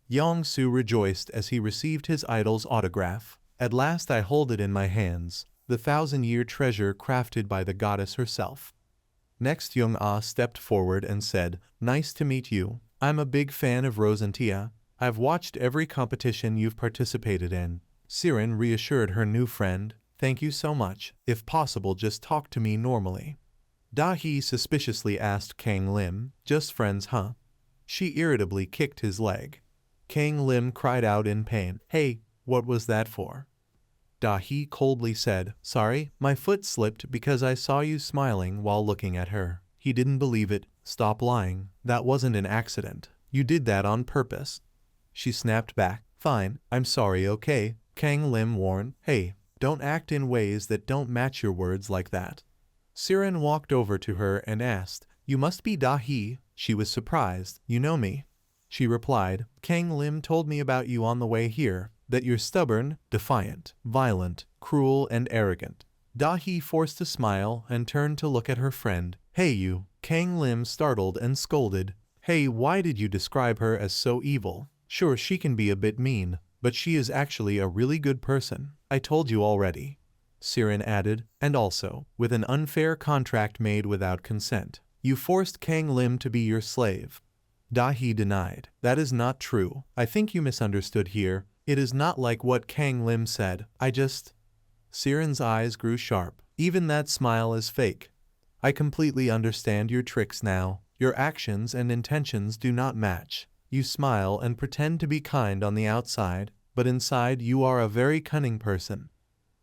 Yong-Su rejoiced as he received his idol's autograph. At last I hold it in my hands, the 1,000-year treasure crafted by the goddess herself. Next Young-Ah stepped forward and said, nice to meet you. I'm a big fan of Rosentia. I've watched every competition you've participated in. Siren reassured her new friend, thank you so much. If possible, just talk to me normally. Dahi suspiciously asked Kang Lim, just friends, huh? She irritably kicked his leg. Kang Lim cried out in pain. Hey, what was that for? Dahi coldly said, sorry, my foot slipped because I saw you smiling while looking at her. He didn't believe it. Stop lying. That wasn't an accident. You did that on purpose. She snapped back. Fine, I'm sorry, okay? Kang Lim warned. Hey, don't act in ways that don't match your words like that. Siren walked over to her and asked, you must be Dahi. She was surprised. You know me? She replied, Kang Lim told me about you on the way here, that you're stubborn, defiant, violent, cruel, and arrogant. Dahi forced a smile and turned to look at her friend. Hey you. Kang Lim startled and scolded. Hey, why did you describe her as so evil? Sure, she can be a bit mean, but she is actually a really good person. I told you already. Siren added, and also, with an unfair contract made without consent. You forced Kang Lim to be your slave. Dahi denied. That is not true. I think you misunderstood here. It is not like what Kang Lim said. Siren's eyes grew sharp. Even that smile is fake. I completely understand your tricks now. Your actions and intentions do not match. You smile and pretend to be kind on the outside, but inside you are a very cunning person.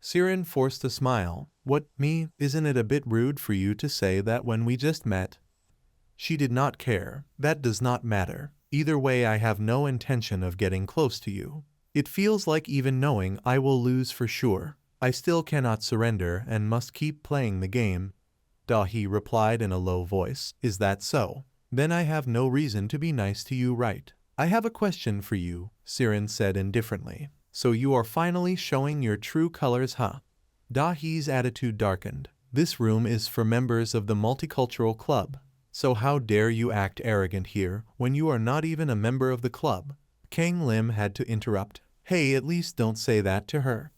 Siren forced a smile. What, me? Isn't it a bit rude for you to say that when we just met? She did not care. That does not matter. Either way, I have no intention of getting close to you. It feels like even knowing I will lose for sure. I still cannot surrender and must keep playing the game. Dahi replied in a low voice. Is that so? Then I have no reason to be nice to you, right? I have a question for you, Siren said indifferently. So you are finally showing your true colors, huh? Dahi's attitude darkened. This room is for members of the multicultural club. So how dare you act arrogant here when you are not even a member of the club? Kang Lim had to interrupt. Hey, at least don't say that to her.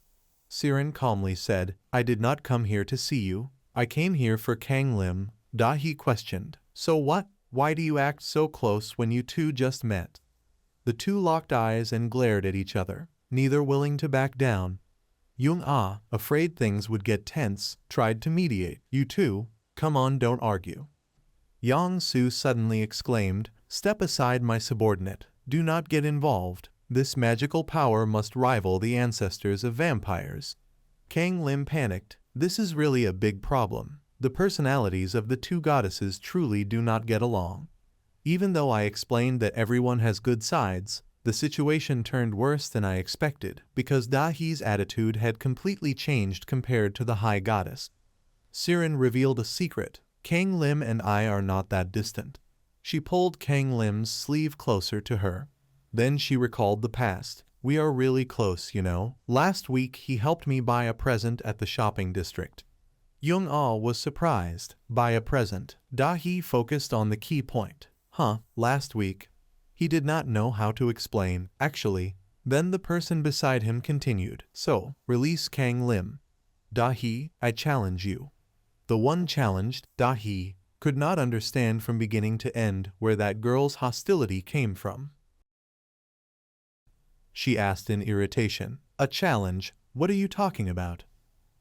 Siren calmly said, I did not come here to see you. I came here for Kang Lim. Dahi questioned. So what? Why do you act so close when you two just met? The two locked eyes and glared at each other, neither willing to back down. Young-Ah, afraid things would get tense, tried to mediate. You two, come on, don't argue. Yong-Su suddenly exclaimed, step aside, my subordinate. Do not get involved. This magical power must rival the ancestors of vampires. Kang Lim panicked. This is really a big problem. The personalities of the two goddesses truly do not get along. Even though I explained that everyone has good sides, the situation turned worse than I expected because Dahi's attitude had completely changed compared to the High Goddess. Siren revealed a secret. Kang Lim and I are not that distant. She pulled Kang Lim's sleeve closer to her. Then she recalled the past. We are really close, you know. Last week he helped me buy a present at the shopping district. Young-ah was surprised. Buy a present. Da-hee focused on the key point. Last week. He did not know how to explain, actually. Then the person beside him continued. So, release Kang Lim. Da-hee, I challenge you. The one challenged, Da-hee, could not understand from beginning to end where that girl's hostility came from. She asked in irritation. A challenge? What are you talking about?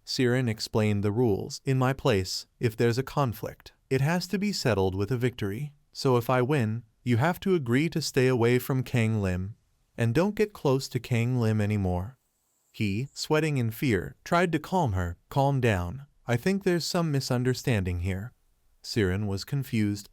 Siren explained the rules. In my place, if there's a conflict, it has to be settled with a victory. So if I win, you have to agree to stay away from Kang Lim. And don't get close to Kang Lim anymore. He, sweating in fear, tried to calm her. Calm down. I think there's some misunderstanding here. Siren was confused.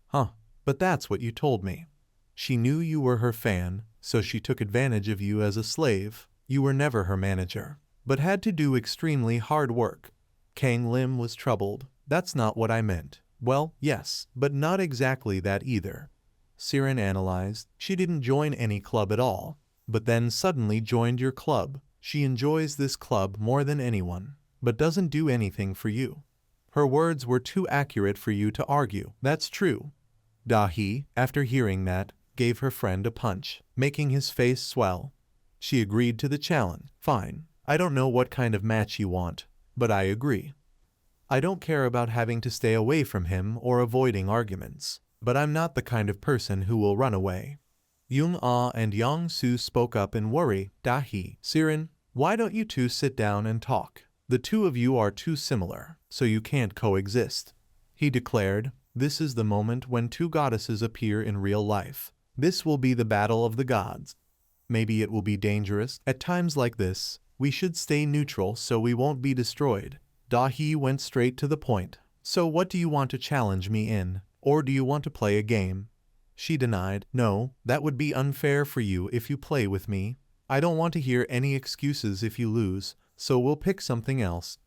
But that's what you told me. She knew you were her fan, so she took advantage of you as a slave. You were never her manager, but had to do extremely hard work. Kang Lim was troubled. That's not what I meant. Well, yes, but not exactly that either. Siren analyzed. She didn't join any club at all, but then suddenly joined your club. She enjoys this club more than anyone, but doesn't do anything for you. Her words were too accurate for you to argue. That's true. Da-hee, after hearing that, gave her friend a punch, making his face swell. She agreed to the challenge. Fine. I don't know what kind of match you want, but I agree. I don't care about having to stay away from him or avoiding arguments, but I'm not the kind of person who will run away. Young-ah and Yang-soo spoke up in worry. Da-hee, Siren, why don't you two sit down and talk? The two of you are too similar, so you can't coexist. He declared, this is the moment when two goddesses appear in real life. This will be the battle of the gods. Maybe it will be dangerous. At times like this, we should stay neutral so we won't be destroyed. Da-hee went straight to the point. So what do you want to challenge me in? Or do you want to play a game? She denied. No, that would be unfair for you if you play with me. I don't want to hear any excuses if you lose, so we'll pick something else.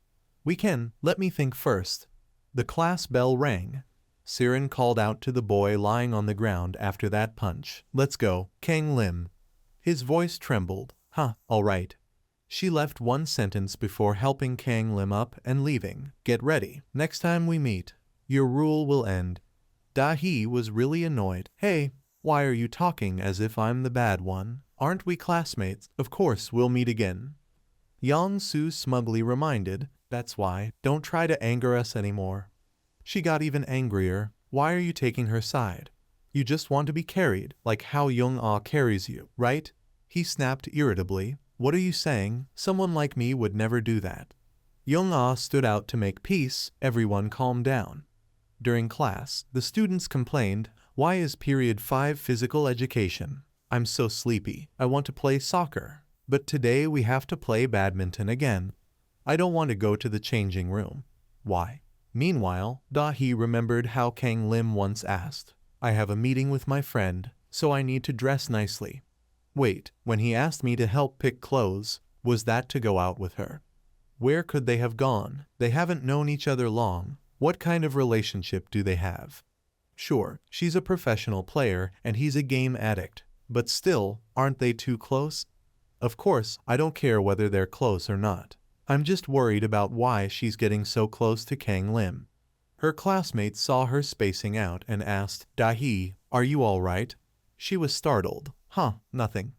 Let me think first. The class bell rang. Siren called out to the boy lying on the ground after that punch. Let's go, Kang Lim. His voice trembled. All right. She left one sentence before helping Kang Lim up and leaving. Get ready. Next time we meet, your rule will end. Da-hee was really annoyed. Hey, why are you talking as if I'm the bad one? Aren't we classmates? Of course we'll meet again. Yang-soo smugly reminded. That's why. Don't try to anger us anymore. She got even angrier. Why are you taking her side? You just want to be carried, like how Young-ah carries you, right? He snapped irritably. What are you saying? Someone like me would never do that. Young-ah stood out to make peace. Everyone calmed down. During class, the students complained, why is period 5 physical education? I'm so sleepy. I want to play soccer. But today we have to play badminton again. I don't want to go to the changing room. Why? Meanwhile, Da-hee remembered how Kang Lim once asked, I have a meeting with my friend, so I need to dress nicely. Wait, when he asked me to help pick clothes, was that to go out with her? Where could they have gone? They haven't known each other long. What kind of relationship do they have? Sure, she's a professional player and he's a game addict, but still, aren't they too close? Of course, I don't care whether they're close or not. I'm just worried about why she's getting so close to Kang Lim. Her classmates saw her spacing out and asked, Da-hee, are you all right? She was startled. Nothing.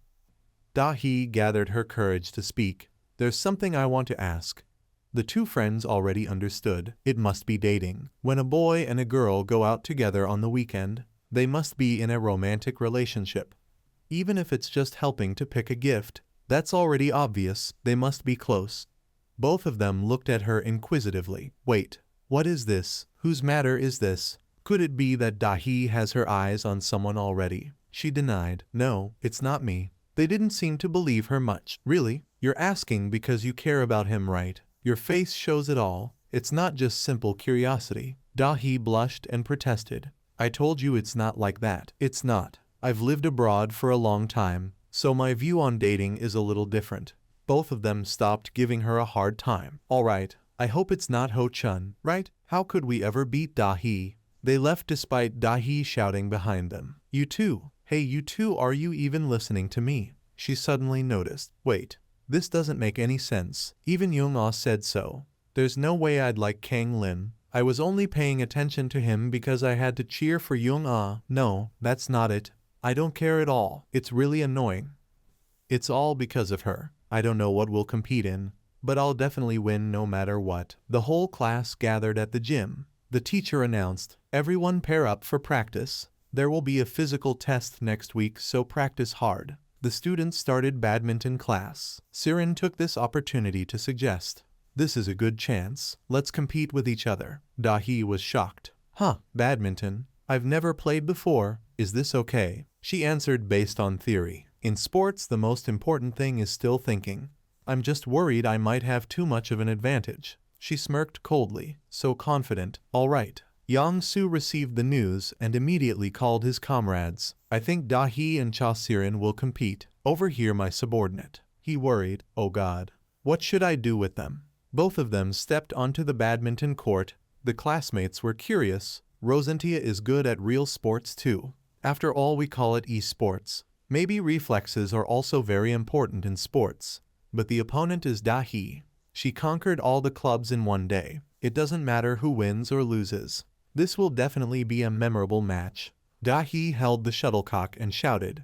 Da-hee gathered her courage to speak. There's something I want to ask. The two friends already understood. It must be dating. When a boy and a girl go out together on the weekend, they must be in a romantic relationship. Even if it's just helping to pick a gift, that's already obvious. They must be close. Both of them looked at her inquisitively. Wait, what is this? Whose matter is this? Could it be that Da-hee has her eyes on someone already? She denied. No, it's not me. They didn't seem to believe her much. Really? You're asking because you care about him, right? Your face shows it all. It's not just simple curiosity. Da-hee blushed and protested. I told you it's not like that. It's not. I've lived abroad for a long time, so my view on dating is a little different. Both of them stopped giving her a hard time. All right, I hope it's not Ho-chun, right? How could we ever beat Da-hee? They left despite Da-hee shouting behind them. You two. Hey, you two, are you even listening to me? she suddenly noticed. Wait, this doesn't make any sense. Even Young-ah said so. There's no way I'd like Kang Lim. I was only paying attention to him because I had to cheer for Young-ah. No, that's not it. I don't care at all. It's really annoying. It's all because of her. I don't know what we'll compete in, but I'll definitely win no matter what. The whole class gathered at the gym. The teacher announced, everyone pair up for practice. There will be a physical test next week, so practice hard. The students started badminton class. Siren took this opportunity to suggest, this is a good chance. Let's compete with each other. Dahi was shocked. Huh, badminton? I've never played before. Is this okay? She answered based on theory. In sports, the most important thing is still thinking. I'm just worried I might have too much of an advantage. She smirked coldly, so confident. All right. Yang-soo received the news and immediately called his comrades. I think Dahi and Cha Siren will compete. Overhear my subordinate. He worried. Oh God. What should I do with them? Both of them stepped onto the badminton court. The classmates were curious. Rosentia is good at real sports too. After all, we call it esports. Maybe reflexes are also very important in sports. But the opponent is Dahi. She conquered all the clubs in one day. It doesn't matter who wins or loses. This will definitely be a memorable match. Dahi held the shuttlecock and shouted,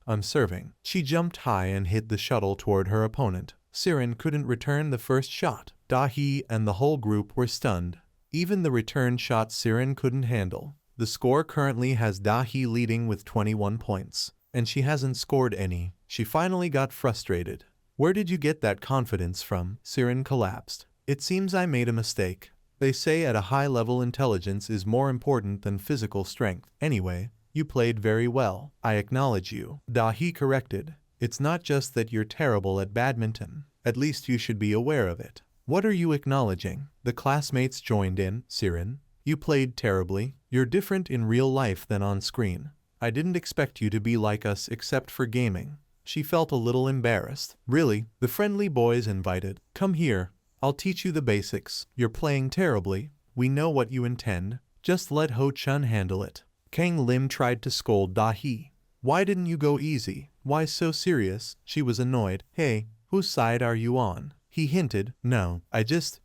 I'm serving. She jumped high and hit the shuttle toward her opponent. Siren couldn't return the first shot. Dahi and the whole group were stunned. Even the return shot Siren couldn't handle. The score currently has Dahi leading with 21 points, and she hasn't scored any. She finally got frustrated. Where did you get that confidence from? Siren collapsed. It seems I made a mistake. They say at a high level intelligence is more important than physical strength. Anyway, you played very well. I acknowledge you. Dahi corrected. It's not just that you're terrible at badminton. At least you should be aware of it. What are you acknowledging? The classmates joined in. Siren, you played terribly. You're different in real life than on screen. I didn't expect you to be like us except for gaming. She felt a little embarrassed. Really? The friendly boys invited. Come here. I'll teach you the basics. You're playing terribly. We know what you intend. Just let Ho-chun handle it. Kang Lim tried to scold Dahi. Why didn't you go easy? Why so serious? She was annoyed. Hey, whose side are you on? He hinted. No,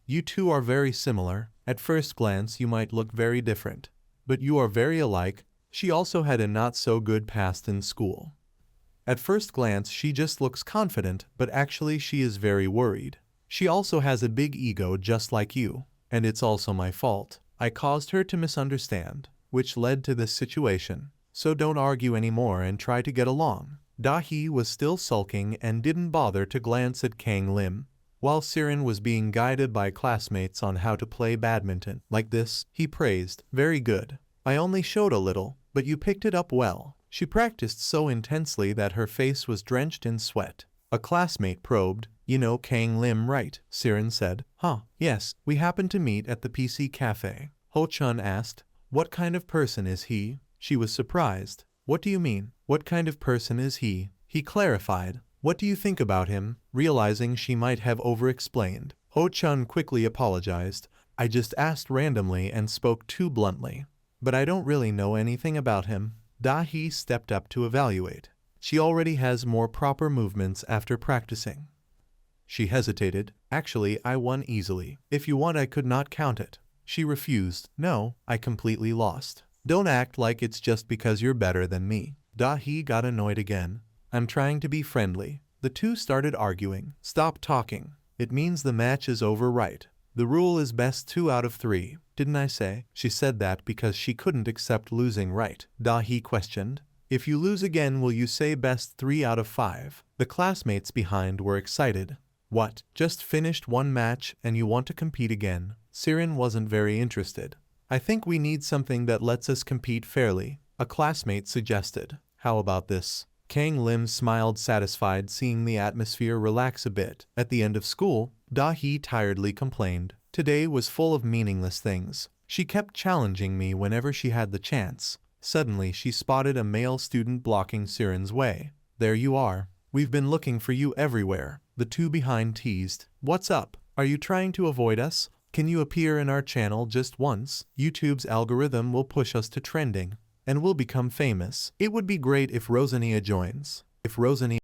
you two are very similar. At first glance you might look very different. But you are very alike. She also had a not so good past in school. At first glance she just looks confident, but actually she is very worried. She also has a big ego just like you. And it's also my fault. I caused her to misunderstand, which led to this situation. So don't argue anymore and try to get along. Dahi was still sulking and didn't bother to glance at Kang Lim. While Siren was being guided by classmates on how to play badminton. Like this, he praised. Very good. I only showed a little, but you picked it up well. She practiced so intensely that her face was drenched in sweat. A classmate probed. You know Kang Lim, right? Siren said. Huh, yes, we happened to meet at the PC cafe. Ho-chun asked. What kind of person is he? She was surprised. What do you mean? What kind of person is he? He clarified. What do you think about him? Realizing she might have over-explained, Ho-chun quickly apologized. I just asked randomly and spoke too bluntly. But I don't really know anything about him. Dahi stepped up to evaluate. She already has more proper movements after practicing. She hesitated. Actually, I won easily. If you want, I could not count it. She refused. No, I completely lost. Don't act like it's just because you're better than me. Dahi got annoyed again. I'm trying to be friendly. The two started arguing. Stop talking. It means the match is over, right? The rule is best 2 out of 3. Didn't I say? She said that because she couldn't accept losing, right? Dahi questioned. If you lose again, will you say best 3 out of 5? The classmates behind were excited. What? Just finished one match and you want to compete again? Siren wasn't very interested. I think we need something that lets us compete fairly, a classmate suggested. How about this? Kang Lim smiled, satisfied seeing the atmosphere relax a bit. At the end of school, Dahi tiredly complained. Today was full of meaningless things. She kept challenging me whenever she had the chance. Suddenly she spotted a male student blocking Siren's way. There you are. We've been looking for you everywhere. The two behind teased. What's up? Are you trying to avoid us? Can you appear in our channel just once? YouTube's algorithm will push us to trending, and we'll become famous. It would be great if Rosentia joins. If Rosentia